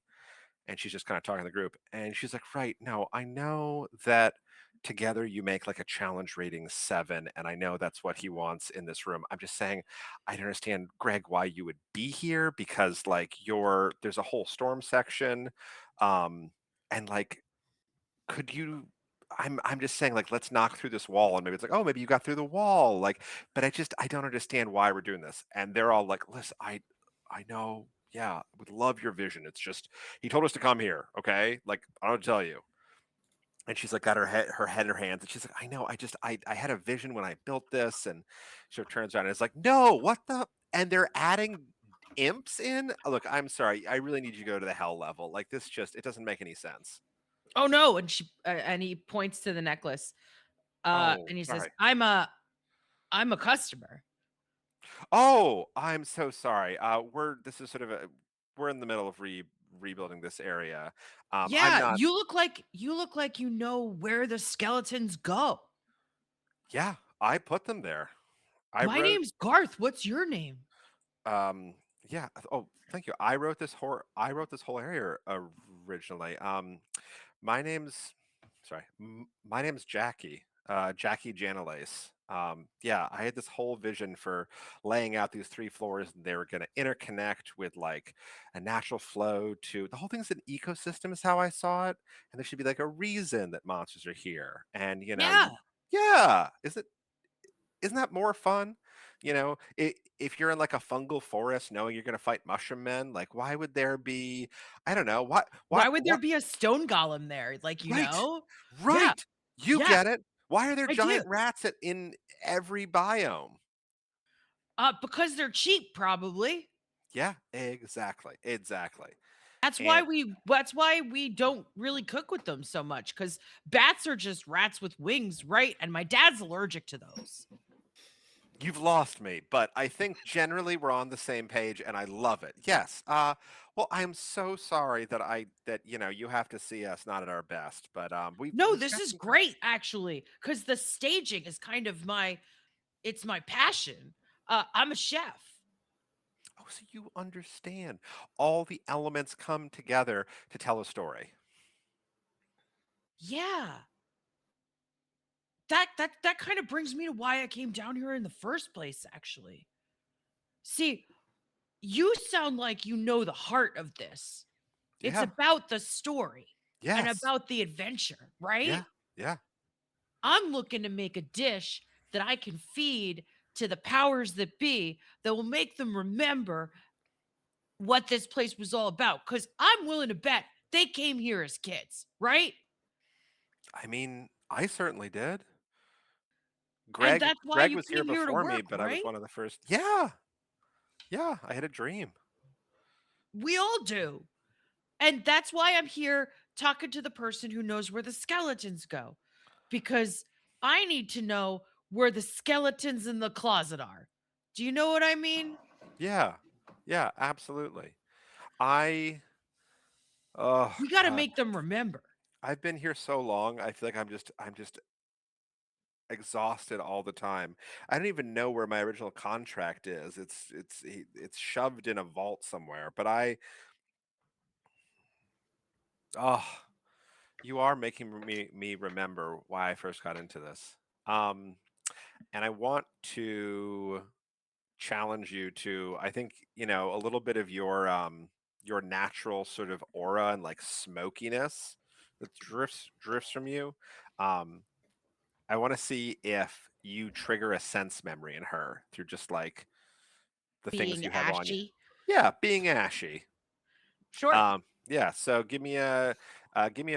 And she's just kind of talking to the group, and she's like, right, no, I know that together you make like a challenge rating 7, and I know that's what he wants in this room. I'm just saying, I don't understand, Greg, why you would be here, because like there's a whole storm section, and like, could you, I'm just saying, like, let's knock through this wall. And maybe it's like, oh, maybe you got through the wall, like, but I don't understand why we're doing this. And they're all like, listen, I know, yeah, would love your vision. It's just he told us to come here, okay? Like, I don't tell you. and she's like got her head in her hands, and she's like, I know, I had a vision when I built this. And she turns around and is like, no, what the, and they're adding imps in. Look, I'm sorry, I really need you to go to the hell level. Like, this just, it doesn't make any sense. Oh no, and he points to the necklace. Oh, And he says, sorry. I'm a customer. Oh, I'm so sorry. This is sort of we're in the middle of rebuilding this area. I'm Yeah, not. you look like you know where the skeletons go. Yeah, I put them there. I My wrote. name's Garth. What's your name? Yeah. Oh, thank you. I wrote this whole area originally. My name's sorry. My name's Jackie. Jackie Janelace. Yeah, I had this whole vision for laying out these 3 floors, and they were going to interconnect with like a natural flow to the whole thing's an ecosystem, is how I saw it. And there should be like a reason that monsters are here. And Yeah. yeah, isn't that more fun? If you're in like a fungal forest, knowing you're going to fight mushroom men, like why would there be? I don't know. Why would there be a stone golem there? Like, you Right, know? Yeah. right. You Yeah, get it. Why are there I do. giant rats in every biome? Because they're cheap, probably. Yeah, exactly, exactly. That's And why we don't really cook with them so much, because bats are just rats with wings, right? And my dad's allergic to those. you've lost me, but I think generally we're on the same page, and I love it. Yes. Well, I'm so sorry that you have to see us not at our best, but No, we've this got is some great, actually, because the staging is kind of it's my passion. I'm a chef. Oh, so you understand. All the elements come together to tell a story. Yeah. That kind of brings me to why I came down here in the first place, actually. See, you sound like you know the heart of this. It's Yeah. about the story and Yes. about the adventure, right? Yeah. Yeah. I'm looking to make a dish that I can feed to the powers that be that will make them remember what this place was all about. Because I'm willing to bet they came here as kids, right? I mean, I certainly did. And Greg that's why Greg you was here came here to before me, work, but I was right? one of the first. Yeah. Yeah, I had a dream. We all do. And that's why I'm here talking to the person who knows where the skeletons go. Because I need to know where the skeletons in the closet are. Do you know what I mean? Yeah. Yeah, absolutely. I oh We got to god. make them remember. I've been here so long. I feel like I'm just exhausted all the time. I don't even know where my original contract is. It's shoved in a vault somewhere. But oh, you are making me remember why I first got into this. Um, and I want to challenge you to, I think, a little bit of your natural sort of aura and like smokiness that drifts from you. Um, I want to see if you trigger a sense memory in her through just like the things Being you have on you. ashy. Yeah, being ashy. Sure. Yeah. So give me a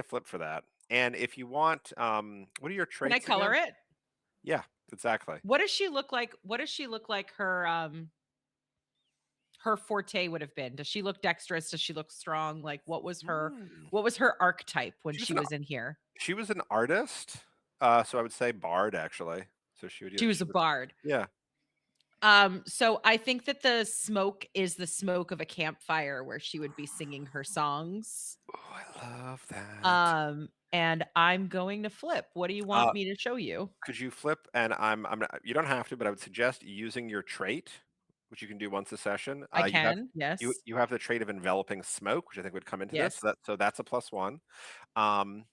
flip for that. And if you want, what are your Can I traits color again? it? Yeah, exactly. What does she look like? What does she look like her forte would have been? Does she look dexterous? Does she look strong? Like Mm. what was her archetype when She was she an was in here? she was an artist. So I would say bard actually. So she would. She was a bard. Yeah. So I think that the smoke is the smoke of a campfire where she would be singing her songs. Oh, I love that. And I'm going to flip. What do you want me to show you? Could you flip? And you don't have to, but I would suggest using your trait, which you can do once a session. I You have can, yes. you have the trait of enveloping smoke, which I think would come into this. Yes. So that's a +1. And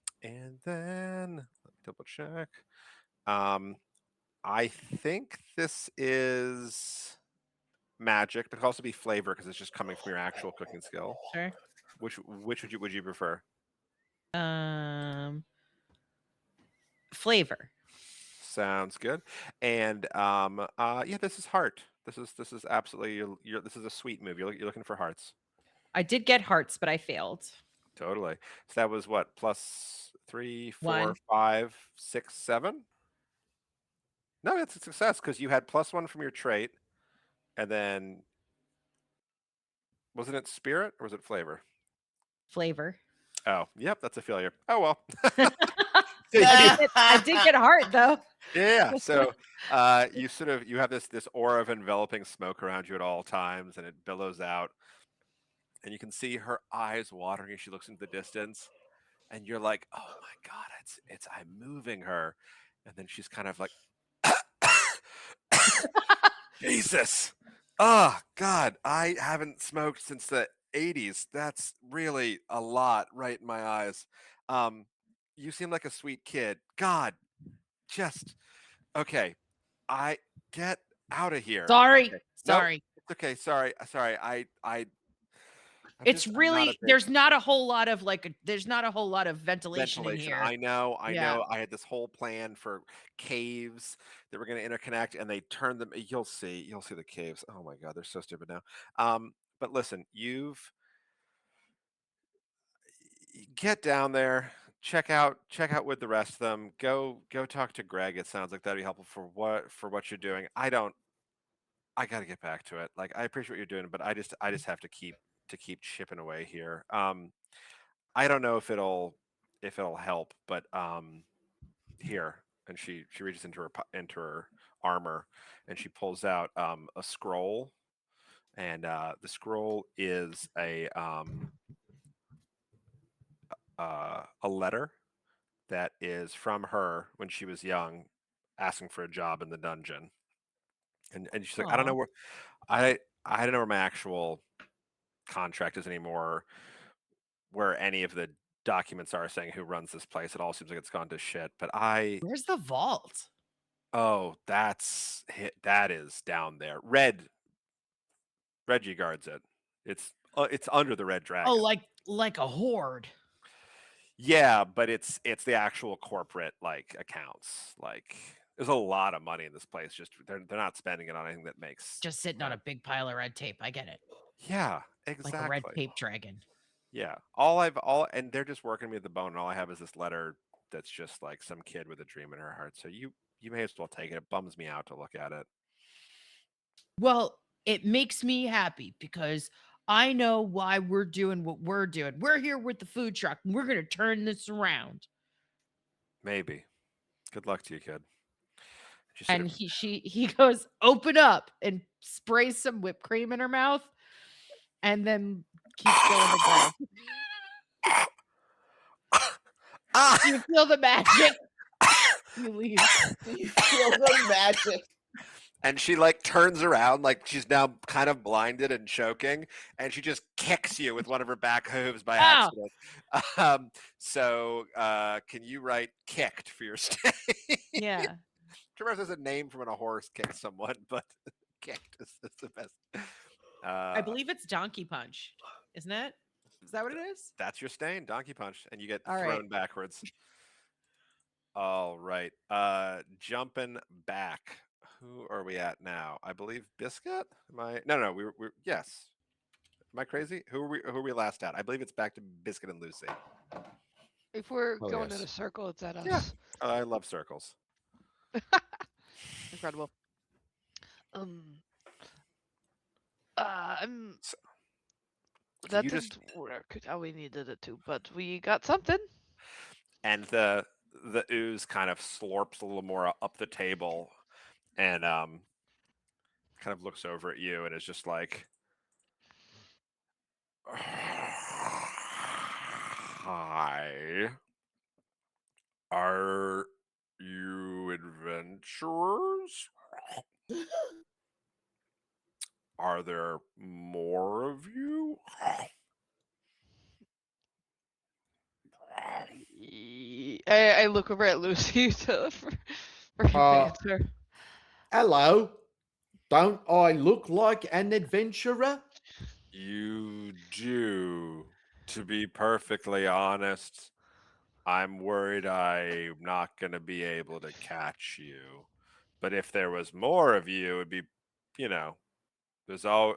then let me double check. I think this is magic, but it could also be flavor because it's just coming from your actual cooking skill. Sure. Which would you prefer? Flavor. Sounds good. And yeah, this is heart. This is absolutely this is a sweet move. You're looking for hearts. I did get hearts, but I failed. Totally. So that was what, plus 3, 4, One. 5, 6, 7. No, it's a success because you had +1 from your trait, and then wasn't it spirit or was it flavor? Flavor. Oh, yep, that's a failure. Oh well. I did get heart though. Yeah. So you sort of you have this aura of enveloping smoke around you at all times, and it billows out, and you can see her eyes watering as she looks into the distance, and you're like, oh my god, it's I'm moving her, and then she's kind of like, Jesus, oh god, I haven't smoked since the 80s. That's really a lot right in my eyes. You seem like a sweet kid. God, just okay. I get out of here. Sorry. Okay. Nope, Sorry. it's okay. Sorry. I'm It's just, I'm not a really big there's not a whole lot of there's not a whole lot of ventilation in here. I know. Yeah. I had this whole plan for caves that were going to interconnect, and they turned them. You'll see the caves. Oh my god, they're so stupid now. But listen, get down there, check out with the rest of them. Go talk to Greg. It sounds like that'd be helpful for what you're doing. I got to get back to it. Like I appreciate what you're doing, but I just have to keep chipping away here. I don't know if it'll help, but here, and she reaches into her armor, and she pulls out a scroll, and the scroll is a letter that is from her when she was young, asking for a job in the dungeon, and she's like, I don't know Aw. where I don't know where my actual contract is anymore, where any of the documents are saying who runs this place. It all seems like it's gone to shit. But Where's the vault? oh, that is down there. Reggie guards it. It's under the Red Dragon. Oh, like a horde. Yeah, but it's the actual corporate like accounts. Like there's a lot of money in this place. Just they're not spending it on anything that makes Just sitting on a big pile of red tape. I get it. yeah, Like exactly. a red tape dragon. Yeah. And they're just working me at the bone, and all I have is this letter that's just like some kid with a dream in her heart. So you may as well take it. It bums me out to look at it. Well, it makes me happy because I know why we're doing what we're doing. We're here with the food truck and we're going to turn this around. Maybe. Good luck to you, kid. She sort And of- he goes, open up, and sprays some whipped cream in her mouth and then keeps going to go. Ah! You feel the magic. You leave. You feel the magic. And she like turns around, like she's now kind of blinded and choking, and she just kicks you with one of her back hooves by Ow. accident. So can you write kicked for your stay? Yeah. Remember, there's a name for when a horse kicks someone, but kicked is the best. I believe it's Donkey Punch, isn't it? Is that what it is? That's your stain, Donkey Punch, and you get All thrown right. backwards. All right. Jumping back. Who are we at now? I believe Biscuit. No. We were yes. Am I crazy? Who are we last at? I believe it's back to Biscuit and Lucy. If we're Oh, going in yes. a circle, it's at us. Yeah. I love circles. Incredible. I'm So, that you didn't just work how we needed it to, but we got something. and the ooze kind of slurps a little more up the table, and kind of looks over at you and is just like, hi, are you adventurers? Are there more of you? I look over at Lucy for him to Uh, answer. Hello. Don't I look like an adventurer? You do. To be perfectly honest, I'm worried I'm not going to be able to catch you. But if there was more of you, it'd be,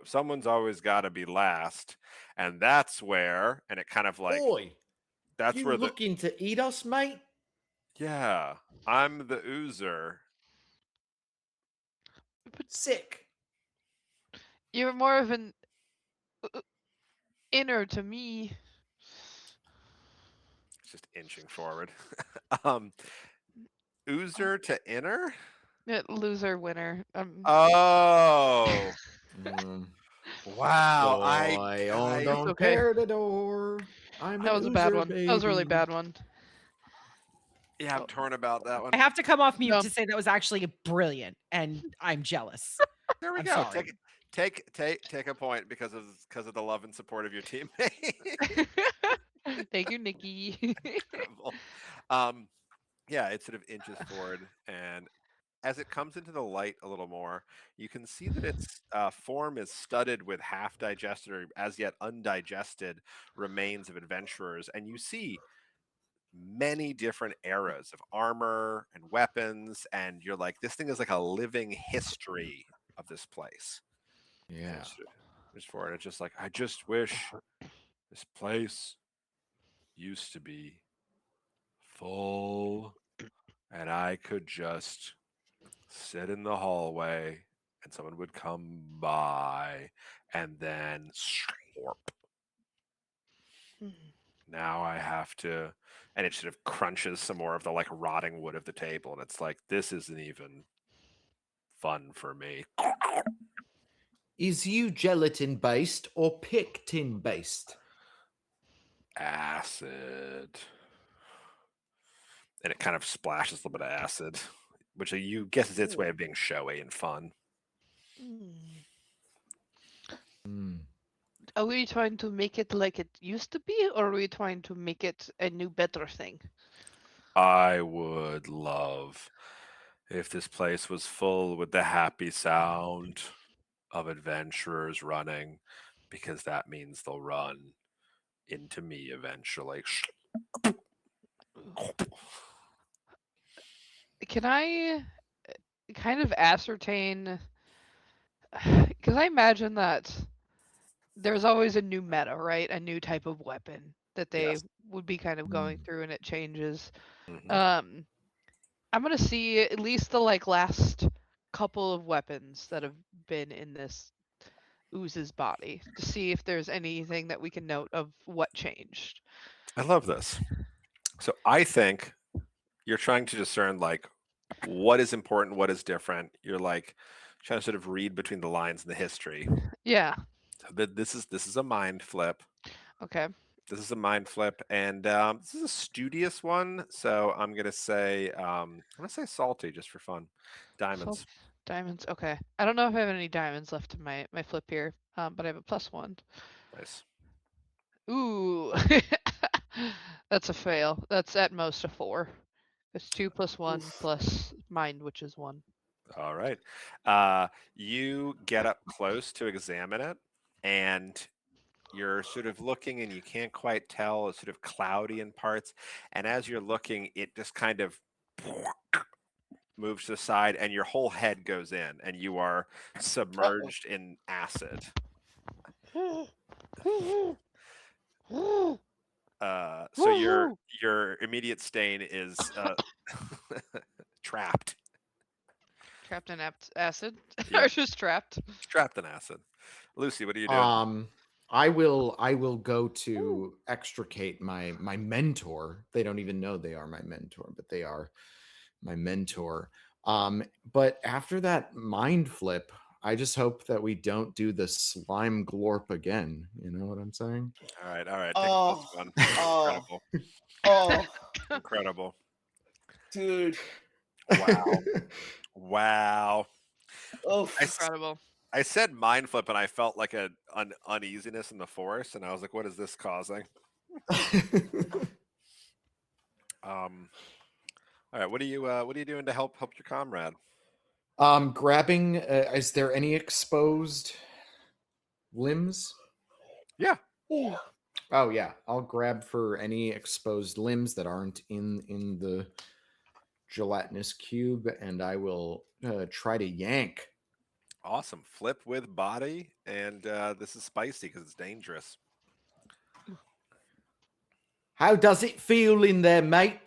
someone's always got to be last, and that's where, and it kind of like Boy, That's You where the looking to eat us, mate? yeah. I'm the oozer. Sick. You're more of an inner to me. It's just inching forward. um, oozer to inner. Loser, winner. Oh Mm. wow! Boy, on I Don okay. Perdedor. I'm That an was a bad oozer, one. That was a really baby. bad one. yeah, I'm torn about that I one. have to come off mute No. to say that was actually brilliant, and I'm jealous. There we I'm go. sorry. Take a point because of the love and support of your teammate. Thank you, Nikki. Incredible. Um, yeah, it sort of inches forward, and as it comes into the light a little more, you can see that its form is studded with half digested or as yet undigested remains of adventurers, and you see many different eras of armor and weapons, and you're like, this thing is like a living history of this place. And Yeah. it's for it. It's just like, I just wish this place used to be full and I could just sit in the hallway and someone would come by and then slurp. Now I have to, and it sort of crunches some more of the like rotting wood of the table, and it's like, this isn't even fun for me. Is you gelatin based or pectin based? Acid. And it kind of splashes a little bit of acid, which you guess is its way of being showy and fun. Mm. Are we trying to make it like it used to be, or are we trying to make it a new, better thing? I would love if this place was full with the happy sound of adventurers running, because that means they'll run into me eventually. Can I kind of ascertain? Because I imagine that there's always a new meta, right? A new type of weapon that they Yes. would be kind of going Mm. through, and it changes. Mhm. I'm gonna see at least the like last couple of weapons that have been in this ooze's body to see if there's anything that we can note of what changed. I love this. So I think you're trying to discern like what is important, what is different. You're like trying to sort of read between the lines in the history. Yeah. So this is a mind flip. Okay. This is a mind flip, and this is a studious one. So I'm gonna say salty just for fun. Diamonds. Salt diamonds. Okay. I don't know if I have any diamonds left in my flip here, but I have a +1. Nice. Ooh. That's a fail. That's at most a 4. It's 2 + 1 plus mind, which is 1. All right. You get up close to examine it, and you're sort of looking, and you can't quite tell. It's sort of cloudy in parts, and as you're looking, it just kind of moves to the side, and your whole head goes in, and you are submerged in acid. So your immediate stain is trapped. Trapped in acid? Yep. Or just trapped? Trapped in acid. Lucy, what are you doing? I will go to extricate my mentor. They don't even know they are my mentor, but they are my mentor. But after that mind flip, I just hope that we don't do the slime glorp again. You know what I'm saying? All right. Take Oh, this one. oh, Incredible. oh, Incredible. dude. Wow. Wow. Oh, Incredible. I said mind flip, and I felt like an uneasiness in the force, and I was like, "What is this causing?" All right. What are you doing to help your comrade? Grabbing. Is there any exposed limbs? Yeah. Oh yeah, I'll grab for any exposed limbs that aren't in the gelatinous cube, and I will try to yank. Awesome. Flip with body, and this is spicy because it's dangerous. How does it feel in there, mate?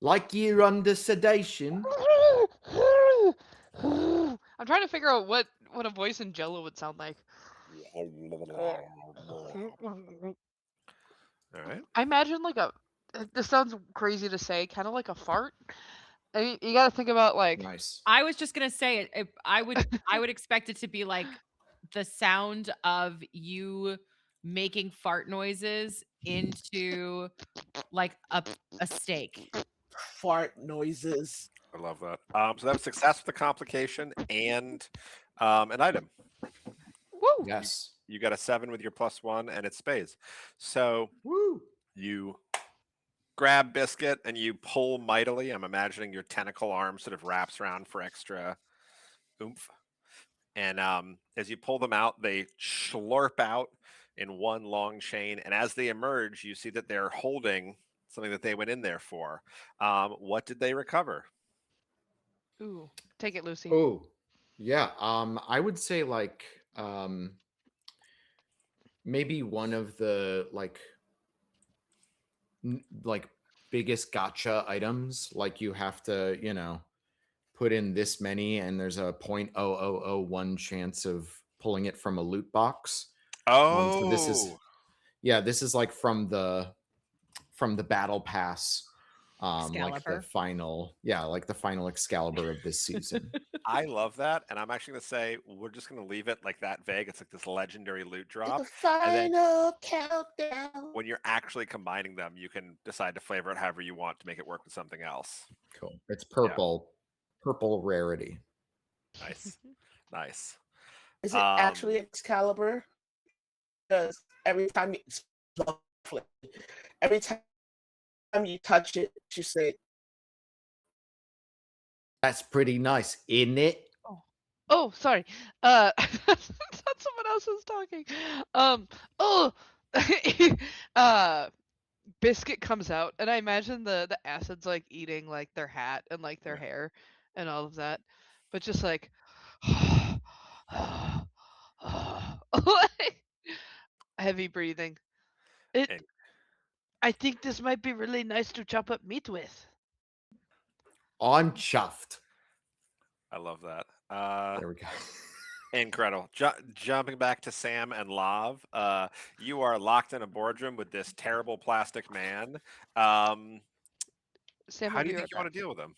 Like you're under sedation? I'm trying to figure out what a voice in Jello would sound like. All right. I imagine like a. This sounds crazy to say, kind of like a fart. I mean, you got to think about like. Nice. I was just gonna say I would expect it to be like the sound of you making fart noises into like a steak. Fart noises. I love that. So that was success with the complication and an item. Woo! Yes. You got a 7 with your +1, and it's spades. So Woo. you grab Biscuit and you pull mightily. I'm imagining your tentacle arm sort of wraps around for extra oomph. And as you pull them out, they slurp out in one long chain. And as they emerge, you see that they're holding something that they went in there for. What did they recover? Ooh, take it, Lucy. Oh, yeah. I would say like maybe one of the like like biggest gotcha items. Like you have to, put in this many, and there's a 0.0001 chance of pulling it from a loot box. So this is this is like from the battle pass. Like the Excalibur. final Excalibur of this season. I love that, and I'm actually going to say we're just going to leave it like that vague. It's like this legendary loot drop. The final countdown. When you're actually combining them, you can decide to flavor it however you want to make it work with something else. Cool. It's purple rarity. Nice, nice. Is it actually Excalibur? Because every time you touch it, you say, That's pretty nice, isn't it? Oh, sorry. I thought someone else was talking. Biscuit comes out, and I imagine the acid's like eating like their hat and like their hair and all of that, but just like heavy breathing. I think this might be really nice to chop up meat with. I'm chuffed. I love that. There we go. Incredible. Jumping back to Sam and Lav, you are locked in a boardroom with this terrible plastic man. Sam, how do you think you want to deal with him?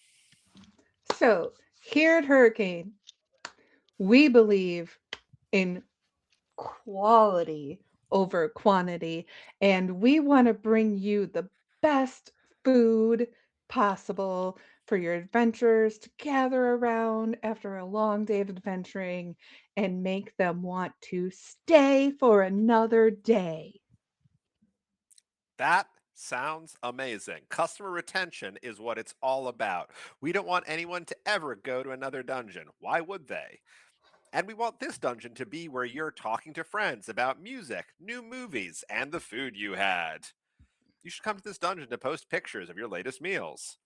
So here at Hurricane, we believe in quality over quantity, and we want to bring you the best food possible for your adventurers to gather around after a long day of adventuring and make them want to stay for another day. That sounds amazing. Customer retention is what it's all about. We don't want anyone to ever go to another dungeon. Why would they? And we want this dungeon to be where you're talking to friends about music, new movies, and the food you had. You should come to this dungeon to post pictures of your latest meals.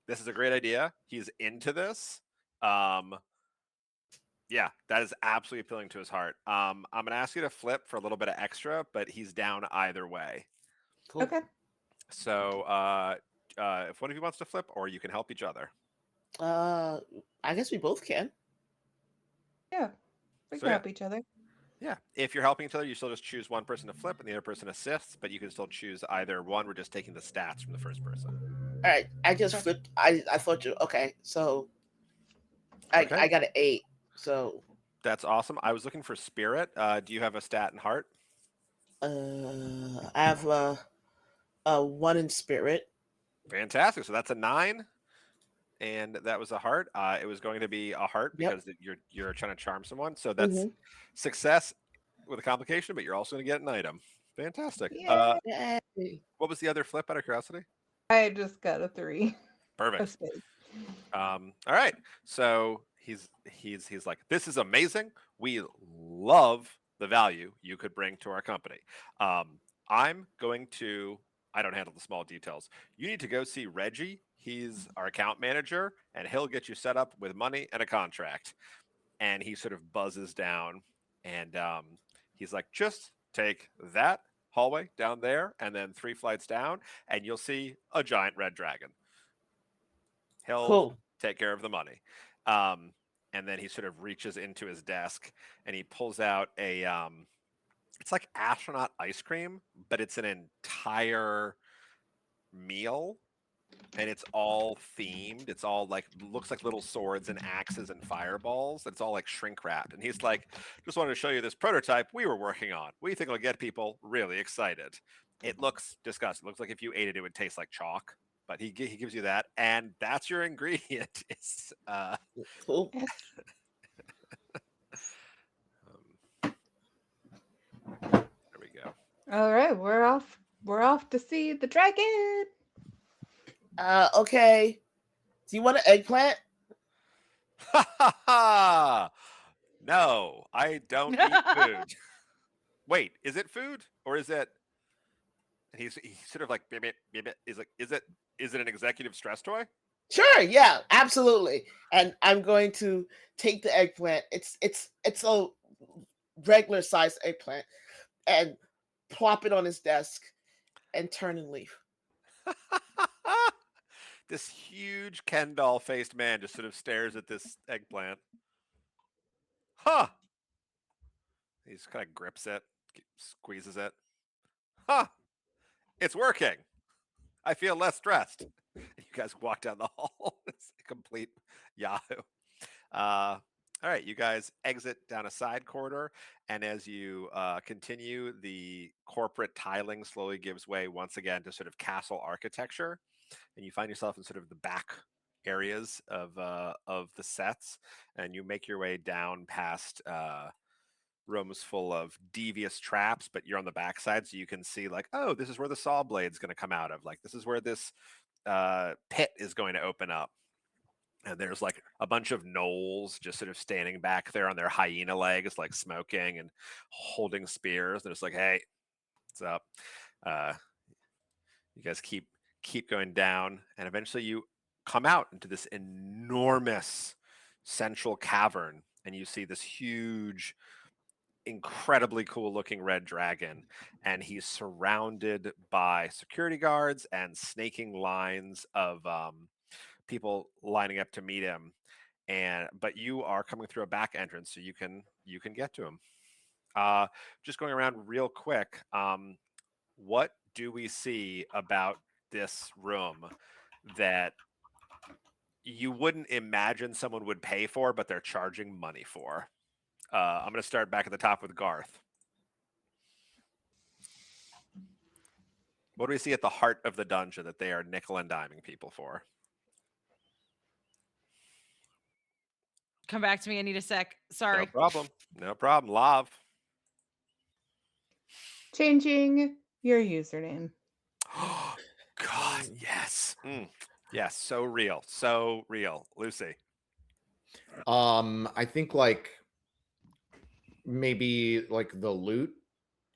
This is a great idea. He's into this. Yeah, that is absolutely appealing to his heart. I'm going to ask you to flip for a little bit of extra, but he's down either way. cool. Okay. So if one of you wants to flip, or you can help each other. I guess we both can. Yeah. We So, can yeah. help each other. Yeah, if you're helping each other, you still just choose one person to flip and the other person assists, but you can still choose either one. We're just taking the stats from the first person. All right, I just flipped. I thought you. Okay, so I got an 8. So That's awesome. I was looking for spirit. Do you have a stat in heart? I have a 1 in spirit. Fantastic. So that's a 9. And that was a heart. It was going to be a heart because you're trying to charm someone. So that's success with a complication, but you're also going to get an item. Fantastic. Yay. What was the other flip out of curiosity? I just got a 3. Perfect. of spades. All right. So he's like, this is amazing. We love the value you could bring to our company. I'm going to. I don't handle the small details. You need to go see Reggie. He's our account manager, and he'll get you set up with money and a contract. And he sort of buzzes down, and he's like, just take that hallway down there, and then 3 flights down, and you'll see a giant red dragon. He'll Cool. take care of the money. And then he sort of reaches into his desk and he pulls out a it's like astronaut ice cream, but it's an entire meal and it's all themed. It's all like looks like little swords and axes and fireballs. It's all like shrink wrapped. And he's like, just wanted to show you this prototype we were working on. We think it'll get people really excited. It looks disgusting. It looks like if you ate it, it would taste like chalk. But he gives you that, and that's your ingredient. It's Cool. Yes. there we go. All right, we're off. We're off to see the dragon. Okay. Do you want an eggplant? Ha ha ha! No, I don't eat food. Wait, is it food or is it? And he's sort of like, is it an executive stress toy? Sure, yeah, absolutely. And I'm going to take the eggplant. It's a regular sized eggplant and plop it on his desk and turn and leave. This huge Ken doll faced man just sort of stares at this eggplant. Huh. He just kind of grips it, squeezes it. Huh. It's working. I feel less stressed. You guys walk down the hall. It's a complete Yahoo. All right, you guys exit down a side corridor, and as you continue, the corporate tiling slowly gives way once again to sort of castle architecture, and you find yourself in sort of the back areas of the sets, and you make your way down past rooms full of devious traps, but you're on the backside, so you can see like, oh, this is where the saw blade's going to come out of. Like, this is where this pit is going to open up. And there's like a bunch of gnolls just sort of standing back there on their hyena legs, like smoking and holding spears. They're just like, hey, what's up? You guys keep going down, and eventually you come out into this enormous central cavern, and you see this huge, incredibly cool looking red dragon, and he's surrounded by security guards and snaking lines of people lining up to meet him, but you are coming through a back entrance, so you can get to him. Just going around real quick, what do we see about this room that you wouldn't imagine someone would pay for, but they're charging money for? I'm going to start back at the top with Garth. What do we see at the heart of the dungeon that they are nickel and diming people for? Come back to me. I need a sec. Sorry. No problem. Lav. Changing your username. God, yes. Yes, so real. So real. Lucy. I think like maybe like the loot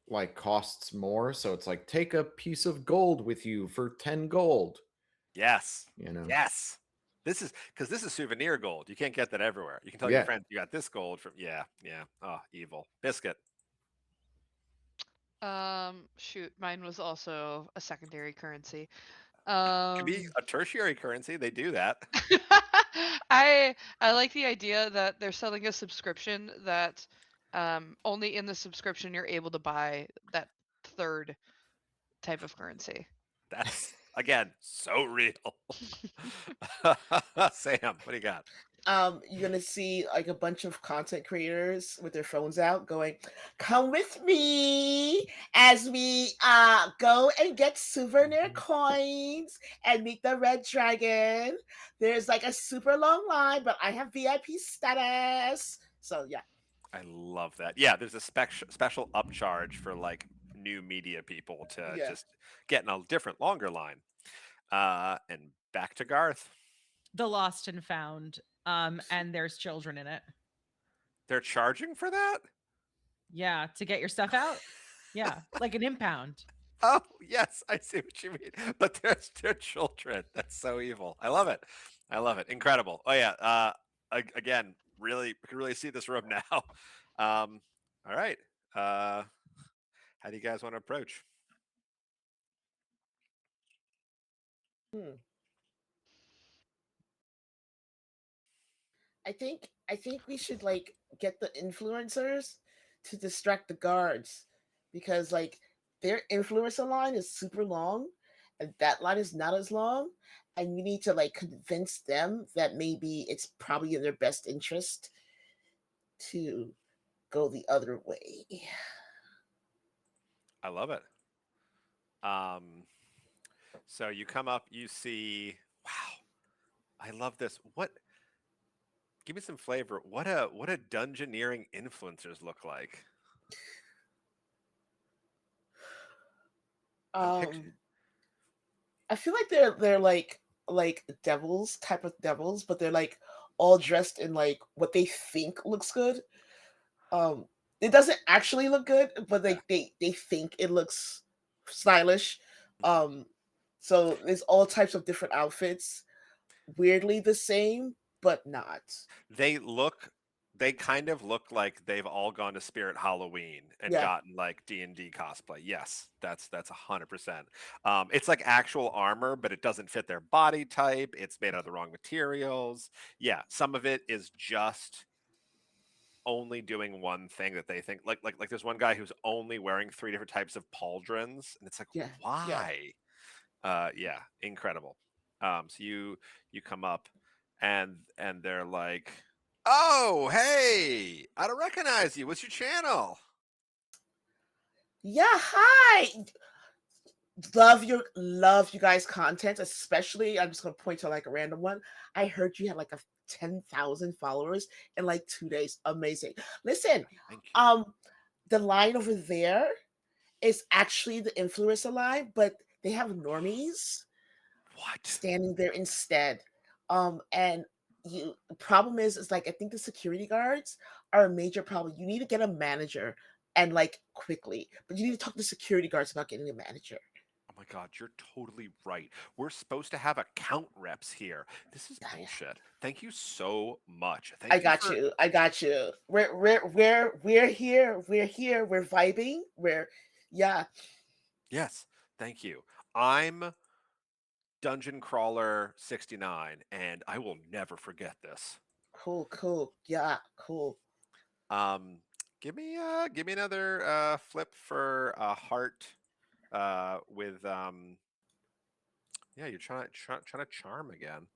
like costs more, so it's like take a piece of gold with you for 10 gold. Yes. You know. Yes. This is souvenir gold. You can't get that everywhere. You can tell your friends you got this gold from yeah. Oh, evil. Biscuit. Shoot, mine was also a secondary currency. Could be a tertiary currency. They do that. I like the idea that they're selling a subscription that only in the subscription you're able to buy that third type of currency. That's again so real. Sam, what do you got? You're gonna see like a bunch of content creators with their phones out going, come with me as we go and get souvenir coins and meet the red dragon. There's like a super long line, but I have VIP status. So yeah. I love that. Yeah, there's a special upcharge for like new media people to just get in a different, longer line. And back to Garth. The Lost and Found. And there's children in it. They're charging for that? Yeah, to get your stuff out. Yeah, like an impound. Oh, yes, I see what you mean. But they're children. That's so evil. I love it. Incredible. Oh yeah. Again, really, we can really see this room now. All right. How How do you guys want to approach? I think we should like get the influencers to distract the guards because like their influencer line is super long and that line is not as long, and we need to like convince them that maybe it's probably in their best interest to go the other way. I love it. So you come up, you see, wow, I love this. What? Give me some flavor. What a dungeoneering influencers look like. I'm Um I feel like they're like devils, type of devils, but they're like all dressed in like what they think looks good. Um it doesn't actually look good, but Yeah. they think it looks stylish. Um so there's all types of different outfits, weirdly the same, but not. They kind of look like they've all gone to Spirit Halloween and Yeah. gotten like D&D cosplay. Yes, that's 100%. It's like actual armor, but it doesn't fit their body type. It's made out of the wrong materials. Yeah, some of it is just only doing one thing that they think like there's one guy who's only wearing 3 different types of pauldrons, and it's like, Yeah. Yeah. why? Yeah, incredible. So you come up and they're like, oh, hey, I don't recognize you. What's your channel? Yeah, hi. Love you guys content, especially I'm just gonna point to like a random one. I heard you had like a 10,000 followers in like 2 days. Amazing. Listen, Thank you. the line over there is actually the influencer line, but they have normies What? standing there instead. And you the problem is like I think the security guards are a major problem. You need to get a manager and like quickly, but you need to talk to security guards about getting a manager. Oh my God, you're totally right. We're supposed to have account reps here. This is Yeah, yeah. bullshit. Thank you so much. I Thank you got for you. I got you. We're here. We're here. We're vibing. Yeah. Yes, thank you. I'm Dungeon Crawler 69, and I will never forget this. Cool. Yeah, cool. Um, give me another flip for a heart with yeah, you're trying to charm again.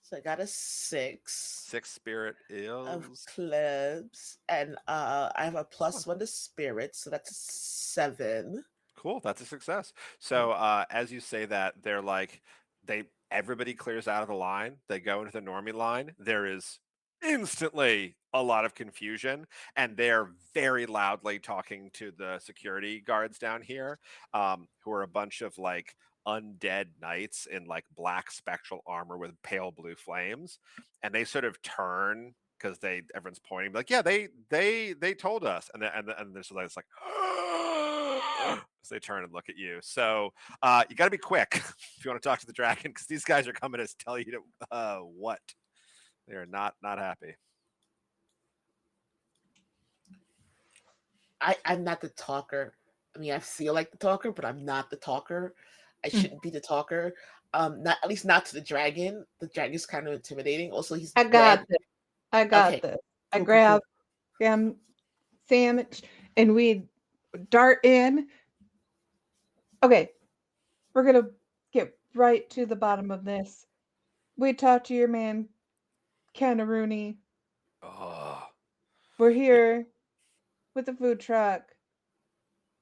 So I got a 6 6 spirit of is clubs, and I have a +1 to spirit, so that's a 7. cool. That's a success. So as you say that, they're like everybody clears out of the line. They go into the normie line. There is instantly a lot of confusion, and they're very loudly talking to the security guards down here, who are a bunch of like undead knights in like black spectral armor with pale blue flames, and they sort of turn because everyone's pointing like, yeah, they told us, and there's like it's like as they turn and look at you. So you got to be quick if you want to talk to the dragon, because these guys are coming to tell you to what they are not happy. I'm not the talker. I mean, I feel like the talker, but I'm not the talker. I Hmm. shouldn't be the talker. Not at least not to the dragon. The dragon's kind of intimidating. Also, he's I got red. this. I got Okay, this. I cool. grab sandwich and we dart in. Okay, we're gonna get right to the bottom of this. We talked to your man, Ken Rooney. Oh, We're yeah. here with the food truck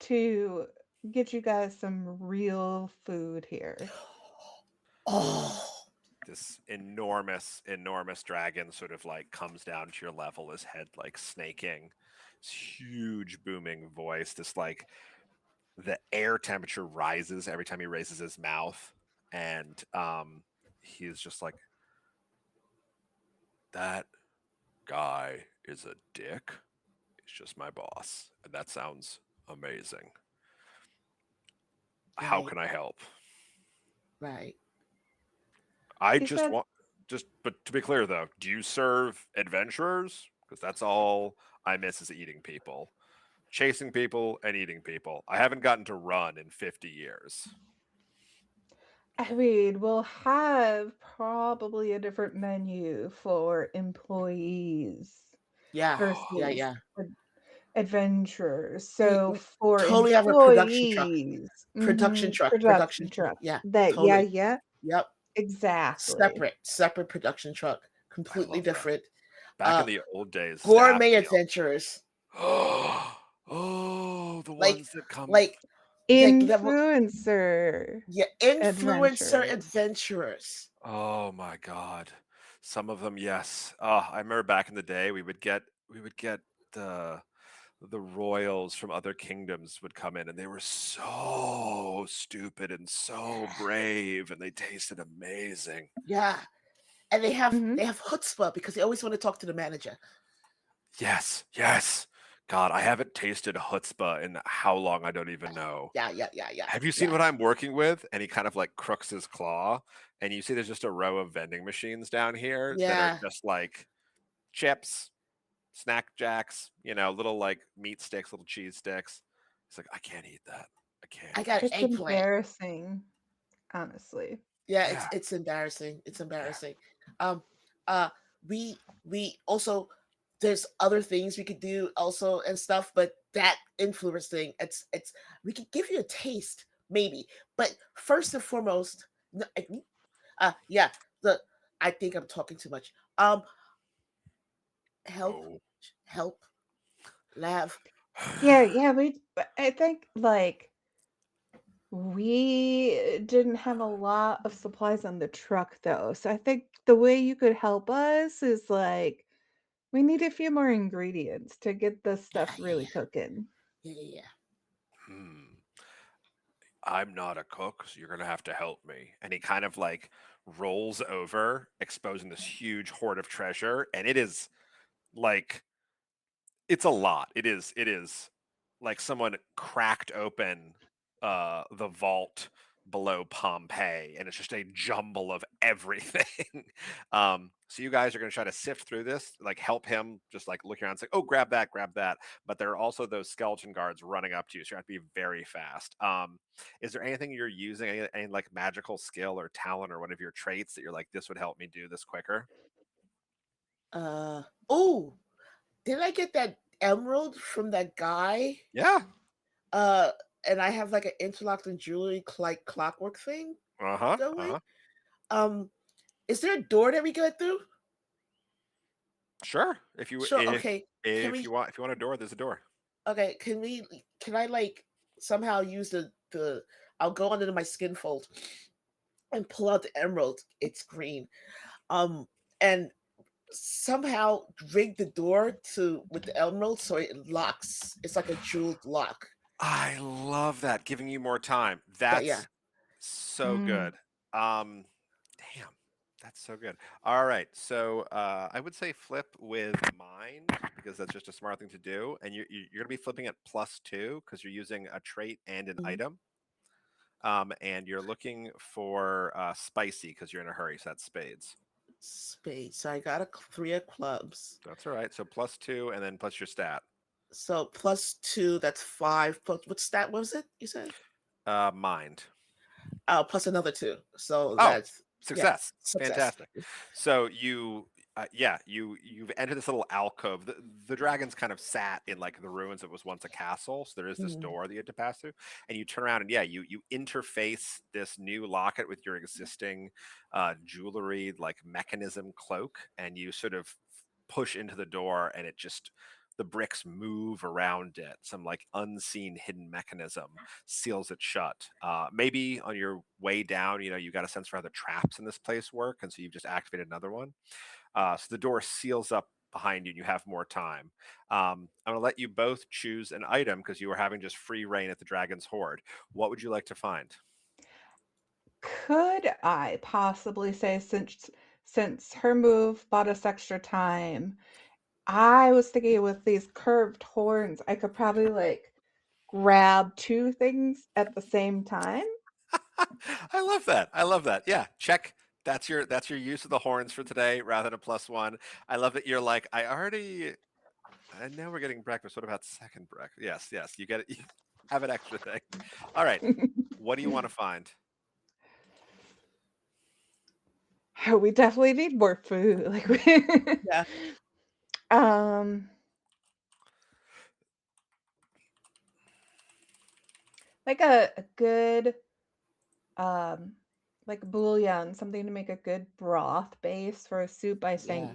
to get you guys some real food here. Oh, This enormous dragon sort of like comes down to your level, his head like snaking, this huge booming voice, this like the air temperature rises every time he raises his mouth, and he's just like, that guy is a dick. He's just my boss, and that sounds amazing. How right, can I help? right. I He just said, want but to be clear though, do you serve adventurers? Because that's all I miss is eating people. chasing people and eating people. I haven't gotten to run in 50 years. I mean, we'll have probably a different menu for employees Yeah, versus yeah. ad- adventurers. We, So we for totally have a production truck. employees, Production truck. production truck. Yeah, That, totally. yeah, Yep. exactly. Separate production truck. I Completely love that. different. Back in the old days, staff Gourmet meal. adventurers. Oh, the Like ones that come. like level, Influencer yeah, influencer adventurers. adventurers. Oh my God, some of them, yes. I remember back in the day, we would get the the royals from other kingdoms would come in, and they were so stupid and so brave, and they tasted amazing. Yeah. And they have Mhm. chutzpah because they always want to talk to the manager. Yes, yes. God, I haven't tasted chutzpah in how long I don't even know. Yeah. Have you seen what I'm working with? And he kind of like crooks his claw, and you see there's just a row of vending machines down here that Yeah. are just like chips, snack jacks, little like meat sticks, little cheese sticks. It's like, I can't eat that. I can't. I got It's eggplant. embarrassing, honestly. Yeah, Yeah. it's embarrassing. It's embarrassing. We also, there's other things we could do also and stuff, but that influence thing, it's we could give you a taste maybe, but first and foremost, yeah, I think I'm talking too much. Help, Oh. Lav. Yeah, I think like we didn't have a lot of supplies on the truck though. So I think the way you could help us is like we need a few more ingredients to get this stuff really cooking. Yeah. I'm not a cook, so you're gonna have to help me. And he kind of like rolls over, exposing this huge hoard of treasure, and it is like it's a lot. It is like someone cracked open the vault below Pompeii, and it's just a jumble of everything. So you guys are going to try to sift through this, like help him, just like look around and say, "Oh, grab that, grab that." But there are also those skeleton guards running up to you, so you have to be very fast. Is there anything you're using, any like magical skill or talent or one of your traits that you're like, this would help me do this quicker? Oh, did I get that emerald from that guy? Yeah. And I have like an interlocking jewelry like clockwork thing Uh-huh. going. Is there a door that we go through? Sure. If you Sure. if Okay. if you want a door, there's a door. Okay. Can I like somehow use the? I'll go under my skin fold and pull out the emerald. It's green. And somehow rig the door with the emerald so it locks. It's like a jeweled lock. I love that. Giving you more time. Yeah. That's so good. Damn. That's so good. All right. So I would say flip with mind because that's just a smart thing to do. And you're going to be flipping at +2 because you're using a trait and an Mhm. item. And you're looking for spicy because you're in a hurry. So that's spades. Spades. So I got a 3 of clubs. That's all right. So +2 and then plus your stat. So +2, that's 5. Plus, what stat was it? You said? Mind. Plus another 2. So Oh, that's success. success. Fantastic. So you've entered this little alcove. The dragons kind of sat in like the ruins that was once a castle. So there is this door that you had to pass through, and you turn around and you interface this new locket with your existing jewelry like mechanism cloak, and you sort of push into the door, and it just the bricks move around it. Some like unseen hidden mechanism seals it shut. Maybe on your way down, you got a sense for how the traps in this place work, and so you've just activated another one. So the door seals up behind you, and you have more time. I'm going to let you both choose an item because you are having just free reign at the Dragon's Hoard. What would you like to find? Could I possibly say since her move bought us extra time, I was thinking with these curved horns, I could probably like grab two things at the same time. I love that. I love that. Yeah, check. That's your use of the horns for today rather than a +1. I love that you're like, I already And now we're getting breakfast. What about second breakfast? Yes, yes. You get it. You have an extra thing. All right. What do you want to find? We definitely need more food. Like, Yeah. um, like a good um like bouillon, something to make a good broth base for a soup, I think.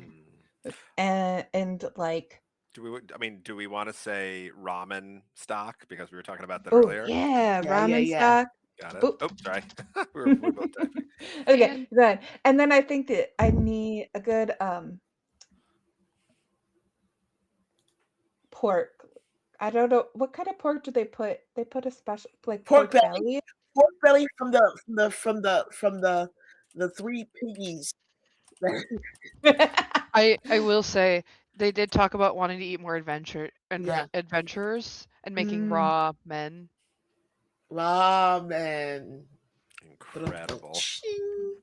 Mm. And like, I mean, do we want to say ramen stock because we were talking about that oh earlier? yeah, Yeah, yeah, ramen yeah. stock. Got it. Oop. Oh, sorry. we're both typing. Okay, And good. And then I think that I need a good pork. I don't know what kind of pork do they put? They put a special like Pork pork belly. belly. Pork belly from the three piggies. I will say they did talk about wanting to eat more Yeah. adventurers and making Mm. raw men. Ramen. Incredible. Ching.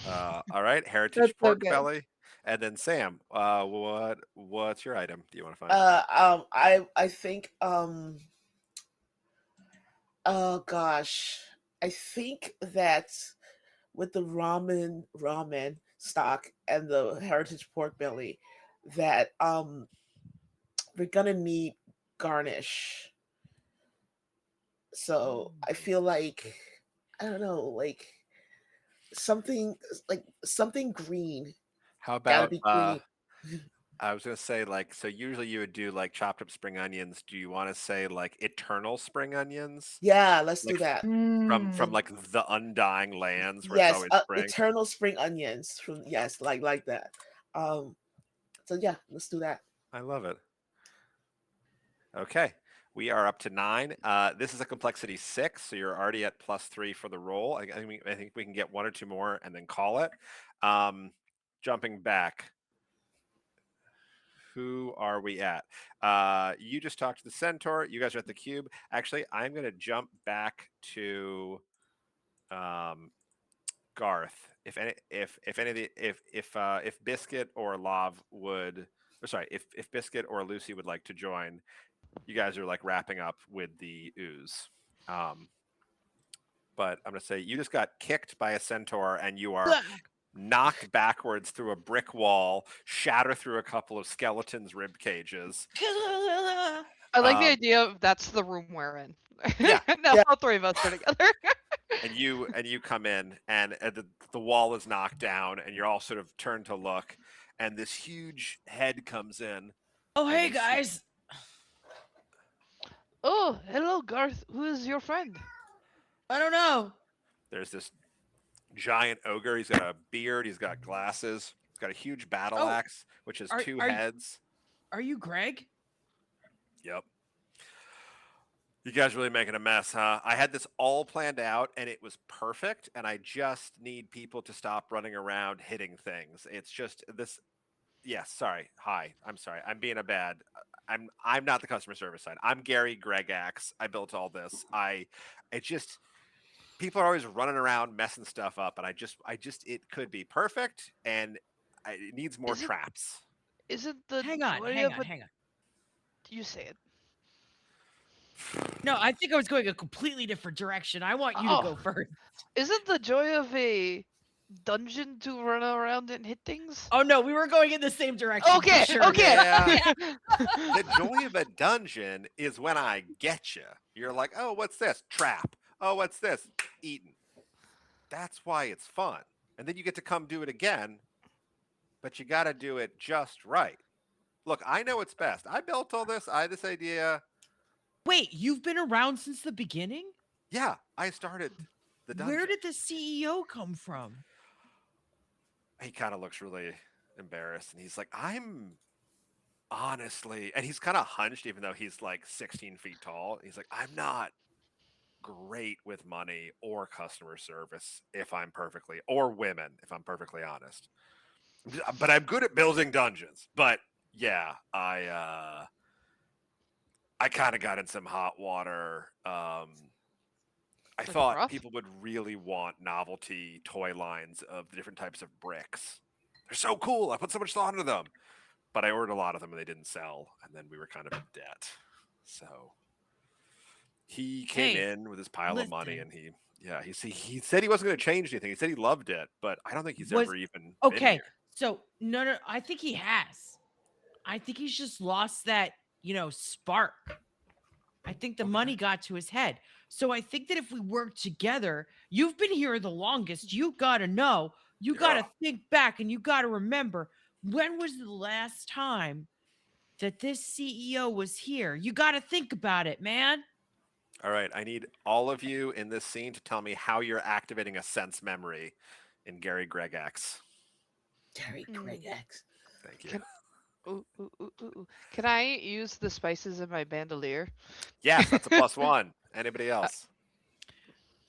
All right, heritage That's so pork good. belly, and then Sam. What's your item? Do you want to find? I think oh gosh. I think that with the ramen stock and the heritage pork belly, that we're gonna need garnish. So I feel like I don't know, something something green. How Gotta about be green. I was gonna say like so usually you would do like chopped up spring onions. Do you want to say like eternal spring onions? Yeah, let's do Like that. from Mm. like the undying lands where it's Yes, always spring. eternal spring onions from yes, like that. Um, so yeah, let's do that. I love it. Okay. We are up to 9. This is a complexity 6, so you're already at +3 for the roll. I think we can get 1 or 2 more and then call it. Jumping back, who are we at? You just talked to the centaur. You guys are at the cube. Actually, I'm going to jump back to Garth. If any of the if Biscuit or Lav would, or sorry, if Biscuit or Lucy would like to join, you guys are like wrapping up with the ooze. But I'm gonna say you just got kicked by a centaur and you are knocked backwards through a brick wall, shatter through a couple of skeletons' rib cages. I like the Um, idea of that's the room we're in. Yeah. Now Yeah. all three of us are together. and you come in and the wall is knocked down and you're all sort of turned to look, and this huge head comes in. Oh, And hey you see- guys. Oh, hello, Garth. Who is your friend? I don't know. There's this giant ogre. He's got a beard. He's got glasses. He's got a huge battle Oh, axe, which has are- 2 are you- heads. Are you Greg? Yep. You guys really making a mess, huh? I had this all planned out and it was perfect, and I just need people to stop running around hitting things. It's just this. Yes, sorry. Hi, I'm sorry. I'm being a bad. I'm not the customer service side. I'm Gary Gregax. I built all this. It just people are always running around messing stuff up, and I just it could be perfect, and it needs more Is it- traps. Isn't the Hang on, joy hang of on, a- hang on. You say it. No, I think I was going a completely different direction. I want you to go Oh. first. Isn't the joy of a dungeon to run around and hit things? Oh no, we were going in the same direction. for Okay, sure. okay. Yeah. The joy of a dungeon is when I get you. You're like, oh, what's this? Trap. Oh, what's this? Eaten. That's why it's fun. And then you get to come do it again, but you got to do it just right. Look, I know it's best. I built all this. I had this idea. Wait, you've been around since the beginning? Yeah, I started the dungeon. Where did the CEO come from? He kind of looks really embarrassed, and he's like, I'm honestly, and he's kind of hunched, even though he's like 16 feet tall. He's like, I'm not great with money or customer service, or women, if I'm perfectly honest. But I'm good at building dungeons. But yeah, I kind of got in some hot water. I Like a thought broth? people would really want novelty toy lines of the different types of bricks. They're so cool. I put so much thought into them. but I ordered a lot of them and they didn't sell, and then we were kind of in debt. So he came Hey, in with his pile of money, listen. and he said he wasn't going to change anything. He said he loved it, but I don't think he's Was ever even been okay. here. So no, I think he has. I think he's just lost that, spark. I think the money got to his head. So I think that if we work together, you've been here the longest. You got to know, you got Yeah. to think back and you got to remember, when was the last time that this CEO was here? You got to think about it, man. All right, I need all of you in this scene to tell me how you're activating a sense memory in Gary Greg X. Gary Craig X. Thank you. Can- Ooh. Can I use the spices in my bandolier? Yes, that's a +1. Anybody else?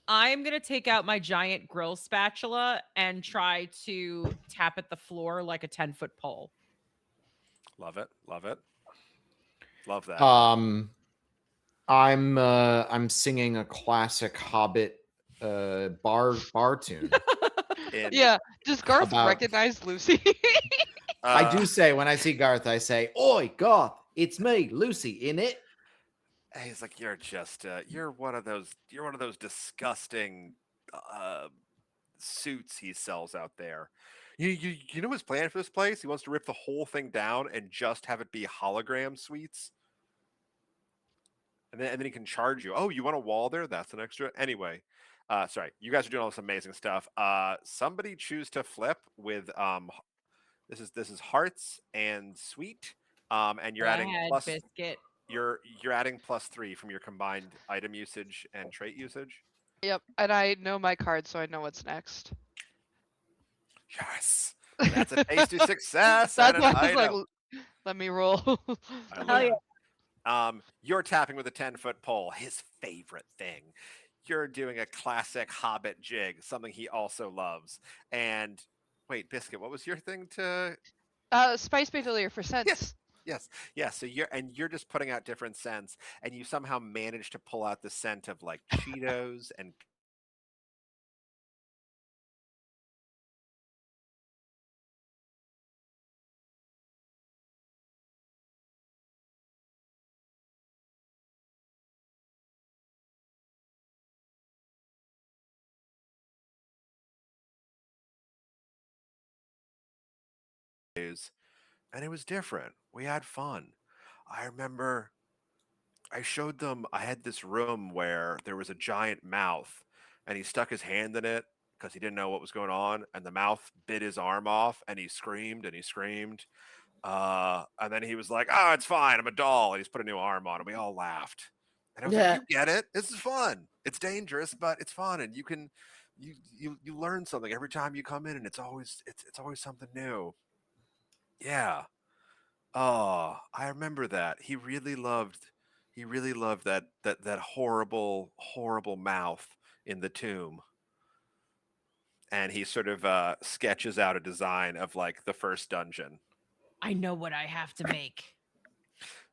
I'm going to take out my giant grill spatula and try to tap at the floor like a 10-foot pole. Love it. Love it. Love that. I'm singing a classic Hobbit bar tune. In, Yeah. Does Garth About- recognize Lucy? I do say when I see Garth, I say, "Oi, Garth, it's me, Lucy, in it." He's like, you're just you're one of those disgusting suits he sells out there. You know his plan for this place? He wants to rip the whole thing down and just have it be hologram suites. And then he can charge you. Oh, you want a wall there? That's an extra. Anyway, sorry, you guys are doing all this amazing stuff. Somebody choose to flip with this is hearts and sweet. And you're adding Bad plus biscuit. you're adding +3 from your combined item usage and trait usage. Yep. And I know my card, so I know what's next. Yes, that's a tasty success. That's and why an I was like, item. let me roll. I love it. You're tapping with a 10-foot pole, his favorite thing. You're doing a classic Hobbit jig, something he also loves. And wait, Biscuit, what was your thing to? Spice bandolier for scents. Yes. So you're just putting out different scents, and you somehow manage to pull out the scent of like Cheetos and and it was different. We had fun. I remember I showed them I had this room where there was a giant mouth and he stuck his hand in it because he didn't know what was going on, and the mouth bit his arm off and he screamed and he screamed. And then he was like, "Oh, it's fine. I'm a doll." And he's put a new arm on and we all laughed. And I was Yeah. like, "You get it. This is fun. It's dangerous, but it's fun, and you learn something every time you come in, and it's always something new." Yeah. Oh, I remember that. He really loved that horrible mouth in the tomb. And he sort of sketches out a design of like the first dungeon. I know what I have to make.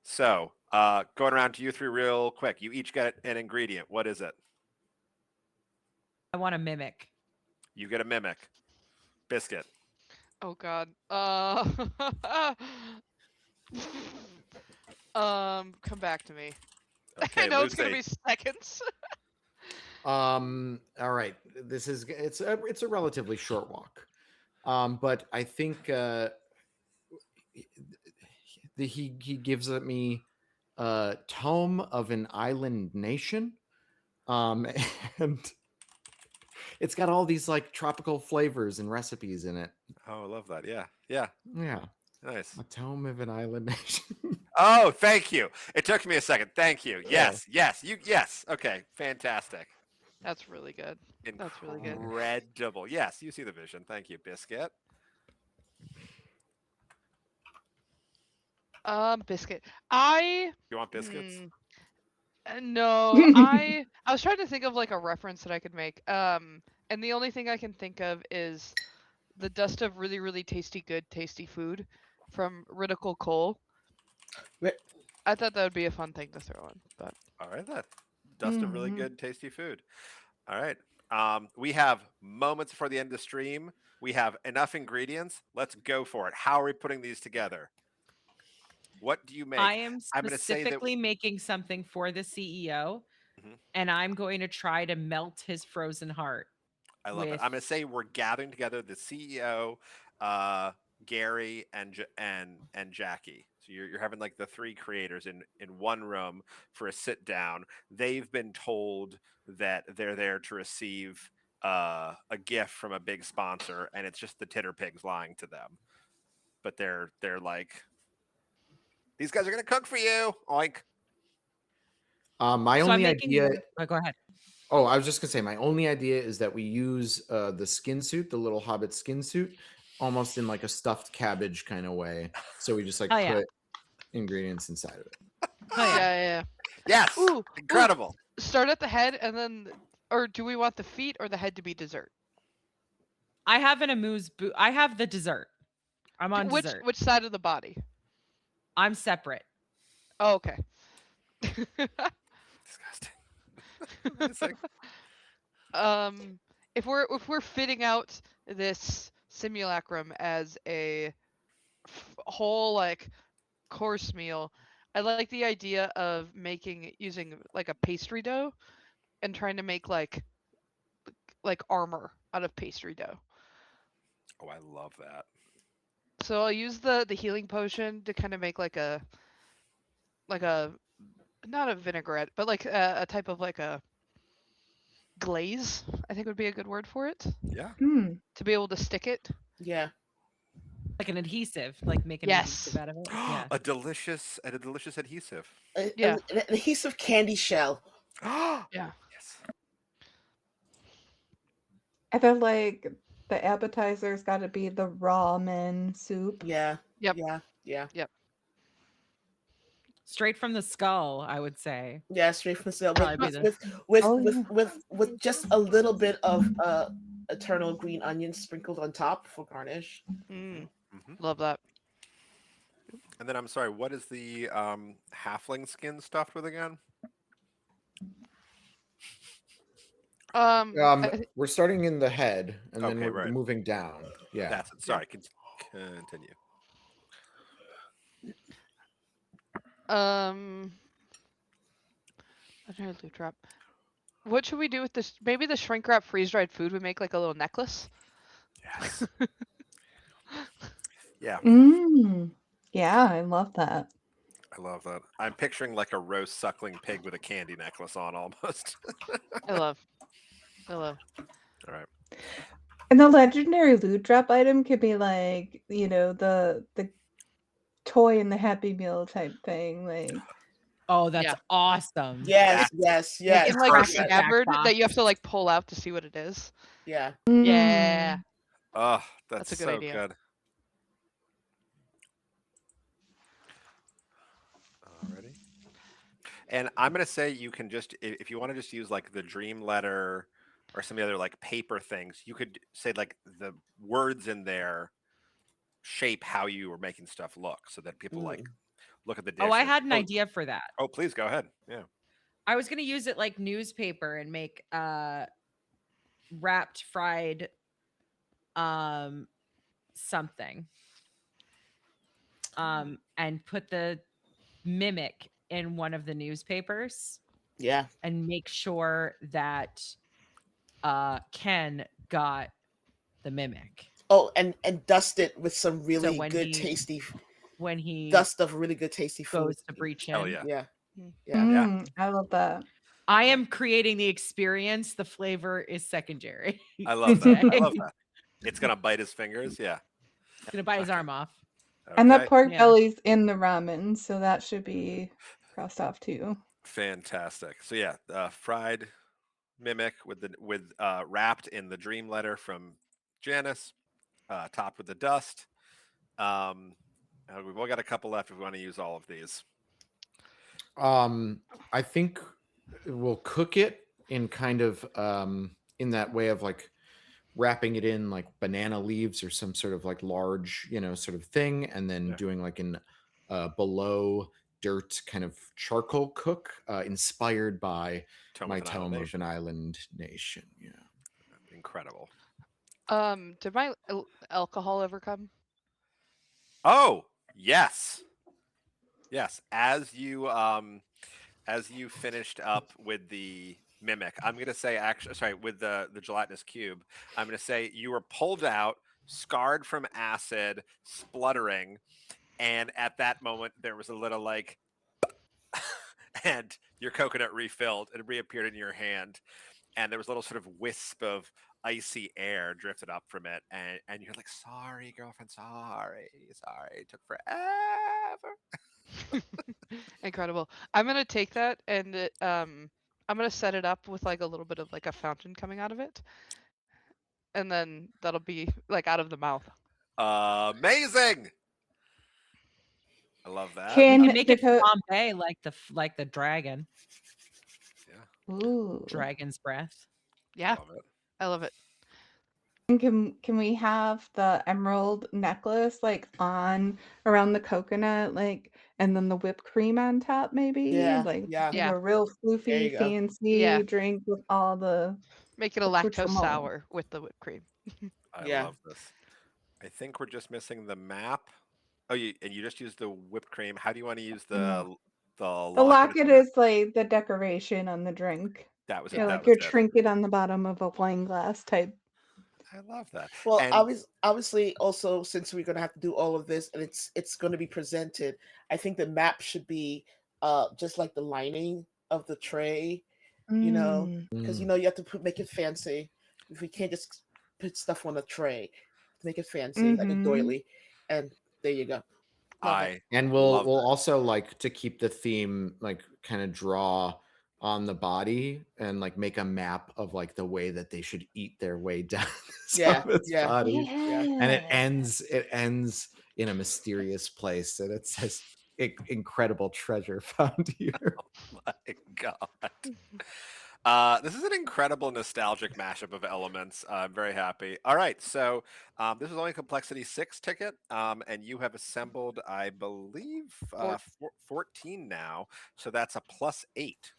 So, going around to you three real quick. You each get an ingredient. What is it? I want to mimic. You get a mimic. Biscuit. Oh God. Come back to me. Okay, I know it's gonna Lucy. be seconds. All right, it's a relatively short walk, but I think he gives me Tome of an Island Nation, and it's got all these like tropical flavors and recipes in it. Oh, I love that. Yeah. Yeah, Nice. a Tome of an Island Nation. Oh, thank you. It took me a second. Thank you. Yeah. Yes. Okay. Fantastic. That's really good. That's really good. Incredible. Yes, you see the vision. Thank you, Biscuit. Biscuit. You want biscuits? No, I was trying to think of like a reference that I could make. And the only thing I can think of is the dust of really, really tasty food from Ridicule Cole. Ri- I thought that would be a fun thing to throw in, but All right, then. Dust of really Mhm. good, tasty food. All right. We have moments before the end of the stream. We have enough ingredients. Let's go for it. How are we putting these together? What do you make? I am I'm gonna say that- specifically making something for the CEO, Mhm. and I'm going to try to melt his frozen heart. I love it. with- I'm going to say we're gathering together the CEO, Gary, and Jackie. So you're having like the three creators in one room for a sit down. They've been told that they're there to receive a gift from a big sponsor, and it's just the Titter Pigs lying to them. But they're like, these guys are going to cook for you. Like, My So I'm only making. idea. Oh, go ahead. Oh, I was just gonna say my only idea is that we use the skin suit, the little Hobbit skin suit, almost in like a stuffed cabbage kind of way. So we just like Oh, put yeah. ingredients inside of it. Oh yeah. Yeah. yes, Ooh, incredible. Start at the head and then, or do we want the feet or the head to be dessert? I have an amuse boot. I have the dessert. I'm on Which dessert. which side of the body? I'm separate. Oh, okay. Disgusting. If we're fitting out this simulacrum as a whole like course meal, I like the idea of using like a pastry dough and trying to make like armor out of pastry dough. Oh, I love that. So I'll use the healing potion to kind of make like a not a vinaigrette, but like a type of like a glaze, I think would be a good word for it, Yeah. Hmm. to be able to stick it. Yeah. Like an adhesive. Like make an Yes. adhesive out of it. Yeah. a delicious adhesive. Yeah. An adhesive candy shell. Yeah. Yeah. Yes. I feel like the appetizer's got to be the ramen soup. Yeah. Yep. Yeah. Straight from the skull, I would say. Yeah. Straight from the cell. Probably be the- Oh, yeah. With just a little bit of eternal green onion sprinkled on top for garnish. Mm, Mhm. love that. And then I'm sorry, what is the halfling skin stuffed with again? We're starting in the head and then Okay, we're right. moving down. Yeah. That's it. Sorry, continue. Another loot drop. What should we do with this? Maybe the shrink wrap freeze dried food would make like a little necklace. Yes. Yeah, Yeah, I love that. I love that. I'm picturing like a roast suckling pig with a candy necklace on almost. I love. All right. And the legendary loot drop item could be like, the toy in the Happy Meal type thing. Like, Oh, that's Yeah. awesome. Yes. In like a perfect. scabbard Jackbox. that you have to like pull out to see what it is. Yeah. Yeah. Oh, That's that's a good so idea. good. Alrighty. And I'm gonna say you can just if you want to just use like the dream letter or some of the other like paper things, you could say like the words in there shape how you were making stuff look so that people like look at the dish. Oh, I and- had an idea for that. Oh, please go ahead. Yeah. I was gonna use it like newspaper and make wrapped fried something. And put the mimic in one of the newspapers Yeah. and make sure that Ken got the mimic Oh, and dust it with some really when good he tasty when he dust of really good tasty food. goes to breach in. Hell yeah. Yeah. Mm. Yeah. I love that. I am creating the experience. The flavor is secondary. I love that. I Okay. love that. It's gonna bite his fingers. Yeah. He's gonna bite his arm off. And the Okay. pork Yeah. belly's in the ramen, so that should be crossed off too. Fantastic. So yeah, fried mimic with wrapped in the dream letter from Janice, topped with the dust. We've only got a couple left if we want to use all of these. I think we'll cook it in kind of in that way of like wrapping it in like banana leaves or some sort of like large, sort of thing, and then Yeah. doing like an below dirt kind of charcoal cook, inspired by my of an Tome of Nation. an Island Nation. Yeah. Incredible. Did my alcohol ever come? Oh yes. Yes, as you finished up with the mimic, I'm gonna say actually sorry, with the gelatinous cube, I'm gonna say you were pulled out, scarred from acid, spluttering, and at that moment there was a little like and your coconut refilled and reappeared in your hand, and there was a little sort of wisp of icy air drifted up from it, and you're like, sorry girlfriend, sorry, it took forever. Incredible. I'm gonna take that and I'm gonna set it up with like a little bit of like a fountain coming out of it, and then that'll be like out of the mouth. Amazing. I love that. We Can can make the it flambe like the dragon. Yeah, Ooh. Dragon's breath. Yeah, love it. I love it. And can we have the emerald necklace like on around the coconut, like, and then the whipped cream on top, maybe? Yeah, Like yeah. have Yeah, a real There floofy, you go. fancy yeah. drink with all the Make it a lactose accoutrement. sour with the whipped cream. I Yeah. love this. I think we're just missing the map. Oh, you just used the whipped cream. How do you want to use the The locket? locket is like the decoration on the drink. That was it. Yeah, That like was your it. trinket on the bottom of a wine glass type. I love that. Well, And obviously, also since we're gonna have to do all of this, and it's gonna be presented, I think the map should be just like the lining of the tray, Mm. because Mm. you have to make it fancy. If we can't just put stuff on a tray, make it fancy like a Mhm. doily, and there you go. Love it. I And we'll love we'll that. also like to keep the theme like kind of draw on the body and like make a map of like the way that they should eat their way down Yeah, its yeah. body. Yeah. And it ends in a mysterious place and it says incredible treasure found here. My God. This is an incredible nostalgic mashup of elements. I'm very happy. All right, so this is only a complexity 6 ticket, and you have assembled, I believe, 14 now. So that's a +8.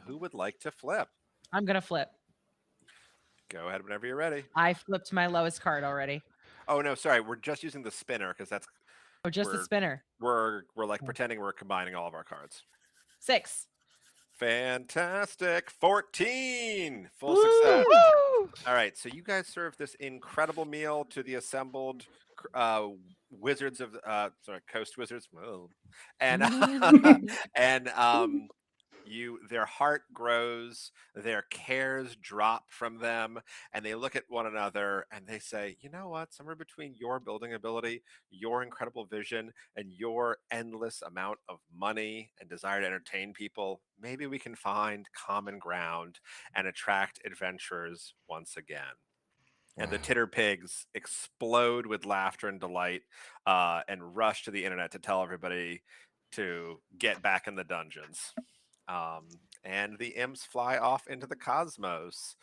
Who would like to flip? I'm gonna flip. Go ahead whenever you're ready. I flipped my lowest card already. Oh no, sorry, we're just using the spinner because that's Oh, just the we're spinner. we're like pretending we're combining all of our cards. 6. Fantastic. 14. Full success. Woo! All right. So you guys serve this incredible meal to the assembled wizards of coast wizards. Whoa. And and their heart grows, their cares drop from them, and they look at one another and they say, you know what, somewhere between your building ability, your incredible vision, and your endless amount of money and desire to entertain people, maybe we can find common ground and attract adventurers once again. And the titter pigs explode with laughter and delight, and rush to the internet to tell everybody to get back in the dungeons. And the imps fly off into the cosmos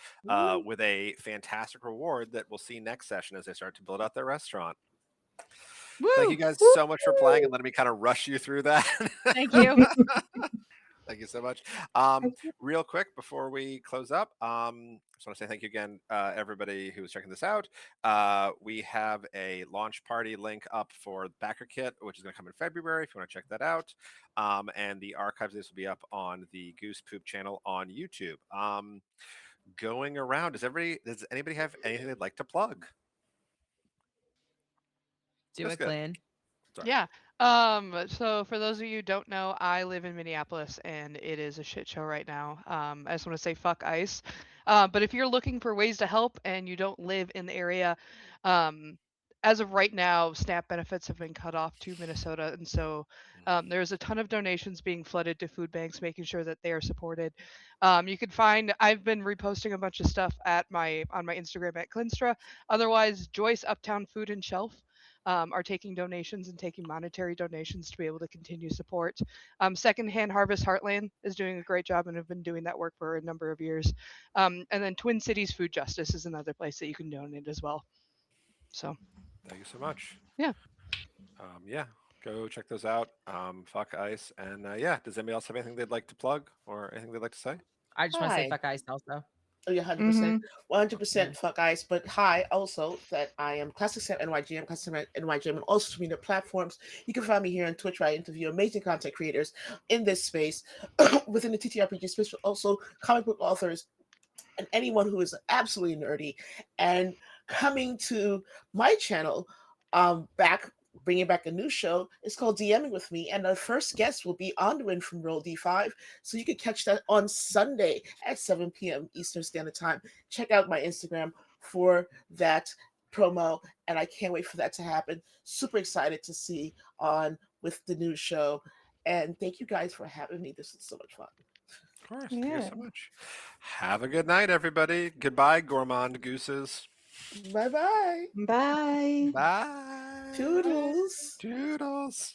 with a fantastic reward that we'll see next session as they start to build out their restaurant. Thank you guys so much for playing and letting me kind of rush you through that. Thank you. Thank you so much. Real quick before we close up, just want to say thank you again, everybody who was checking this out. We have a launch party link up for the backer kit, which is going to come in February if you want to check that out. And the archives of this will be up on the Goose Poop channel on YouTube. Going around, does anybody have anything they'd like to plug? Do That's it, good. Glenn. Sorry. Yeah. So for those of you who don't know, I live in Minneapolis and it is a shit show right now. I just want to say fuck ICE. But if you're looking for ways to help and you don't live in the area, as of right now, SNAP benefits have been cut off to Minnesota, and so there's a ton of donations being flooded to food banks, making sure that they are supported. You can find I've been reposting a bunch of stuff on my Instagram at Clinstra. Otherwise, Joyce Uptown Food and Shelf are taking donations and taking monetary donations to be able to continue support. Secondhand Harvest Heartland is doing a great job and have been doing that work for a number of years. And then Twin Cities Food Justice is another place that you can donate as well. So Thank you so much. Yeah. Yeah, go check those out. Fuck ICE. And yeah, does anybody else have anything they'd like to plug or anything they'd like to say? I just want to say Hi. fuck ICE also. Oh, yeah, 100%. 100% fuck ice. But hi, also, that I am Classic Sam NYGM, Classic Sam NYGM, and all social media platforms. You can find me here on Twitch, where I interview amazing content creators in this space within the TTRPG space, but also comic book authors and anyone who is absolutely nerdy. And coming to my channel, bringing back a new show. It's called DMing with Me, and the first guest will be Onwin from Roll D5. So you can catch that on Sunday at 7 p.m. Eastern Standard Time. Check out my Instagram for that promo, and I can't wait for that to happen. Super excited to see on with the new show. And thank you guys for having me. This is so much fun. Of course. Thank you Yeah. so much. Have a good night, everybody. Goodbye, gourmand gooses. Bye-bye. Bye. Bye. Toodles. Toodles.